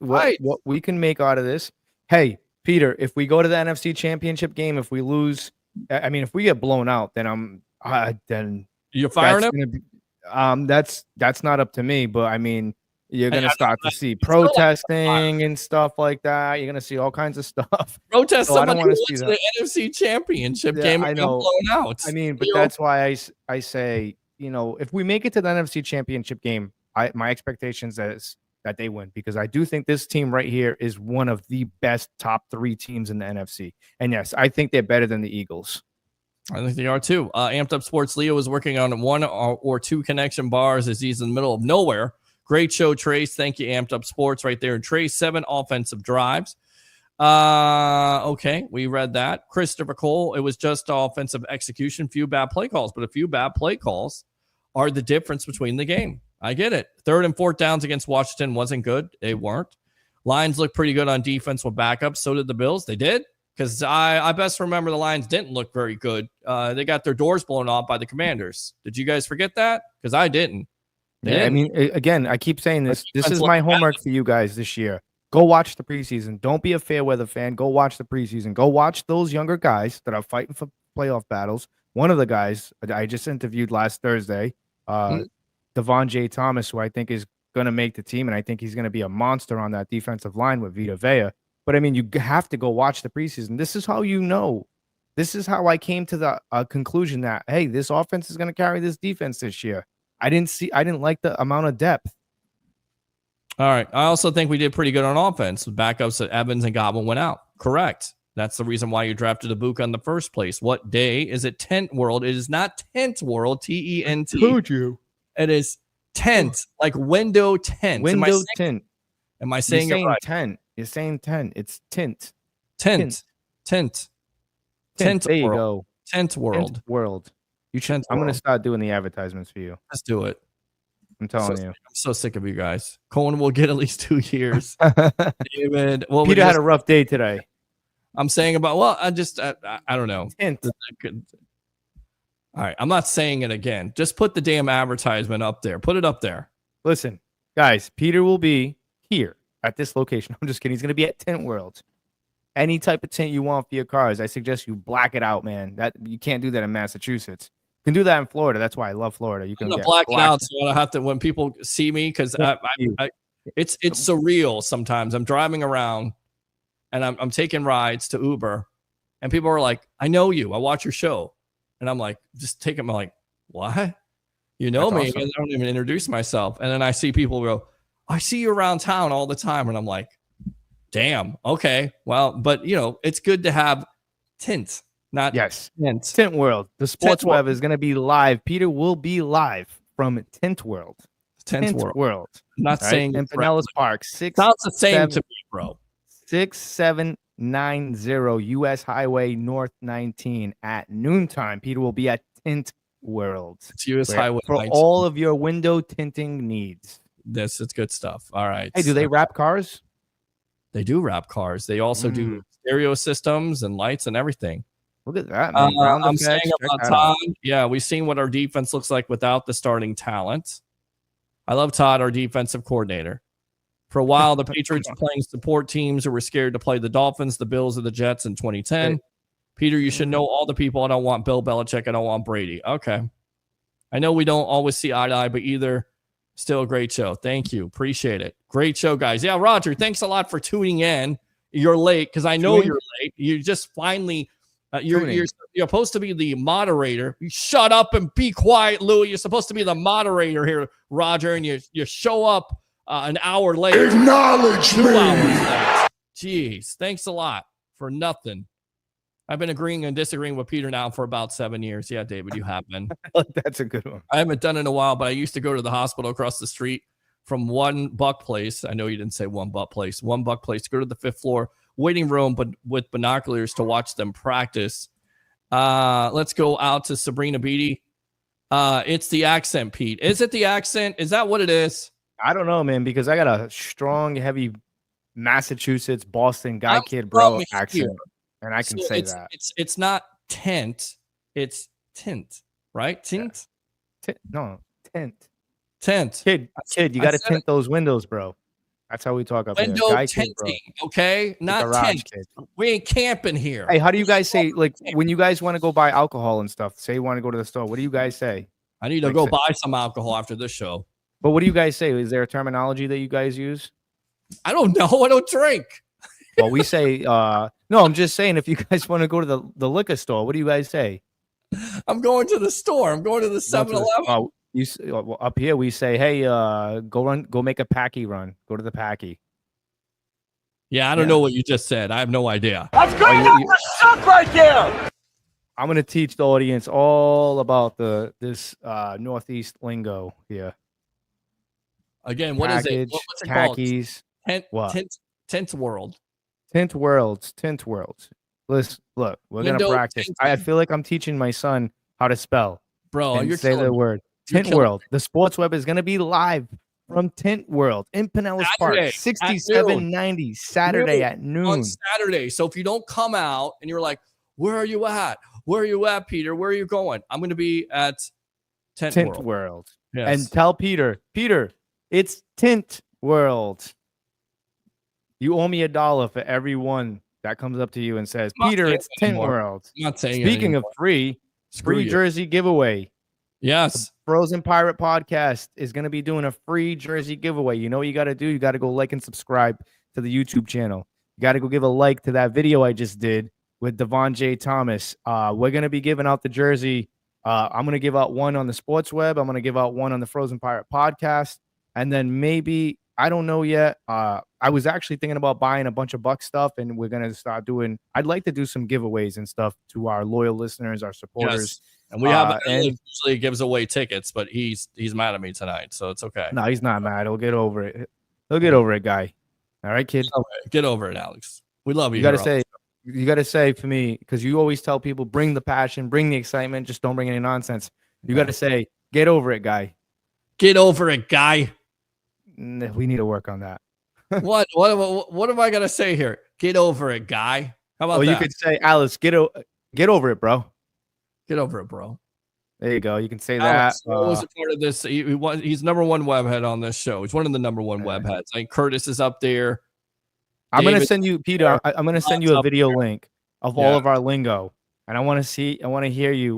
we can make out of this. Hey, Peter, if we go to the NFC Championship game, if we lose, if we get blown out, then then you're firing him. That's not up to me, but you're gonna start to see protesting and stuff like that. You're gonna see all kinds of stuff. Protest somebody who went to the NFC Championship game and got blown out. But that's why I say, if we make it to the NFC Championship game, my expectations is that they win, because I do think this team right here is one of the best top 3 teams in the NFC. And yes, I think they're better than the Eagles. I think they are too. Amped Up Sports Leo is working on 1 or 2 connection bars as he's in the middle of nowhere. Great show, Trace. Thank you, Amped Up Sports, right there. And Trace, 7 offensive drives. Okay, we read that. Christopher Cole, it was just offensive execution, few bad play calls, but a few bad play calls are the difference between the game. I get it. 3rd and 4th downs against Washington wasn't good. They weren't. Lions looked pretty good on defense with backups. So did the Bills. They did. Because I best remember the Lions didn't look very good. They got their doors blown off by the Commanders. Did you guys forget that? Because I didn't. Again, I keep saying this. This is my homework for you guys this year. Go watch the preseason. Don't be a fair weather fan. Go watch the preseason. Go watch those younger guys that are fighting for playoff battles. One of the guys I just interviewed last Thursday, Devon J. Thomas, who I think is going to make the team, and I think he's going to be a monster on that defensive line with Vita Vea. But you have to go watch the preseason. This is how you know. This is how I came to the conclusion that, hey, this offense is going to carry this defense this year. I didn't like the amount of depth. All right. I also think we did pretty good on offense. Backups at Evans and Godwin went out. Correct. That's the reason why you drafted a Bucs in the first place. What day is it? Tent World. It is not Tent World. Tent. Told you. It is tent, like window tent. Window tint. Am I saying it right? Tent. You're saying 10. It's tint. Tent. There you go. Tent World. Tent World. I'm going to start doing the advertisements for you. Let's do it. I'm telling you. I'm so sick of you guys. Cohen will get at least 2 years. David. Peter had a rough day today. I'm saying I don't know. Hint. All right. I'm not saying it again. Just put the damn advertisement up there. Put it up there. Listen, guys, Peter will be here at this location. I'm just kidding. He's going to be at Tent World. Any type of tint you want for your cars, I suggest you black it out, man. That you can't do that in Massachusetts. You can do that in Florida. That's why I love Florida. You can black it out, so I don't have to when people see me, because it's surreal sometimes. I'm driving around and I'm taking rides to Uber, and people are like, "I know you. I watch your show," and I'm like, just take them. I'm like, "What? You know me?" Awesome. And I don't even introduce myself, and then I see people go, "I see you around town all the time," and I'm like, "Damn, okay, well, but it's good to have tint." Not Tint World. The Sports Web is going to be live. Peter will be live from Tint World. Tint World. I'm not saying in Pinellas Park. Sounds the same to me, bro. 6790 US Highway North 19 at noontime. Peter will be at Tint World. It's US Highway for 19. all of your window tinting needs. This is good stuff. All right. Hey, do they wrap cars? They do wrap cars. They also do stereo systems and lights and everything. Look at that, man. I'm saying about Todd. Yeah, we've seen what our defense looks like without the starting talent. I love Todd, our defensive coordinator. For a while, the Patriots were playing support teams who were scared to play the Dolphins, the Bills, or the Jets in 2010. Hey. Peter, you should know all the people. I don't want Bill Belichick. I don't want Brady. Okay. I know we don't always see eye to eye, but either still a great show. Thank you. Appreciate it. Great show, guys. Yeah, Roger, thanks a lot for tuning in. You're late because I know you're late. You just finally... You're supposed to be the moderator. You shut up and be quiet, Louie. You're supposed to be the moderator here, Roger, and you show up an hour late. Acknowledge me. 2 hours late. Jeez, thanks a lot for nothing. I've been agreeing and disagreeing with Peter now for about 7 years. Yeah, David, you have been. That's a good one. I haven't done it in a while, but I used to go to the hospital across the street from One Buck Place. I know you didn't say One Buck Place. One Buck Place. Go to the 5th floor waiting room, but with binoculars to watch them practice. Let's go out to Sabrina Beatty. It's the accent, Pete. Is it the accent? Is that what it is? I don't know, man, because I got a strong, heavy Massachusetts, Boston guy kid bro accent, and I can say that. It's not tent, it's tint, right? Tint? No, tent. Tent. Kid, you got to tint those windows, bro. That's how we talk up window here. Window tinting, okay? Not tent. Kid. We ain't camping here. Hey, how do you guys say, like, when you guys want to go buy alcohol and stuff, say you want to go to the store, what do you guys say? I need to go buy some alcohol after this show. But what do you guys say? Is there a terminology that you guys use? I don't know. I don't drink. Well, we say, no, I'm just saying, if you guys want to go to the liquor store, what do you guys say? I'm going to the store. I'm going to the 7-Eleven. Up here we say, hey, go make a packy run. Go to the packy. Yeah, I don't know what you just said. I have no idea. That's good enough to suck right there. I'm gonna teach the audience all about this Northeast lingo here. Again, what is it? What's it khakis, called? Tint World. Tint Worlds. Listen, look, we're gonna practice. I feel like I'm teaching my son how to spell. Bro, you're say the word. Tint World. The Sports Web is going to be live from Tint World in Pinellas Park, 6790 Saturday at noon. On Saturday. So if you don't come out and you're like, where are you at? Where are you at, Peter? Where are you going? I'm going to be at Tint World. Yes. And tell Peter, it's Tint World. You owe me $1 for every one that comes up to you and says, Peter, it's Tint World. I'm not saying Speaking of free jersey giveaway. Yes. The Frozen Pirate Podcast is going to be doing a free jersey giveaway. You know what you got to do? You got to go like and subscribe to the YouTube channel. You got to go give a like to that video I just did with Devon J. Thomas. We're going to be giving out the jersey. I'm going to give out one on the Sports Web. I'm going to give out one on the Frozen Pirate Podcast. And then maybe, I don't know yet. I was actually thinking about buying a bunch of Bucs stuff, and we're going to start doing, I'd like to do some giveaways and stuff to our loyal listeners, our supporters. Yes. And we have usually gives away tickets, but he's mad at me tonight, so it's okay. No, he's not mad. He'll get over it. He'll get over it, guy. All right, kid. Okay. Get over it, Alex. We love you. You gotta say for me, because you always tell people, bring the passion, bring the excitement, just don't bring any nonsense. You gotta say, get over it, guy. Get over it, guy. We need to work on that. What am I gonna say here? Get over it, guy. How about that? You could say, Alice, get over it, bro. Get over it, bro. There you go. You can say Alex, that. What was a part of this? He's number one webhead on this show. He's one of the number one webheads. I think Curtis is up there. I'm going to send you, Peter, I'm going to send you a video link of all of our lingo. And I want to hear you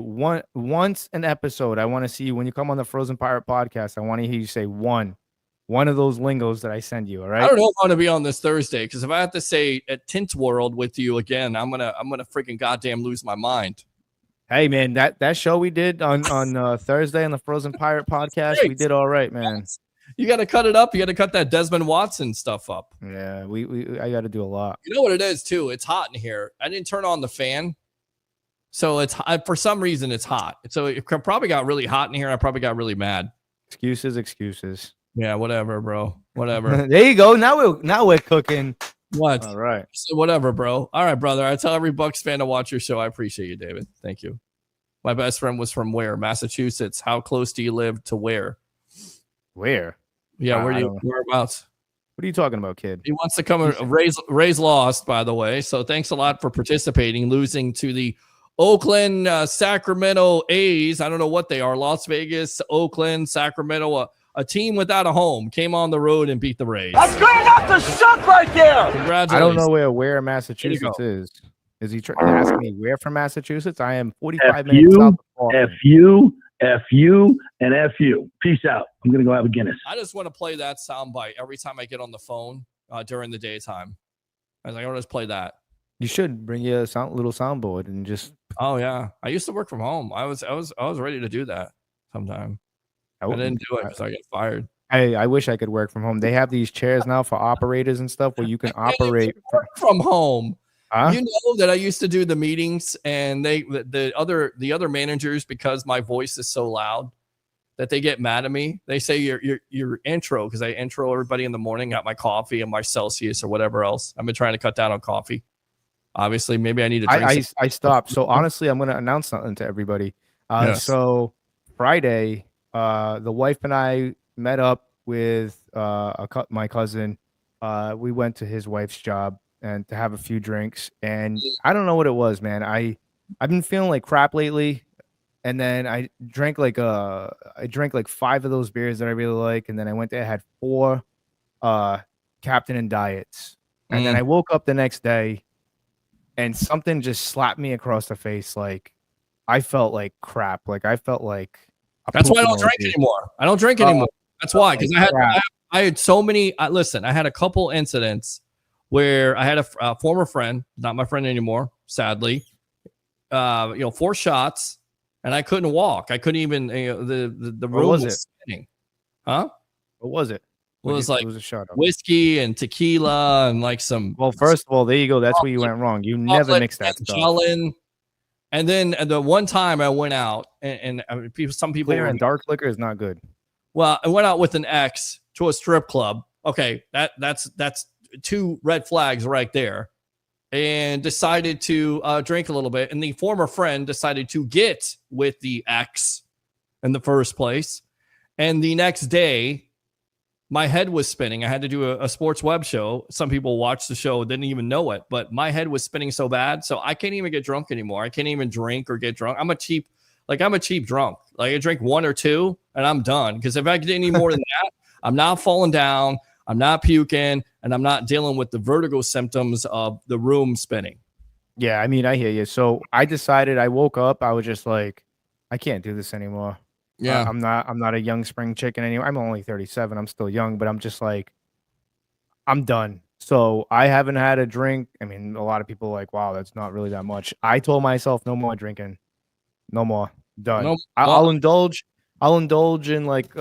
once an episode. I want to see you when you come on the Frozen Pirate Podcast. I want to hear you say one one of those lingos that I send you. All right. I don't know if I want to be on this Thursday because if I have to say at Tint World with you again, I'm gonna freaking goddamn lose my mind. Hey man, that show we did on Thursday on the Frozen Pirate podcast, we did all right, man. You got to cut it up. You got to cut that Desmond Watson stuff up. Yeah, I got to do a lot. You know what it is too? It's hot in here. I didn't turn on the fan, so it's for some reason it's hot. So it probably got really hot in here. I probably got really mad. Excuses. Yeah, whatever, bro. Whatever. There you go. Now we're cooking. What? All right. So whatever, bro. All right, brother. I tell every Bucs fan to watch your show. I appreciate you, David. Thank you. My best friend was from where? Massachusetts. How close do you live to where? Where? Yeah, whereabouts? What are you talking about, kid? He wants to come. Rays lost, by the way. So thanks a lot for participating. Losing to the Oakland, Sacramento A's. I don't know what they are. Las Vegas, Oakland, Sacramento. A team without a home came on the road and beat the Rays. That's good enough to suck right there. Congratulations. I don't know where Massachusetts is. Is he asking me where from Massachusetts? I am 45 minutes south of Boston. F you, and F you. Peace out. I'm going to go have a Guinness. I just want to play that soundbite every time I get on the phone during the daytime. I was like, I'll just play that. You should bring you a little soundboard and just. Oh yeah, I used to work from home. I was ready to do that sometime. I didn't do it because I got fired. I wish I could work from home. They have these chairs now for operators and stuff where you can operate from home. Huh? You know that I used to do the meetings, and the other managers, because my voice is so loud that they get mad at me. They say your intro, because I intro everybody in the morning, got my coffee and my Celsius or whatever else. I've been trying to cut down on coffee. Obviously, maybe I need to drink. I stopped. So honestly, I'm going to announce something to everybody. Yes. So Friday, the wife and I met up with my cousin. We went to his wife's job and to have a few drinks. And I don't know what it was, man. I've been feeling like crap lately. And then I drank like 5 of those beers that I really like. And then I had 4 Captain and Diets. And then I woke up the next day and something just slapped me across the face. Like I felt like crap. Like I felt like that's why I don't drink anymore. I don't drink anymore. That's why, because I had so many. Listen, I had a couple incidents where I had a former friend, not my friend anymore, sadly. 4 shots, and I couldn't walk. I couldn't even. The room was spinning. Huh? What was it? Well, it was like a shot of whiskey and tequila and like some. Well, first of all, there you go. That's where you went wrong. You never mix that stuff. And then the one time I went out, and some people clear and dark liquor is not good. Well, I went out with an ex to a strip club. Okay, that's 2 red flags right there, and decided to drink a little bit. And the former friend decided to get with the ex in the first place. And the next day, my head was spinning. I had to do a sports web show. Some people watched the show, didn't even know it, but my head was spinning so bad. So I can't even get drunk anymore. I can't even drink or get drunk. I'm a cheap drunk. Like I drink 1 or 2 and I'm done. Because if I get any more than that, I'm not falling down. I'm not puking, and I'm not dealing with the vertigo symptoms of the room spinning. Yeah, I mean, I hear you. So I decided, I woke up, I was just like, I can't do this anymore. Yeah. I'm not a young spring chicken anymore. I'm only 37. I'm still young, but I'm just like, I'm done. So I haven't had a drink. I mean, a lot of people are like, wow, that's not really that much. I told myself no more drinking. No more. Done. No, I'll indulge in like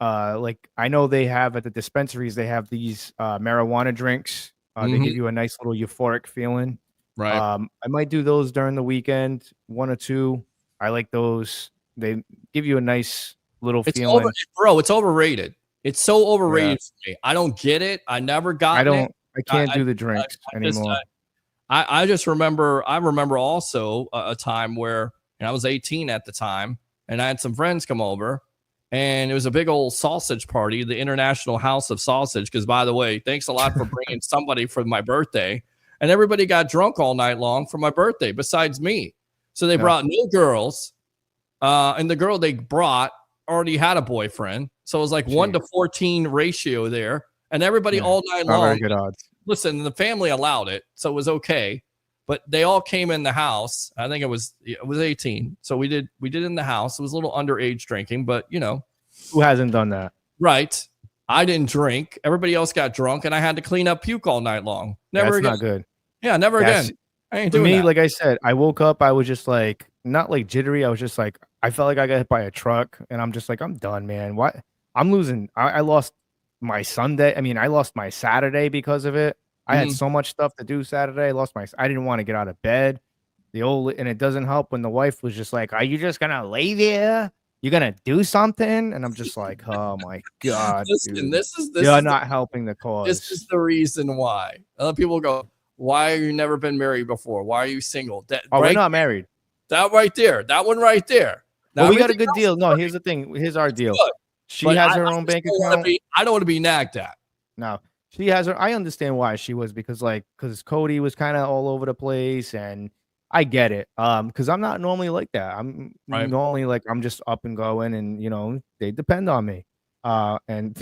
like I know they have at the dispensaries, they have these marijuana drinks. They give you a nice little euphoric feeling. Right. I might do those during the weekend, 1 or 2. I like those. They give you a nice little feeling. It's overrated. It's so overrated for me. I don't get it. I never got it. I can't do the drinks anymore. I just remember. I remember also a time where, and I was 18 at the time, and I had some friends come over, and it was a big old sausage party, the International House of Sausage. Because, by the way, thanks a lot for bringing somebody for my birthday. And everybody got drunk all night long for my birthday, besides me. So they brought no girls, and the girl they brought already had a boyfriend. So it was like 1 to 14 ratio there, and everybody all night long. Very good odds. Listen, the family allowed it, so it was okay. But they all came in the house. I think it was 18. So we did in the house. It was a little underage drinking, but Who hasn't done that? Right. I didn't drink. Everybody else got drunk, and I had to clean up puke all night long. Never That's again. not good. Yeah, never again. I ain't For doing me, that. like I said, I woke up. I was just like, not like jittery. I was just like, I felt like I got hit by a truck, and I'm just like, I'm done, man. What? I'm losing. I lost my Sunday. I mean, I lost my Saturday because of it. I had so much stuff to do Saturday. I didn't want to get out of bed. And it doesn't help when the wife was just like, "Are you just gonna lay there? You're gonna do something?" And I'm just like, "Oh my god, Listen, dude. this You're is not helping the cause." This is the reason why. Other people go, "Why have you never been married before? Why are you single?" We're not married. That right there. That one right there. Now, Well, we got a good deal. No, here's the thing. Here's our deal. She has her own bank account. I don't want to be nagged at. No, she has her. I understand why she was because Cody was kind of all over the place, and I get it. Because I'm not normally like that. I'm normally like I'm just up and going, and they depend on me. And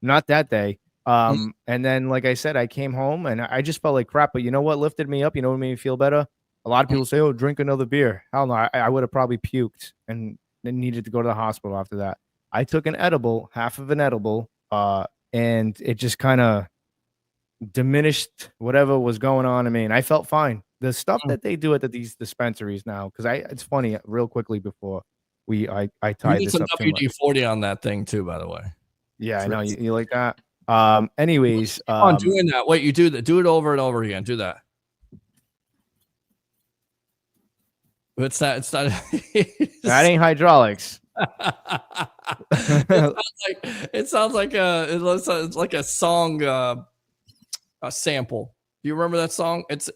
not that day. And then like I said, I came home and I just felt like crap. But you know what lifted me up? You know what made me feel better? A lot of people say, "Oh, drink another beer." Hell no, I would have probably puked and then needed to go to the hospital after that. I took an edible, half of an edible, and it just kind of diminished whatever was going on in me, and I felt fine. The stuff that they do at these dispensaries now, because it's funny, real quickly before I tied You need this some up too much. WD-40 on that thing too, by the way. Yeah, I know you like that. Anyways, Keep on doing that. Wait, you do that. Do it over and over again. Do that. It's not. That ain't hydraulics. It sounds like a song, a sample. Do you remember that song? It's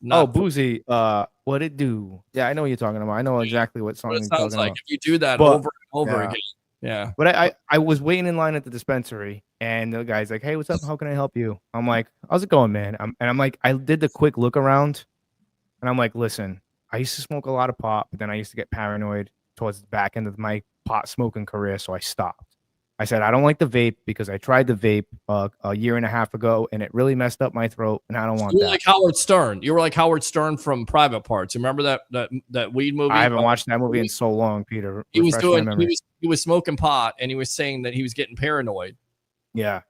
not. Boozy. What it do? Yeah, I know what you're talking about. I know exactly what song What you're it talking sounds like about. if you do that over and over yeah. again. Yeah. But I was waiting in line at the dispensary, and the guy's like, "Hey, what's up? How can I help you?" I'm like, "How's it going, man?" I'm like, I did the quick look around, and I'm like, "Listen, I used to smoke a lot of pot, but then I used to get paranoid towards the back end of my pot smoking career, so I stopped. I said, I don't like the vape because I tried the vape a year and a half ago, and it really messed up my throat, and I don't want You were that." like Howard Stern. You were like Howard Stern from Private Parts. Remember that weed movie? I haven't watched that movie in so long, Peter. He was Refresh my memory. he was smoking pot, and he was saying that he was getting paranoid. Yeah.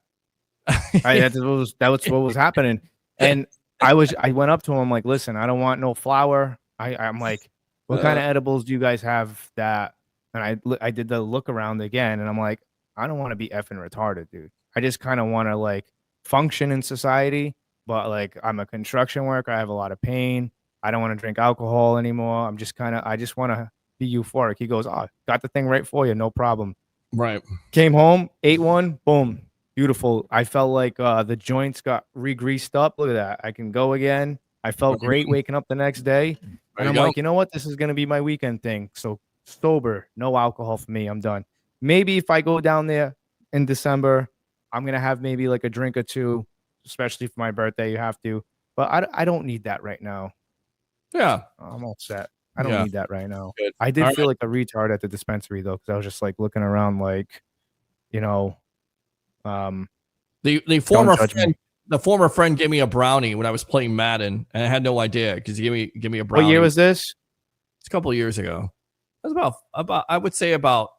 That was what was happening. And I went up to him like, "Listen, I don't want no flour." I'm like, "What kind of edibles do you guys have that?" And I did the look around again, and I'm like, "I don't want to be effing retarded, dude. I just kind of want to like function in society, but like I'm a construction worker. I have a lot of pain. I don't want to drink alcohol anymore. I just want to be euphoric." He goes, "Oh, got the thing right for you. No problem." Right. Came home, ate one, boom. Beautiful. I felt like the joints got re-greased up. Look at that. I can go again. I felt great waking up the next day. And I'm like, you know what? This is going to be my weekend thing. So sober, no alcohol for me. I'm done. Maybe if I go down there in December, I'm going to have maybe like a drink or two, especially for my birthday. You have to. But I don't need that right now. Yeah. I'm all set. I don't need that right now. Good. I did All feel right. like a retard at the dispensary, though, because I was just like looking around like, the former friend gave me a brownie when I was playing Madden, and I had no idea because he gave me a brownie. What year was this? It's a couple of years ago. It was about I would say about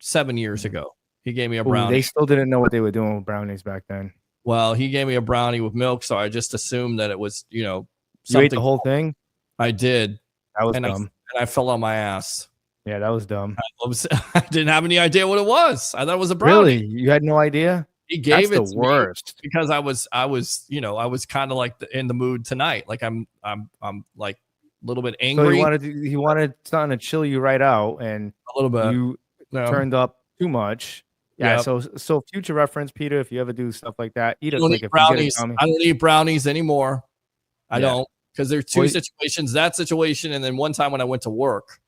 7 years ago. He gave me a brownie. They still didn't know what they were doing with brownies back then. Well, he gave me a brownie with milk, so I just assumed that it was, You something. ate the whole thing? I did. That was and dumb. I fell on my ass. Yeah, that was dumb. I didn't have any idea what it was. I thought it was a brownie. Really? You had no idea? He gave That's it the to worst. me because I was kind of like in the mood tonight. Like I'm like a little bit angry. So he wanted something to chill you right out, and a little bit. You turned up too much. Yeah. Yep. So future reference, Peter, if you ever do stuff like that, eat it. don't Like eat if you get brownies. it, I don't eat brownies anymore. I Yeah. don't, because there's two situations. That situation, and then one time when I went to work.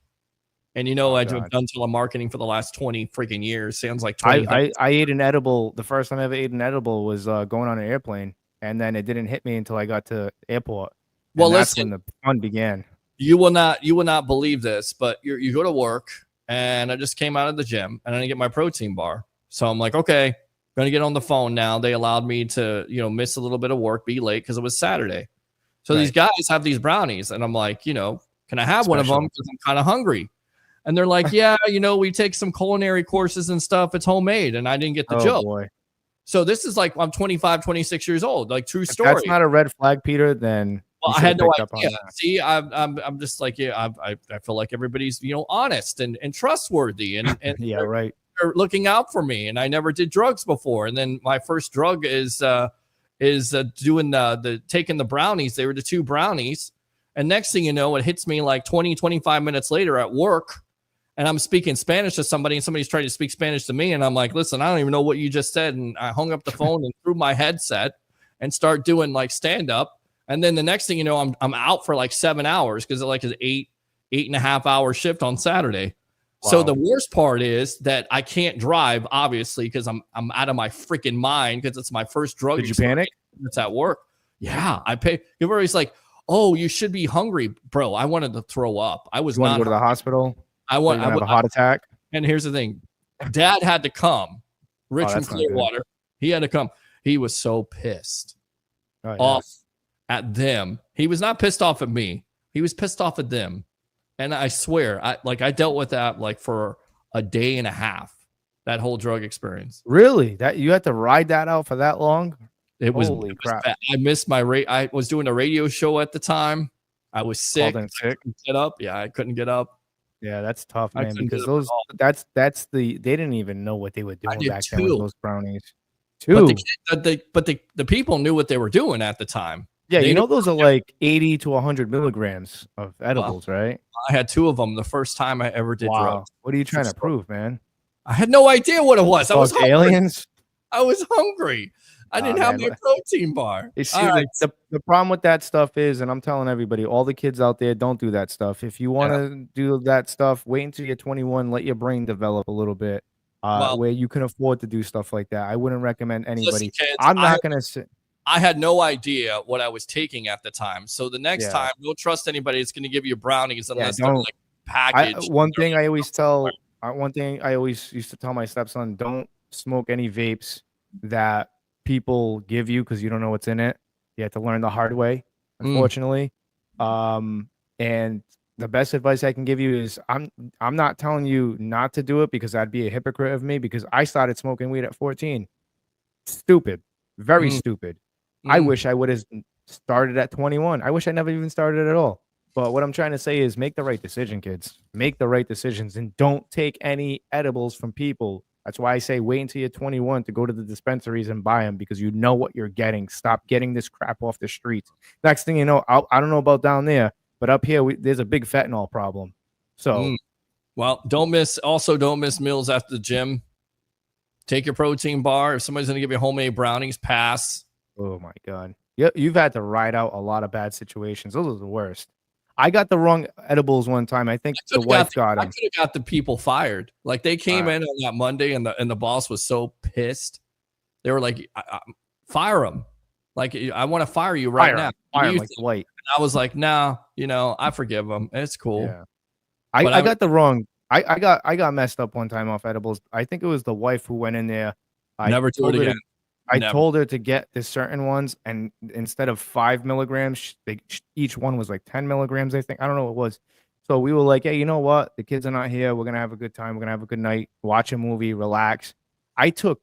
And I've done telemarketing for the last 20 freaking years. Sounds like 20. I ate an edible. The first time I ever ate an edible was going on an airplane, and then it didn't hit me until I got to airport. Well, that's listen, when the fun began. You will not believe this, but you go to work, and I just came out of the gym, and I didn't get my protein bar. So I'm like, okay, I'm gonna get on the phone now. They allowed me to miss a little bit of work, be late because it was Saturday. So these guys have these brownies, and I'm like, can I have one of them because I'm kind of hungry. And they're like, yeah, we take some culinary courses and stuff. It's homemade. And I didn't get the joke. Boy. So this is like, I'm 25, 26 years old. Like, true If story. that's not a red flag, Peter, then I had no idea. See, I'm just like, I feel like everybody's, honest and trustworthy and yeah, right. They're looking out for me. And I never did drugs before. And then my first drug is doing taking the brownies. They were the 2 brownies. And next thing you know, it hits me like 20, 25 minutes later at work. And I'm speaking Spanish to somebody, and somebody's trying to speak Spanish to me. And I'm like, listen, I don't even know what you just said. And I hung up the phone and threw my headset and start doing like stand up. And then the next thing you know, I'm out for like 7 hours because it like is 8.5 hour shift on Saturday. Wow. So the worst part is that I can't drive, obviously, because I'm out of my freaking mind because it's my first drug. Did you panic? It's at work. Yeah, I pay. Everybody's like, oh, you should be hungry, bro. I wanted to throw up. I was you not want to go to the hospital. I want to have a heart attack. And here's the thing. Dad had to come. Rich from Clearwater. He had to come. He was so pissed off at them. He was not pissed off at me. He was pissed off at them. And I swear, I dealt with that like for a day and a half, that whole drug experience. Really? That you had to ride that out for that long? It was crap. I missed my I was doing a radio show at the time. I was sick. Sick. Get up. Yeah, I couldn't get up. Yeah, that's tough, man. Because that's they didn't even know what they were doing back then with those brownies. 2. But the people knew what they were doing at the time. Yeah, those are like 80 to 100 milligrams of edibles, right? I had 2 of them the first time I ever did drugs. What are you trying to prove, man? I had no idea what it was. I was hungry. Aliens. I was hungry. I didn't have my protein bar. The problem with that stuff is, and I'm telling everybody, all the kids out there, don't do that stuff. If you want to do that stuff, wait until you're 21. Let your brain develop a little bit, where you can afford to do stuff like that. I wouldn't recommend anybody. Listen, kids, I'm not going to sit. I had no idea what I was taking at the time. So the next time, don't trust anybody that's going to give you brownies unless they're like packaged. One thing I always used to tell my stepson, don't smoke any vapes that people give you because you don't know what's in it. You have to learn the hard way, unfortunately. And the best advice I can give you is I'm not telling you not to do it because that'd be a hypocrite of me because I started smoking weed at 14. Stupid. Very stupid. I wish I would have started at 21. I wish I never even started at all. But what I'm trying to say is make the right decision, kids. Make the right decisions and don't take any edibles from people. That's why I say wait until you're 21 to go to the dispensaries and buy them because you know what you're getting. Stop getting this crap off the streets. Next thing you know, I don't know about down there, but up here, there's a big fentanyl problem. So, well, don't miss meals after the gym. Take your protein bar. If somebody's going to give you homemade brownies, pass. Oh, my God. You've had to ride out a lot of bad situations. Those are the worst. I got the wrong edibles one time. I think the wife got them. I could have got the people fired. Like they came in on that Monday and the boss was so pissed. They were like, fire him. Like, I want to fire you right now. Fire him like White. I was like, nah, I forgive him. It's cool. Yeah. I got the wrong. I got messed up one time off edibles. I think it was the wife who went in there. Never do it again. I told her to get the certain ones, and instead of 5 milligrams, each one was like 10 milligrams, I think. I don't know what it was. So we were like, hey, you know what? The kids are not here. We're going to have a good time. We're going to have a good night, watch a movie, relax. I took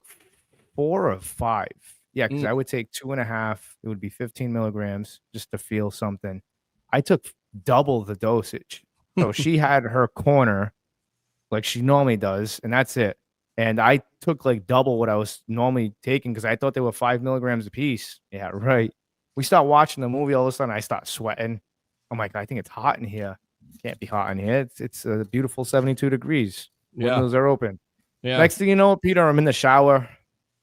4 or 5. Yeah, because I would take 2.5. It would be 15 milligrams just to feel something. I took double the dosage. So she had her corner like she normally does, and that's it. And I took like double what I was normally taking because I thought they were 5 milligrams a piece. Yeah, right. We start watching the movie. All of a sudden, I start sweating. I'm like, I think it's hot in here. It can't be hot in here. It's a beautiful 72 degrees. Windows are open. Yeah. Next thing you know, Peter, I'm in the shower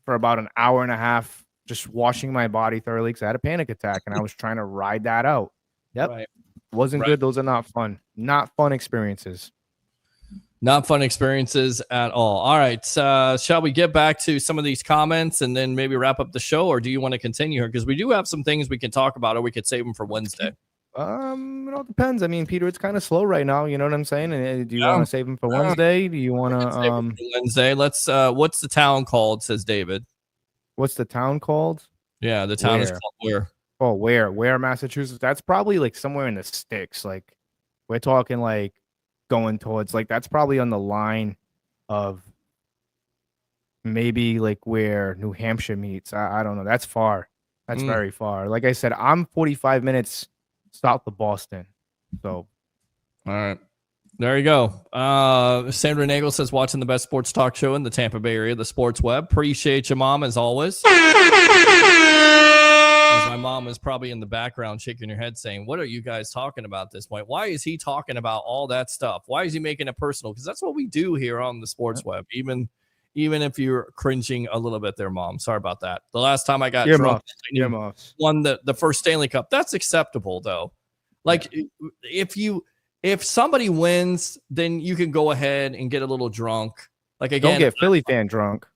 for about an hour and a half, just washing my body thoroughly because I had a panic attack and I was trying to ride that out. Yep. Right. Wasn't good. Those are not fun. Not fun experiences. Not fun experiences at all. All right. Shall we get back to some of these comments and then maybe wrap up the show, or do you want to continue here? Because we do have some things we can talk about, or we could save them for Wednesday. It all depends. I mean, Peter, it's kind of slow right now. You know what I'm saying? And do you want to save them for Wednesday? Do you want to Wednesday? Let's. What's the town called? Says David. What's the town called? Yeah, the town is called Ware. Oh, Ware, Massachusetts. That's probably like somewhere in the sticks. Like we're talking like going towards like that's probably on the line of maybe like where New Hampshire meets. I don't know. That's far. That's very far. Like I said, I'm 45 minutes south of Boston. So, all right. There you go. Sandra Nagel says, watching the best sports talk show in the Tampa Bay area, the Sports Web. Appreciate you, Mom, as always. As my mom is probably in the background shaking her head saying, what are you guys talking about at this point? Why is he talking about all that stuff? Why is he making it personal? Because that's what we do here on the Sports Web, even if you're cringing a little bit there, Mom. Sorry about that. The last time I got drunk, won the first Stanley Cup. That's acceptable, though. Like, if somebody wins, then you can go ahead and get a little drunk. Like, again, don't get Philly fan drunk.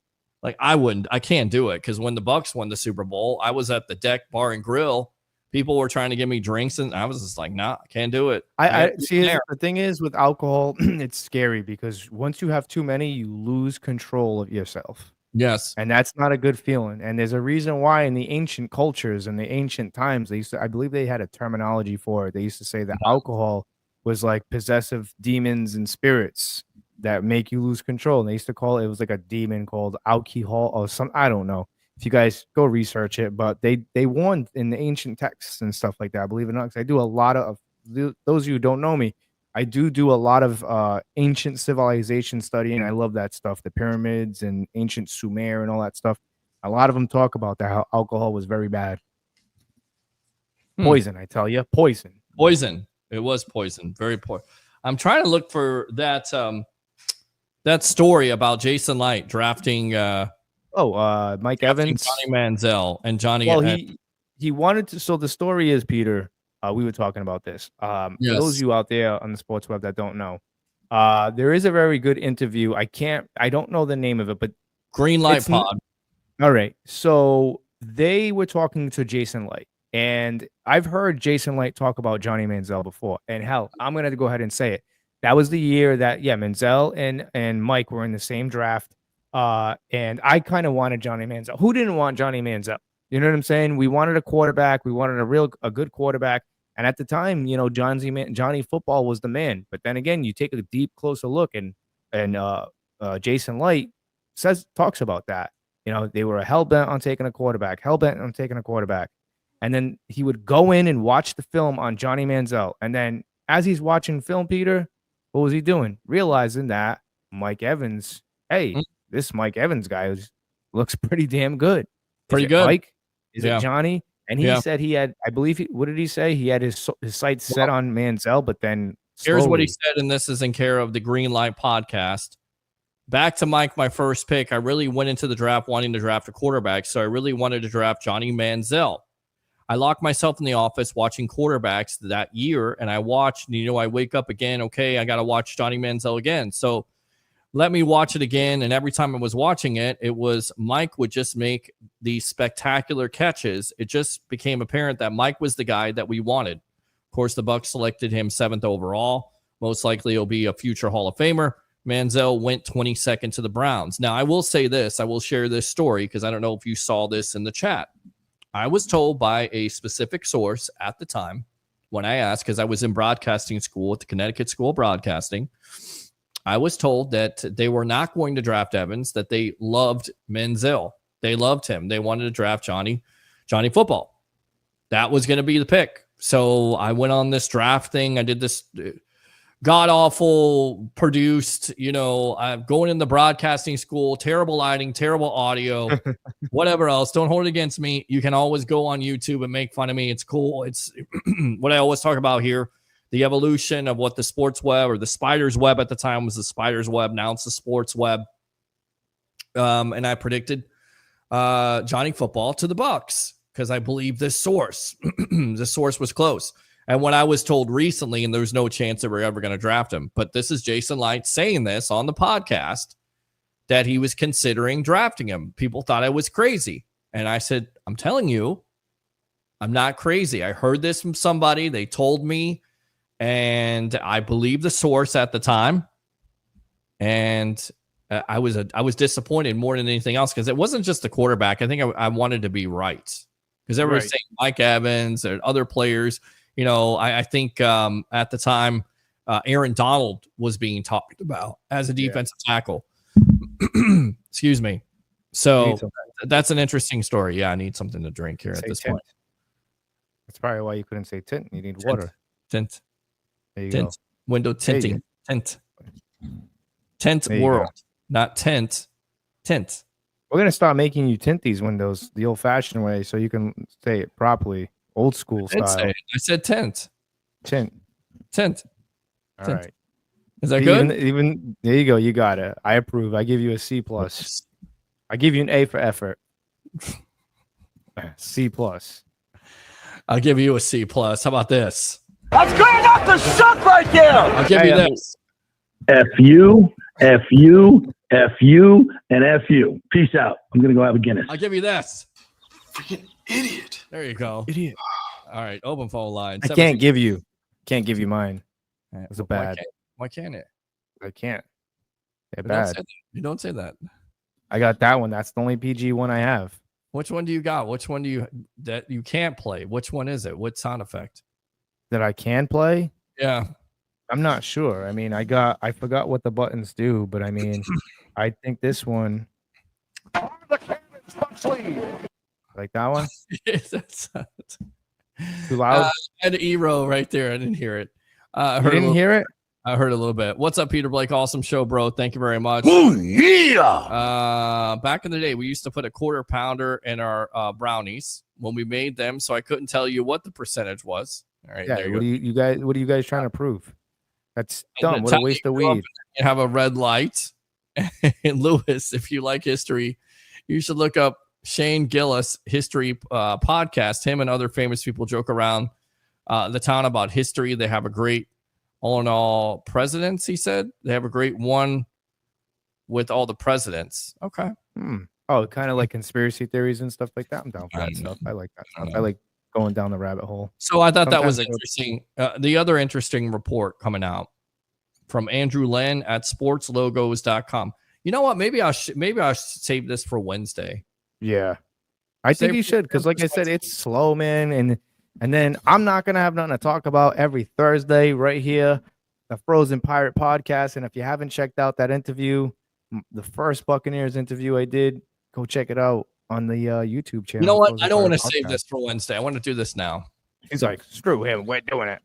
Like, I can't do it because when the Bucs won the Super Bowl, I was at the Deck Bar and Grill. People were trying to give me drinks, and I was just like, nah, I can't do it. I see. The thing is with alcohol, it's scary because once you have too many, you lose control of yourself. Yes. And that's not a good feeling. And there's a reason why in the ancient cultures and the ancient times, I believe they had a terminology for it. They used to say that alcohol was like possessive demons and spirits that make you lose control. And they used to call it was like a demon called alcohol or some, I don't know. If you guys go research it, but they warned in the ancient texts and stuff like that. Believe it or not, because I do a lot of those of you who don't know me, I do a lot of ancient civilization studying. I love that stuff, the pyramids and ancient Sumer and all that stuff. A lot of them talk about that, how alcohol was very bad. Poison, I tell you, poison. It was poison. Very poor. I'm trying to look for that that story about Jason Licht drafting Mike Evans, Johnny Manziel, and Johnny. Well, he wanted to. So the story is, Peter. We were talking about this. For those of you out there on the Sports Web that don't know, there is a very good interview. I don't know the name of it, but Green Light Pod. All right. So they were talking to Jason Licht. And I've heard Jason Licht talk about Johnny Manziel before. And hell, I'm going to go ahead and say it. That was the year that, Manziel and Mike were in the same draft. And I kind of wanted Johnny Manziel. Who didn't want Johnny Manziel? You know what I'm saying? We wanted a quarterback. We wanted a good quarterback. And at the time, Johnny Football was the man. But then again, you take a deep, closer look, and Jason Licht talks about that. They were hell bent on taking a quarterback. And then he would go in and watch the film on Johnny Manziel. And then as he's watching film, Peter, what was he doing? Realizing that Mike Evans, this Mike Evans guy looks pretty damn good. Pretty good. Mike? Is it Johnny? And he said he had, I believe, what did he say? He had his sights set on Manziel, but then here's what he said, and this is in care of the Green Light podcast. Back to Mike, my first pick. I really went into the draft wanting to draft a quarterback, so I really wanted to draft Johnny Manziel. I locked myself in the office watching quarterbacks that year, and I watched, I wake up again, okay, I got to watch Johnny Manziel again. So let me watch it again, and every time I was watching it, it was Mike would just make these spectacular catches. It just became apparent that Mike was the guy that we wanted. Of course, the Bucs selected him 7th overall. Most likely he'll be a future Hall of Famer. Manziel went 22nd to the Browns. Now, I will say this. I will share this story because I don't know if you saw this in the chat. I was told by a specific source at the time when I asked, because I was in broadcasting school at the Connecticut School of Broadcasting, I was told that they were not going to draft Evans, that they loved Manziel. They loved him. They wanted to draft Johnny Football. That was going to be the pick. So I went on this draft thing. I did this god-awful produced, I'm going in the broadcasting school, terrible lighting, terrible audio, whatever else. Don't hold it against me. You can always go on YouTube and make fun of me. It's cool. It's what I always talk about here, the evolution of what the Sports Web, or the Spider's Web at the time was the Spider's Web. Now it's the Sports Web. And I predicted Johnny Football to the Bucs because I believe this source. The source was close. And when I was told recently, and there's no chance that we're ever going to draft him, but this is Jason Licht saying this on the podcast, that he was considering drafting him. People thought I was crazy. And I said, I'm telling you, I'm not crazy. I heard this from somebody. They told me, and I believe the source at the time. And I was disappointed more than anything else because it wasn't just the quarterback. I think I wanted to be right because everybody was saying Mike Evans and other players. I think at the time Aaron Donald was being talked about as a defensive tackle. Excuse me. So that's an interesting story. Yeah, I need something to drink here at this point. That's probably why you couldn't say tint. You need water. Tint. There you tint. go. Window tinting. Tint. Tint world. Not tent. Tint. We're going to start making you tint these windows the old-fashioned way so you can say it properly, old school style. I said tent. Tint. Tint. All tint. right. Is that good? Even there you go. You got it. I approve. I give you a C+. I give you an A for effort. C+. I'll give you a C+. How about this? That's great enough to suck right there. I'll give you this. F you, and F you. Peace out. I'm going to go have a Guinness. I'll give you this. Freaking idiot. There you go. Idiot. All right. Open phone line. I can't give you mine. It's a bad. Why can't it? I can't. They're bad. bad. You don't say that. I got that one. That's the only PG one I have. Which one do you got? Which one do you that you can't play? Which one is it? What sound effect? That I can play? Yeah. I'm not sure. I mean, I forgot what the buttons do, but I mean, I think this one. Like that one? Too loud? I had E-row right there. I didn't hear it. You didn't hear it? I heard a little bit. What's up, Peter Blake? Awesome show, bro. Thank you very much. Oh, yeah. Back in the day, we used to put a quarter pounder in our brownies when we made them, so I couldn't tell you what the percentage was. All right. Yeah. There What are you guys trying to prove? That's dumb. What a waste of weed. You have a red light. And Lewis, if you like history, you should look up Shane Gillis history podcast. Him and other famous people joke around the town about history. They have a great all in all presidents, he said. They have a great one with all the presidents. Okay. Oh, kind of like conspiracy theories and stuff like that. I'm down for that stuff. I like that stuff. I like going down the rabbit hole. So I thought that was interesting. The other interesting report coming out from Andrew Lynn at sportslogos.com. You know what? Maybe I should save this for Wednesday. Yeah. I think you should, because like I said, it's slow, man. And then I'm not going to have nothing to talk about every Thursday right here, the Frozen Pirate podcast. And if you haven't checked out that interview, the first Buccaneers interview I did, go check it out on the YouTube channel. You know what? Frozen I don't want to Pirate save podcast. this for Wednesday. I want to do this now. He's like, screw him. We're doing it.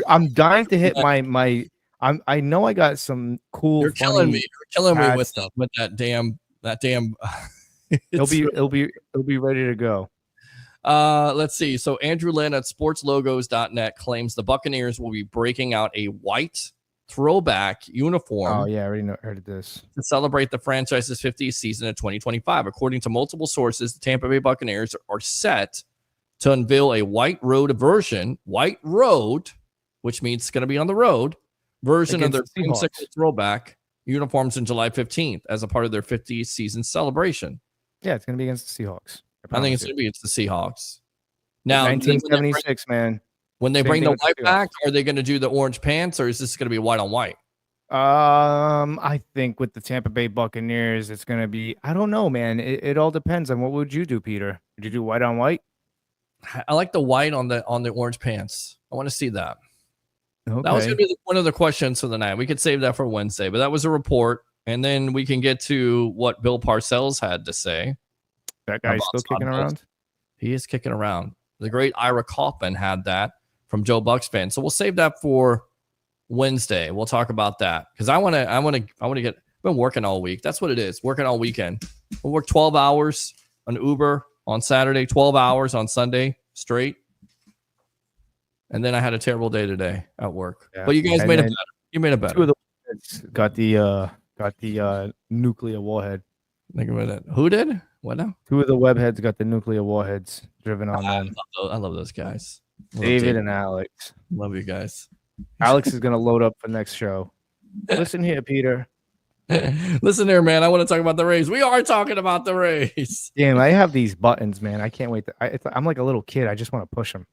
I'm dying to hit my. I know I got some cool. You're killing me. You're killing me with stuff. with that damn. It'll be ready to go. Let's see. So Andrew Lynn at sportslogos.net claims the Buccaneers will be breaking out a white throwback uniform. Oh yeah, I already heard of this. To celebrate the franchise's 50th season in 2025. According to multiple sources, the Tampa Bay Buccaneers are set to unveil a white road version, which means it's going to be on the road, version of their creamsicle throwback uniforms on July 15th as a part of their 50th season celebration. Yeah, it's going to be against the Seahawks. I think it's going to be against the Seahawks. Now, 1976, man. When they bring the white back, are they going to do the orange pants, or is this going to be white on white? I think with the Tampa Bay Buccaneers, it's going to be. I don't know, man. It all depends on what would you do, Peter? Would you do white on white? I like the white on the orange pants. I want to see that. Okay. That was going to be one of the questions for the night. We could save that for Wednesday, but that was a report, and then we can get to what Bill Parcells had to say. That guy's still kicking around. He is kicking around. The great Ira Kaufman had that from Joe Bucs fan. So we'll save that for Wednesday. We'll talk about that because I want to get. I've been working all week. That's what it is. Working all weekend. We'll work 12 hours on Uber on Saturday, 12 hours on Sunday straight. And then I had a terrible day today at work. Yeah. But you guys made it better. You made it better. Two of the got the nuclear warhead. Think about it. Who did? What now? Two of the webheads got the nuclear warheads driven on them. I love those guys. David and Alex. Love you guys. Alex is gonna load up for next show. Listen here, Peter. Listen here, man. I want to talk about the Rays. We are talking about the Rays. Damn, I have these buttons, man. I can't wait. I'm like a little kid. I just want to push them.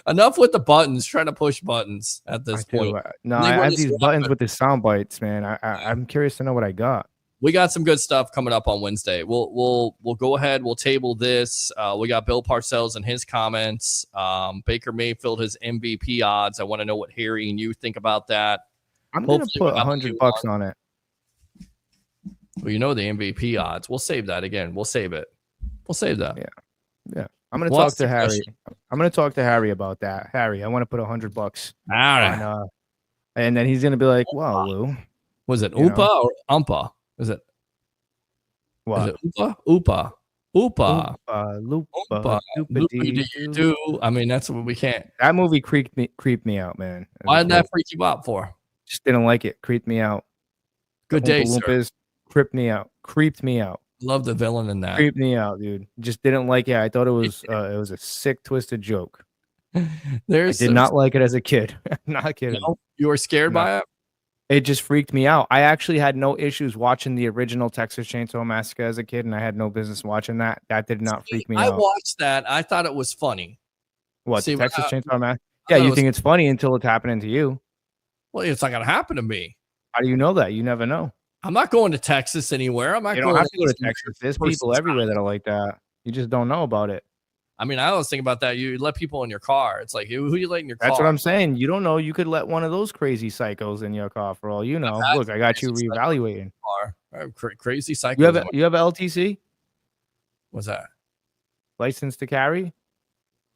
Enough with the buttons. Trying to push buttons at this point. No, I have these buttons with the sound bites, man. I'm curious to know what I got. we got some good stuff coming up on Wednesday. We'll go ahead. We'll table this. We got Bill Parcells and his comments. Baker Mayfield, his MVP odds. I want to know what Harry and you think about that. I'm going to put $100 on it. Well, you know the MVP odds. We'll save that again. We'll save it. We'll save that. Yeah. I'm going to talk to Harry. I'm going to talk to Harry about that. Harry, I want to put $100 All right. And then he's going to be like, "Wow, Lou, was it Oopa or Umpa? Is it what? Is it Oopa? Oopa. Lupa, Do. I mean, that's what we can't. That movie creeped me out, man. Why did that freak you out for? Just didn't like it. Creeped me out. Good day, sir. Creeped me out. Love the villain in that. Creeped me out, dude. Just didn't like it. I thought it was a sick, twisted joke. I did not like it as a kid. Not kidding. No, you were scared by it? It just freaked me out. I actually had no issues watching the original Texas Chainsaw Massacre as a kid, and I had no business watching that. That did not freak me out. I watched that. I thought it was funny. What, Texas Chainsaw Massacre? Yeah, you think it's funny until it's happening to you. Well, it's not going to happen to me. How do you know that? You never know. I'm not going to Texas anywhere. I'm not going to go to Texas. There's people everywhere that are like that. You just don't know about it. I mean, I always think about that. You let people in your car. It's like, who you let in your car? That's what I'm saying. You don't know. You could let one of those crazy psychos in your car for all you know. Look, I got you reevaluating. Crazy psychos. You have a LTC? What's that? License to carry? If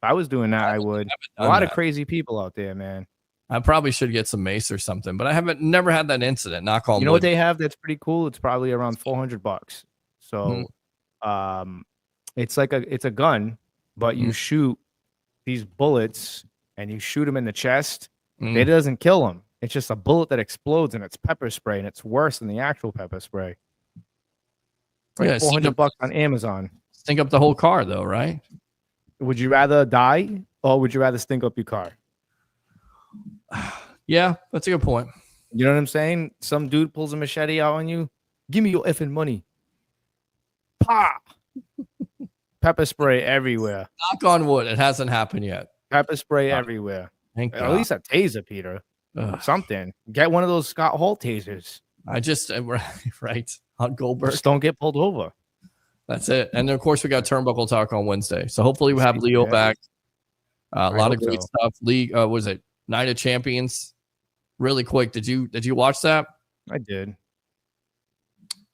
I was doing that, I would. A lot of crazy people out there, man. I probably should get some mace or something, but I never had that incident. Knock on wood. You know what they have that's pretty cool? It's probably around $400. So, it's a gun, but you shoot these bullets and you shoot them in the chest. It doesn't kill them. It's just a bullet that explodes and it's pepper spray, and it's worse than the actual pepper spray. Like $400 on Amazon. Stink up the whole car, though, right? Would you rather die or would you rather stink up your car? Yeah, that's a good point. You know what I'm saying? Some dude pulls a machete out on you. Give me your effing money. Pa! Pepper spray everywhere. Knock on wood. It hasn't happened yet. Pepper spray everywhere. At least a taser, Peter. Something. Get one of those Scott Hall tasers. I just, right. On Goldberg. Just don't get pulled over. That's it. And then, of course, we got Turnbuckle Talk on Wednesday. So hopefully we have Leo back. A lot of great stuff. League, was it Night of Champions? Really quick. Did you watch that? I did.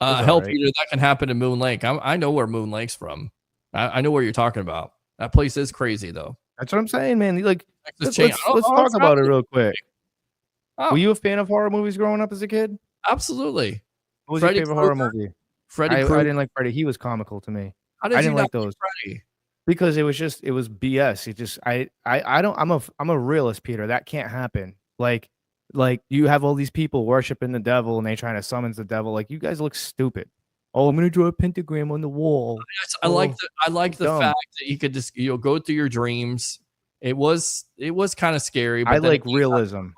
Peter, that can happen in Moon Lake. I know where Moon Lake's from. I know where you're talking about. That place is crazy, though. That's what I'm saying, man. Like, let's talk about it real quick. Were you a fan of horror movies growing up as a kid? Absolutely. What was your favorite horror movie? I didn't like Freddy. He was comical to me. How did I you didn't not like those. Freddy? Because it was BS. It just I'm a realist, Peter. That can't happen. Like you have all these people worshiping the devil and they trying to summons the devil. Like, you guys look stupid. Oh, I'm gonna draw a pentagram on the wall. I like the fact that you could just go through your dreams. It was kind of scary. But I like realism.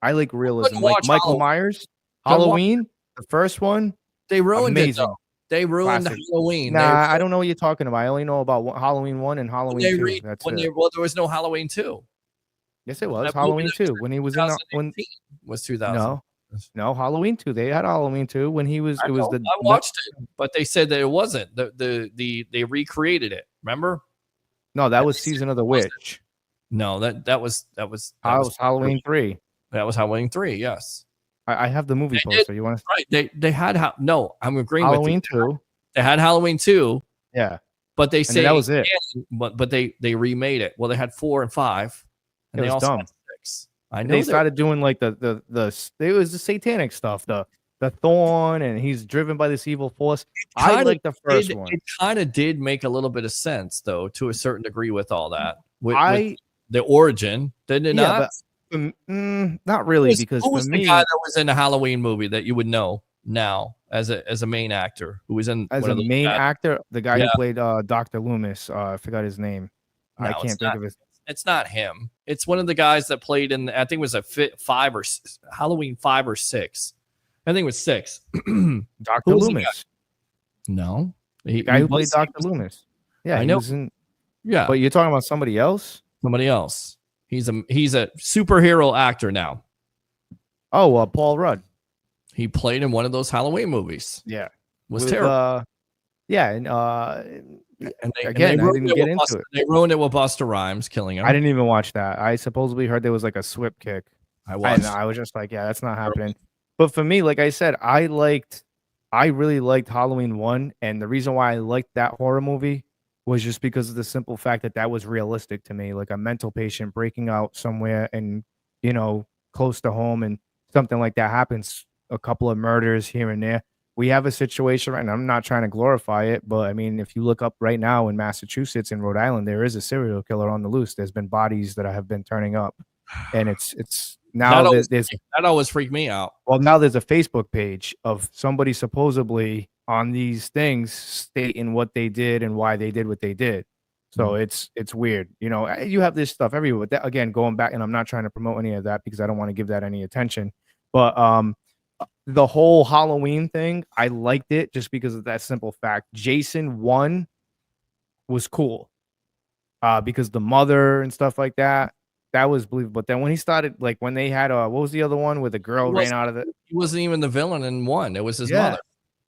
I like realism. Like Michael Myers, Halloween, the first one. They ruined amazing. it. Though. They ruined Halloween. Nah, I don't know what you're talking about. I only know about Halloween 1 and Halloween 2. Well, there was no Halloween 2. Yes, it was Halloween 2 when he was in was 2000. No, Halloween 2. They had Halloween 2 when he was. I watched it, but they said that it wasn't. They recreated it. Remember? No, that was Season of the Witch. No, that was Halloween 3. That was Halloween 3. Yes. I have the movie poster. You want to? Right. They had I'm agreeing Halloween with you. 2. They had Halloween 2. Yeah. But they say that was it. But they remade it. Well, they had 4 and 5. And it was dumb. Had 6. I know they started doing like it was the satanic stuff, the thorn, and he's driven by this evil force. I like the first one. It kind of did make a little bit of sense, though, to a certain degree with all that. With the origin, didn't it not? But, not really, because who was for the me, guy that was in a Halloween movie that you would know now as a main actor who was in as a main actor, the guy who played Dr. Loomis. I forgot his name. No, I can't think of his. It's not him. It's one of the guys that played in. I think it was Halloween 5 or 6. I think it was 6. Dr. Loomis. No, the guy who played Dr. Loomis. Yeah, I know. Yeah, but you're talking about somebody else. Somebody else. He's a superhero actor now. Oh, Paul Rudd. He played in one of those Halloween movies. Yeah. was terrible. Yeah, and again, I didn't get into it. They ruined it with Busta Rhymes killing him. I didn't even watch that. I supposedly heard there was like a SWIP kick. I was just like, yeah, that's not happening. But for me, like I said, I really liked Halloween 1, and the reason why I liked that horror movie was just because of the simple fact that was realistic to me, like a mental patient breaking out somewhere and, you know, close to home, and something like that happens, a couple of murders here and there. We have a situation right now. I'm not trying to glorify it, but I mean, if you look up right now in Massachusetts and Rhode Island, there is a serial killer on the loose. There's been bodies that have been turning up, and it's now that always freaked me out. Well, now there's a Facebook page of somebody supposedly on these things stating what they did and why they did what they did. So it's weird. You know, you have this stuff everywhere. That, again, going back, and I'm not trying to promote any of that because I don't want to give that any attention. But the whole Halloween thing, I liked it just because of that simple fact. Jason 1 was cool because the mother and stuff like that was believable. But then when he started, like when they had what was the other one where the girl ran out of it? He wasn't even the villain in 1. It was his mother.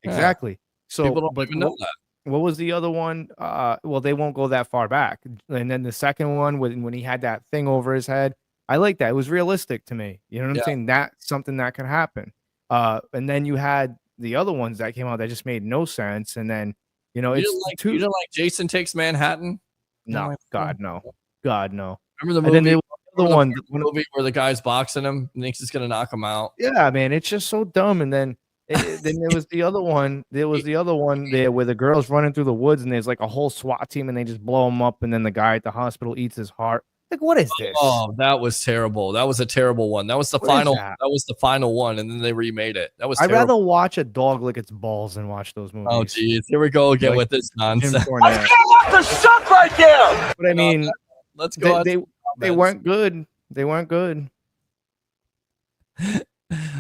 Exactly. Yeah. So people don't even know that. What was the other one? Well, they won't go that far back. And then the second one, when he had that thing over his head, I like that. It was realistic to me. You know what I'm saying? That's something that could happen. And then you had the other ones that came out that just made no sense. And then, you know, you didn't like Jason Takes Manhattan? No, God, no. God, no. Remember the movie? The movie where the guy's boxing him and thinks he's going to knock him out? Yeah, man. It's just so dumb. And then there was the other one. There was the other one there where the girl's running through the woods and there's like a whole SWAT team and they just blow him up. And then the guy at the hospital eats his heart. Like, what is this? Oh, that was terrible. That was a terrible one. That was the final. That was the final one, and then they remade it. That was. I'd rather watch a dog lick its balls than watch those movies. Oh, geez, here we go again with this nonsense. I can't let the suck right there. But I mean, let's go. They weren't good. They weren't good.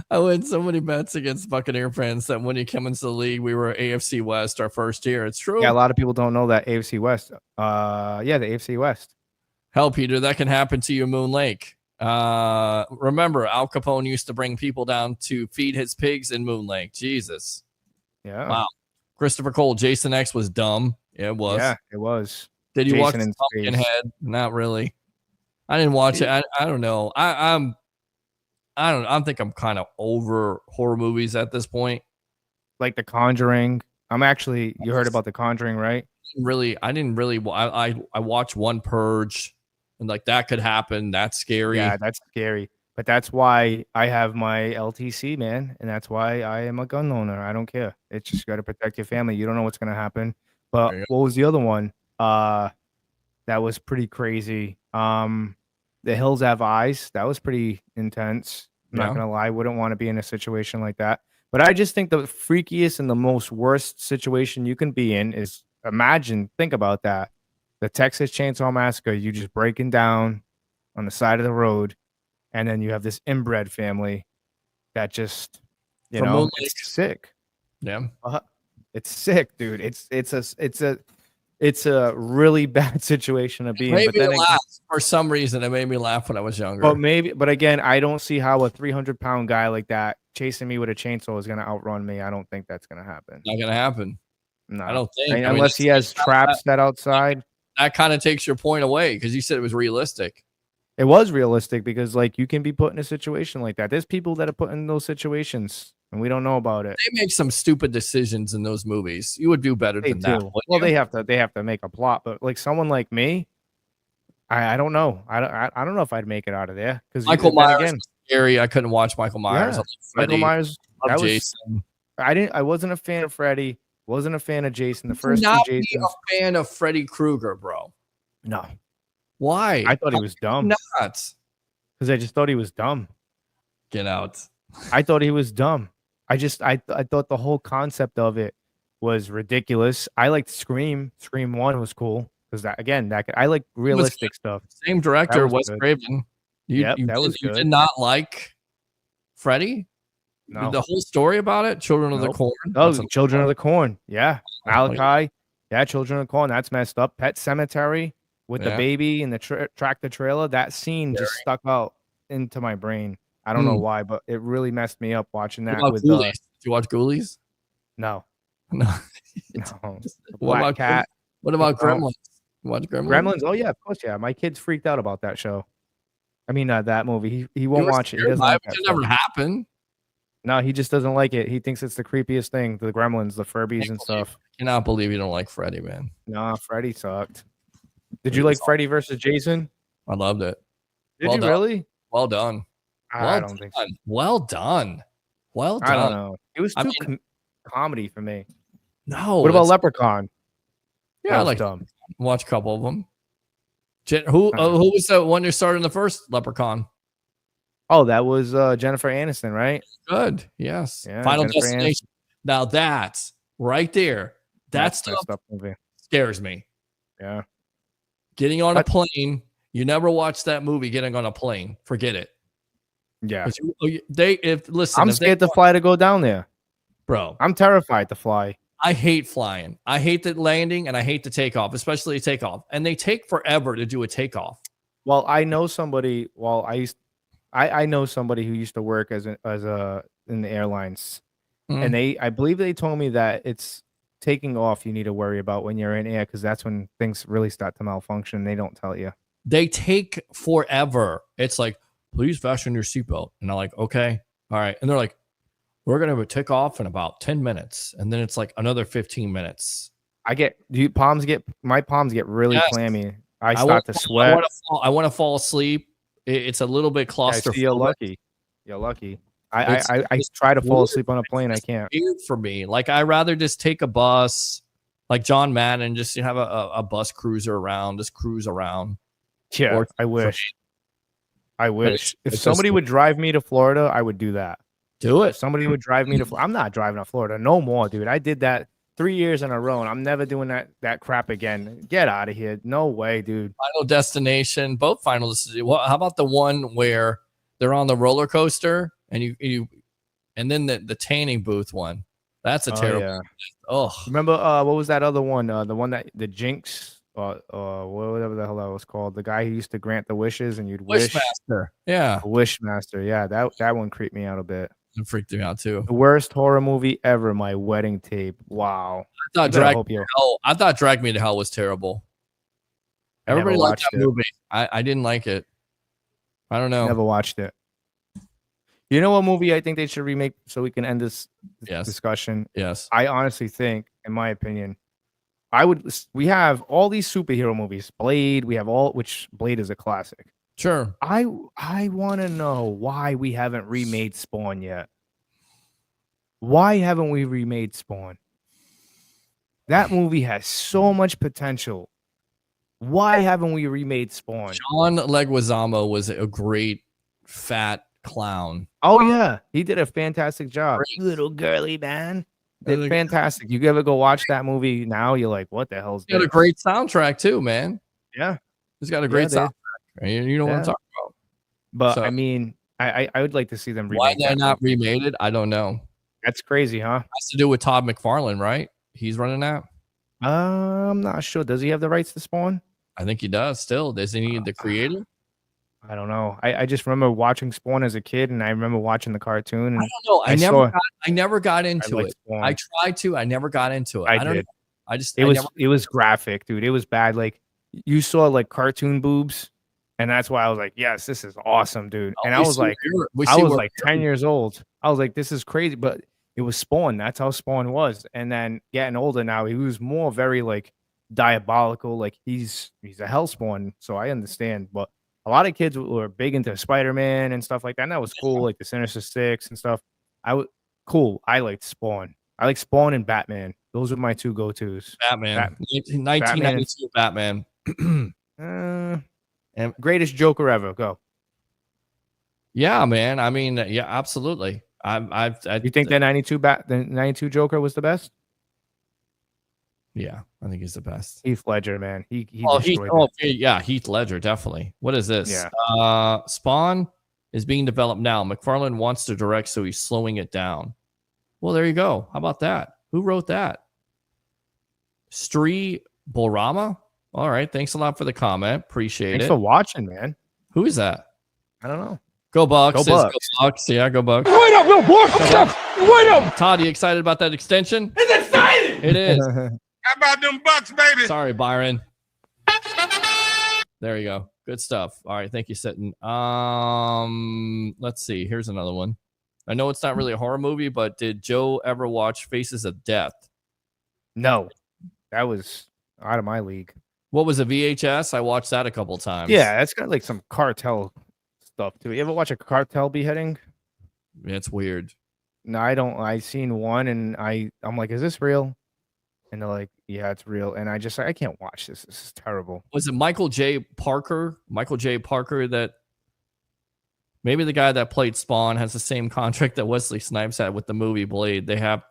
I win so many bets against Buccaneer fans that when he came into the league, we were AFC West our first year. It's true. Yeah, a lot of people don't know that AFC West. The AFC West. Hell, Peter, that can happen to you, Moon Lake. Remember, Al Capone used to bring people down to feed his pigs in Moon Lake. Jesus. Yeah. Wow. Christopher Cole, Jason X was dumb. Yeah, it was. Yeah, it was. Did you watch Pumpkinhead? Not really. I didn't watch it. I don't know. I think I'm kind of over horror movies at this point. Like The Conjuring. You heard about The Conjuring, right? I didn't really. I watched one Purge, and like that could happen. That's scary. Yeah, that's scary. But that's why I have my LTC, man, and that's why I am a gun owner. I don't care. It's just got to protect your family. You don't know what's gonna happen. But what was the other one? That was pretty crazy. The Hills Have Eyes. That was pretty intense. I'm not gonna lie. Wouldn't want to be in a situation like that. But I just think the freakiest and the most worst situation you can be in is think about that. The Texas Chainsaw Massacre, you just breaking down on the side of the road, and then you have this inbred family that just, it's sick. Yeah. It's sick, dude. It's a really bad situation to be in. But then for some reason, it made me laugh when I was younger. But again, I don't see how a 300-pound guy like that chasing me with a chainsaw is going to outrun me. I don't think that's going to happen. Not going to happen. No, I don't think. Unless he has traps set outside. That kind of takes your point away because you said it was realistic. It was realistic because, like, you can be put in a situation like that. There's people that are put in those situations, and we don't know about it. They make some stupid decisions in those movies. You would do better than that. Well, they have to make a plot, but like someone like me, I don't know. I don't know if I'd make it out of there because Michael Myers was scary. I couldn't watch Michael Myers. Yeah. Michael Myers. Jason. I wasn't a fan of Freddy. Wasn't a fan of Jason. The first not two Jasons. Be a fan of Freddy Krueger, bro. No. Why? I thought he was dumb. Not because I just thought he was dumb. Get out. I thought he was dumb. I thought the whole concept of it was ridiculous. I liked Scream. Scream 1 was cool because I like realistic stuff. Same director, Wes Craven. That was good. You did not like Freddy? No. The whole story about it? Children of the Corn? Oh, Children of the Corn. Yeah. Malachi. Yeah, Children of the Corn. That's messed up. Pet Cemetery with the baby and the tractor trailer. That scene just stuck out into my brain. I don't know why, but it really messed me up watching that. Did you watch Ghoulies? No. No. No. What Black about Cat. What about No. Gremlins? You watch Gremlins? Gremlins. Oh yeah, of course. Yeah, my kids freaked out about that show. I mean, that movie. He You won't were watch it. He scared doesn't by it, like but that it stuff. never happened. No, he just doesn't like it. He thinks it's the creepiest thing. The Gremlins, the Furbies and stuff. I cannot believe you don't like Freddy, man. No, Freddy sucked. Did you like Freddy versus Jason? I loved it. Did Well you done. really? Well done. I don't think so. Well done. Well done. I don't know. It was I too mean, comedy for me. No. What about it's- Leprechaun? Yeah, I That was like dumb. watch a couple of them. Who was the one that started in the first Leprechaun? Oh, that was Jennifer Aniston, right? Good. Yes. Yeah, Final Jennifer Destination. Now that's right there. That stuff messed up movie. scares me. Yeah. Getting on a plane. You never watch that movie. Getting on a plane. Forget it. Yeah. Listen. I'm scared to fly to go down there, bro. I'm terrified to fly. I hate flying. I hate the landing and I hate the takeoff, especially the takeoff. And they take forever to do a takeoff. Well, I know somebody. Well, I know somebody who used to work as a in the airlines, and I believe they told me that it's taking off you need to worry about when you're in air because that's when things really start to malfunction. They don't tell you. They take forever. It's like, please fasten your seatbelt. And I'm like, okay, all right. And they're like, we're gonna take off in about 10 minutes, and then it's like another 15 minutes. My palms get really clammy. I start want to sweat. I want to fall asleep. It's a little bit claustrophobic. You're lucky. You're lucky. I try to fall asleep on a plane. I can't. Weird for me. Like I'd rather just take a bus, like John Madden, just have a bus cruiser around, just cruise around. Yeah, Or- I wish. I wish. If it's somebody just- would drive me to Florida, I would do that. Do If it. somebody would drive me to I'm not driving to Florida no more, dude. I did that 3 years in a row, and I'm never doing that crap again. Get out of here. No way, dude. Final Destination, both Final Destination. Well, how about the one where they're on the roller coaster and and then the tanning booth one? That's a terrible. Yeah. Oh, Remember what was that other one? The one that the Jinx whatever the hell that was called. The guy who used to grant the wishes and you'd wish. Wishmaster. Yeah, Wishmaster. Yeah, that one creeped me out a bit. it freaked me out too. The worst horror movie ever, My Wedding Tape. Wow. I thought Drag Me to Hell was terrible. Everybody liked that movie. I didn't like it. I don't know. Never watched it. You know what movie I think they should remake so we can end this discussion? Yes. I honestly think, in my opinion, we have all these superhero movies. Blade, which Blade is a classic. Sure. I want to know why we haven't remade Spawn yet. Why haven't we remade Spawn? That movie has so much potential. Why haven't we remade Spawn? John Leguizamo was a great fat clown. Oh yeah, he did a fantastic job. Little girly man. Did fantastic. You ever go watch that movie now? You're like, what the hell's He's got a great soundtrack too, man. Yeah. He's got a great soundtrack. You know what I'm talking about. But So- I mean, I would like to see them remake Why they're that not movie. remade it, I don't know. That's crazy, huh? Has to do with Todd McFarlane, right? He's running that. I'm not sure. Does he have the rights to Spawn? I think he does still. Does he need the creator? I don't know. I just remember watching Spawn as a kid, and I remember watching the cartoon. And I don't know. I never got into liked it. Spawn. I tried to. I never got into it. I don't did. know. It was graphic, dude. It was bad. Like you saw like cartoon boobs, and that's why I was like, yes, this is awesome, dude. And I was like, 10 years old. I was like, this is crazy, but it was Spawn. That's how Spawn was. And then getting older now, he was more very like diabolical. Like he's a hellspawn, so I understand. But a lot of kids were big into Spider-Man and stuff like that. And that was cool, like the Sinister Six and stuff. Cool. I liked Spawn. I like Spawn and Batman. Those were my two go-tos. Batman. 1992 Batman. And greatest Joker ever. Go. Yeah, man. I mean, yeah, absolutely. You think that 92 Joker was the best? Yeah, I think he's the best. Heath Ledger, man. He Heath Ledger, definitely. What is this? Yeah. Spawn is being developed now. McFarlane wants to direct, so he's slowing it down. Well, there you go. How about that? Who wrote that? Sri Bolrama? All right. Thanks a lot for the comment. Appreciate Thanks it. for watching, man. Who is that? I don't know. Go Bucs. Go Says Bucs. Go Bucs. Yeah, go Bucs. Wait up, little boy. Wait up. Todd, you excited about that extension? It's exciting. It is. How about them Bucs, baby? Sorry, Byron. There you go. Good stuff. All right, thank you, Sitton. Let's see. Here's another one. I know it's not really a horror movie, but did Joe ever watch Faces of Death? No, that was out of my league. What was a VHS? I watched that a couple times. Yeah, it's got like some cartel stuff too. You ever watch a cartel beheading? Yeah, it's weird. No, I don't. I seen one, and I'm like, is this real? And they're like, yeah, it's real. And I can't watch this. This is terrible. Was it Michael J. Parker? Michael J. Parker, that maybe the guy that played Spawn has the same contract that Wesley Snipes had with the movie Blade. They have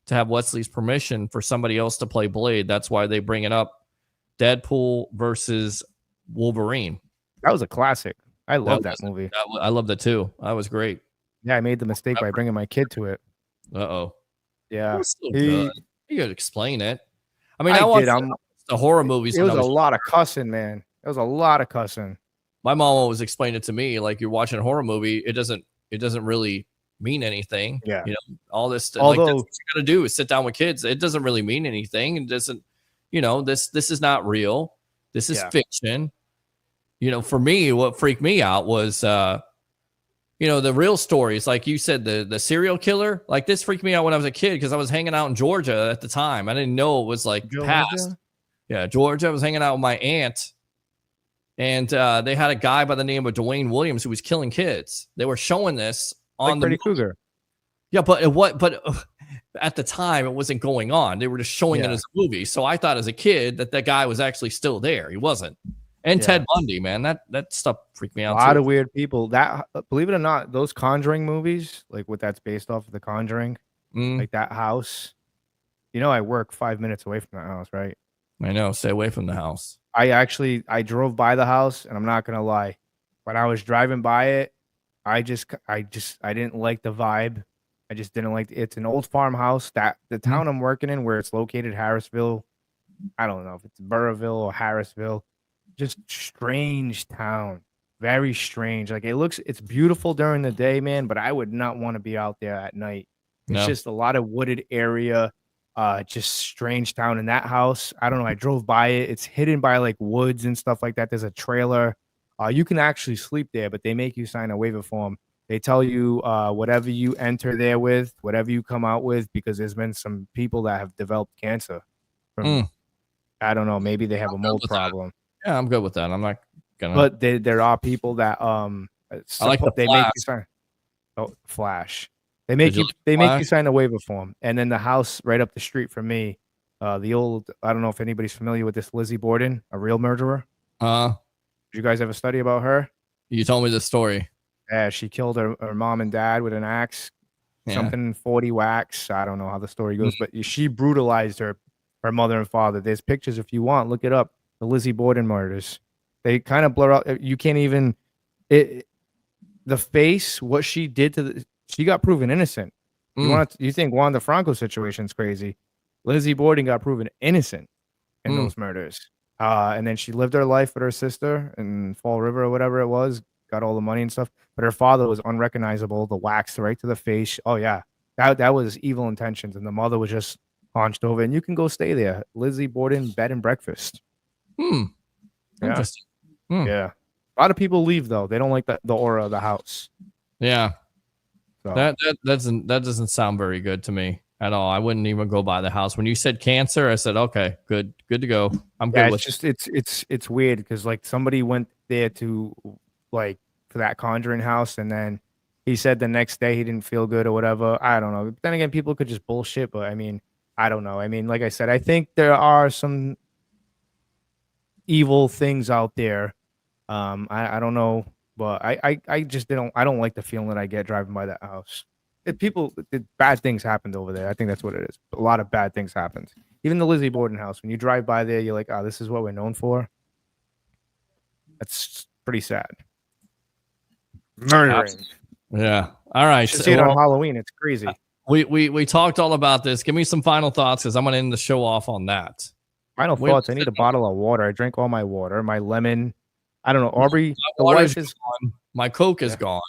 to have Wesley's permission for somebody else to play Blade. That's why they bring it up. Deadpool versus Wolverine. That was a classic. I love that movie. I loved it too. That was great. Yeah, I made the mistake by bringing my kid to it. Uh-oh. Yeah. So good. You could explain it. I mean, I watched the horror movies. It was a lot of cussing, man. It was a lot of cussing. My mom always explained it to me, like, you're watching a horror movie. It doesn't really mean anything. Yeah. You know, all this. Although, like, that's what you got to do is sit down with kids. It doesn't really mean anything. It doesn't, this is not real. This is fiction. For me, what freaked me out was, the real stories, like you said, the serial killer, like this freaked me out when I was a kid because I was hanging out in Georgia at the time. I didn't know it was like past. Yeah, Georgia. I was hanging out with my aunt, and they had a guy by the name of Dwayne Williams who was killing kids. They were showing this on Freddy Krueger. Yeah, but at the time it wasn't going on. They were just showing it as a movie. So I thought as a kid that guy was actually still there. He wasn't. And Ted Bundy, man, that stuff freaked me out. A lot of weird people. That, believe it or not, those Conjuring movies, like what that's based off of, The Conjuring, like that house. I work 5 minutes away from that house, right? I know. Stay away from the house. I drove by the house, and I'm not gonna lie. When I was driving by it, I didn't like the vibe. I just didn't like it's an old farmhouse. That the town I'm working in, where it's located, Harrisville. I don't know if it's Burrillville or Harrisville. Just strange town, very strange. Like it's beautiful during the day, man, but I would not want to be out there at night. It's just a lot of wooded area, just strange town. In that house, I don't know. I drove by it. It's hidden by like woods and stuff like that. There's a trailer. You can actually sleep there, but they make you sign a waiver form. They tell you whatever you enter there with, whatever you come out with, because there's been some people that have developed cancer. I don't know. Maybe they have a mold problem. Yeah, I'm good with that. I'm not gonna. But there are people that I like they make you sign. Oh, Flash. They make you sign a waiver form, and then the house right up the street from me, the old. I don't know if anybody's familiar with this Lizzie Borden, a real murderer. Did you guys ever study about her? You told me the story. Yeah, she killed her mom and dad with an axe, something 40 whacks. I don't know how the story goes, but she brutalized her mother and father. There's pictures if you want. Look it up. The Lizzie Borden murders. They kind of blur out. You can't even. The face, what she did to she got proven innocent. You think Wander Franco situation's crazy? Lizzie Borden got proven innocent in those murders. And then she lived her life with her sister in Fall River or whatever it was. Got all the money and stuff, but her father was unrecognizable. The wax right to the face. Oh yeah, that was evil intentions, and the mother was just hunched over. And you can go stay there, Lizzie Borden bed and breakfast. Interesting. Yeah, a lot of people leave though. They don't like the aura of the house. Yeah, so. that doesn't sound very good to me at all. I wouldn't even go by the house. When you said cancer, I said okay, good to go. I'm good with it's weird because like somebody went there to like for that Conjuring house, and then he said the next day he didn't feel good or whatever. I don't know. But then again, people could just bullshit. But I mean, I don't know. I mean, like I said, I think there are some evil things out there. I don't know, but I just I don't like the feeling that I get driving by that house. Bad things happened over there. I think that's what it is. A lot of bad things happened. Even the Lizzie Borden house. When you drive by there, you're like, oh, this is what we're known for. That's pretty sad. Murdering. Yeah. All right. See it on Halloween. It's crazy. We talked all about this. Give me some final thoughts because I'm going to end the show off on that. Final thoughts. I need a bottle of water. I drank all my water, my lemon. I don't know. Aubrey, the wife is gone. My Coke is gone.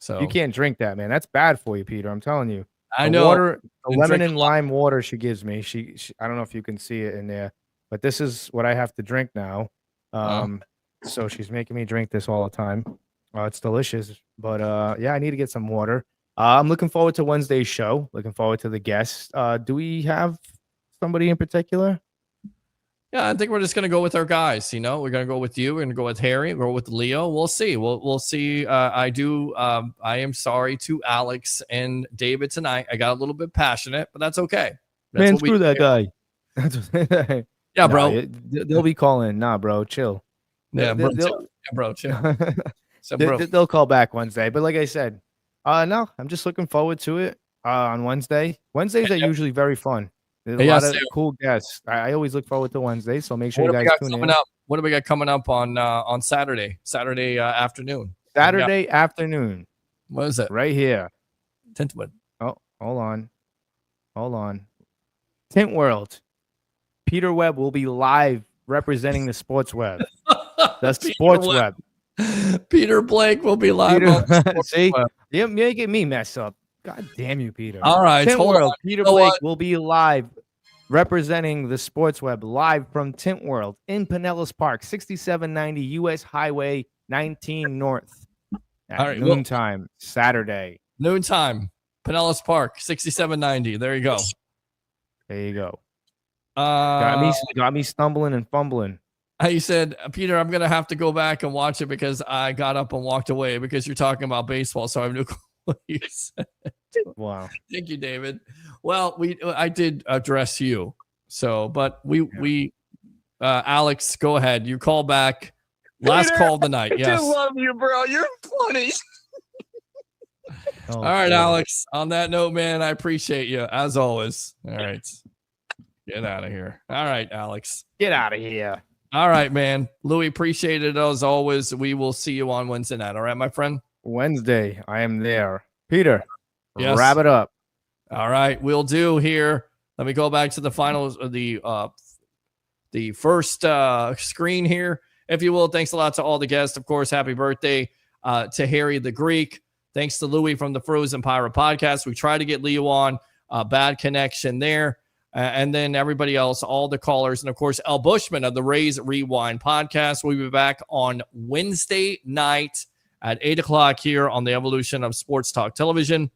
So you can't drink that, man. That's bad for you, Peter. I'm telling you. I know. Water, the And lemon drink and lime water she gives me. She I don't know if you can see it in there, but this is what I have to drink now. So she's making me drink this all the time. It's delicious, but yeah, I need to get some water. I'm looking forward to Wednesday's show. Looking forward to the guests. Do we have somebody in particular? Yeah, I think we're just gonna go with our guys. We're gonna go with you. We're gonna go with Harry. We'll go with Leo. We'll see. We'll see. I am sorry to Alex and David tonight. I got a little bit passionate, but that's okay. Man, screw that guy. Yeah, bro. They'll be calling. Nah, bro, chill. Yeah, bro, chill. So, bro. They'll call back Wednesday. But like I said, no, I'm just looking forward to it on Wednesday. Wednesdays are usually very fun. There's a lot of cool guests. I always look forward to Wednesday, so make sure you guys tune in. What do we got coming up on Saturday? Saturday afternoon. Saturday afternoon. What is it? Right here. Tintwood. Oh, hold on. Tint World. Peter Webb will be live representing the Sports Web. The Sports Web. Peter Blake will be live. See, you're making me mess up. God damn you, Peter. All right. Tint World. Peter Blake will be live representing the Sports Web live from Tint World in Pinellas Park, 6790 US Highway 19 North at noontime, Saturday. Noontime, Pinellas Park, 6790. There you go. There you go. Got me stumbling and fumbling. You said, Peter, I'm going to have to go back and watch it because I got up and walked away because you're talking about baseball. So I have no clue what you said. Wow. Thank you, David. Well, I did address you. So, but Alex, go ahead. You call back. Last Peter, call of the night. Yes. I love you, bro. You're funny. All right, Alex. On that note, man, I appreciate you as always. All right. Get out of here. All right, Alex. Get out of here. All right, man. Louie, appreciate it as always. We will see you on Wednesday night. All right, my friend? Wednesday, I am there. Peter, yes. Wrap it up. All right, we'll do here. Let me go back to the finals of the first screen here, if you will. Thanks a lot to all the guests. Of course, happy birthday to Harry the Greek. Thanks to Louie from the Frozen Pirate Podcast. We tried to get Leo on. Bad connection there. And then everybody else, all the callers, and of course, El Bushman of the Rays Rewind podcast. We'll be back on Wednesday night at 8 o'clock here on the Evolution of Sports Talk Television.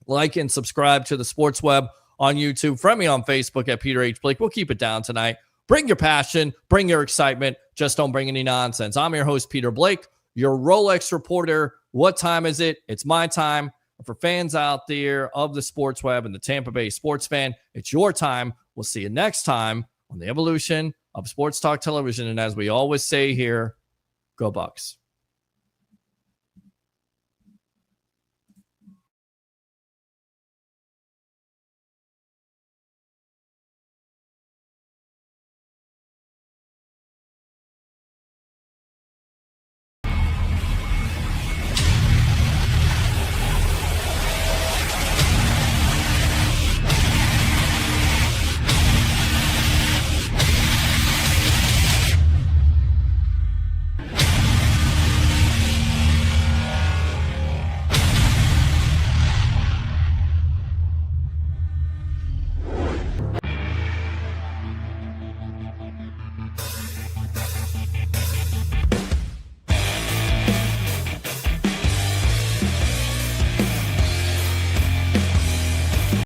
Like and subscribe to the Sports Web on YouTube. Friend me on Facebook at Peter H. Blake. We'll keep it down tonight. Bring your passion. Bring your excitement. Just don't bring any nonsense. I'm your host, Peter Blake, your Rolex reporter. What time is it? It's my time. For fans out there of the Sports Web and the Tampa Bay sports fan, it's your time. We'll see you next time on the Evolution of Sports Talk Television. And as we always say here, go Bucs.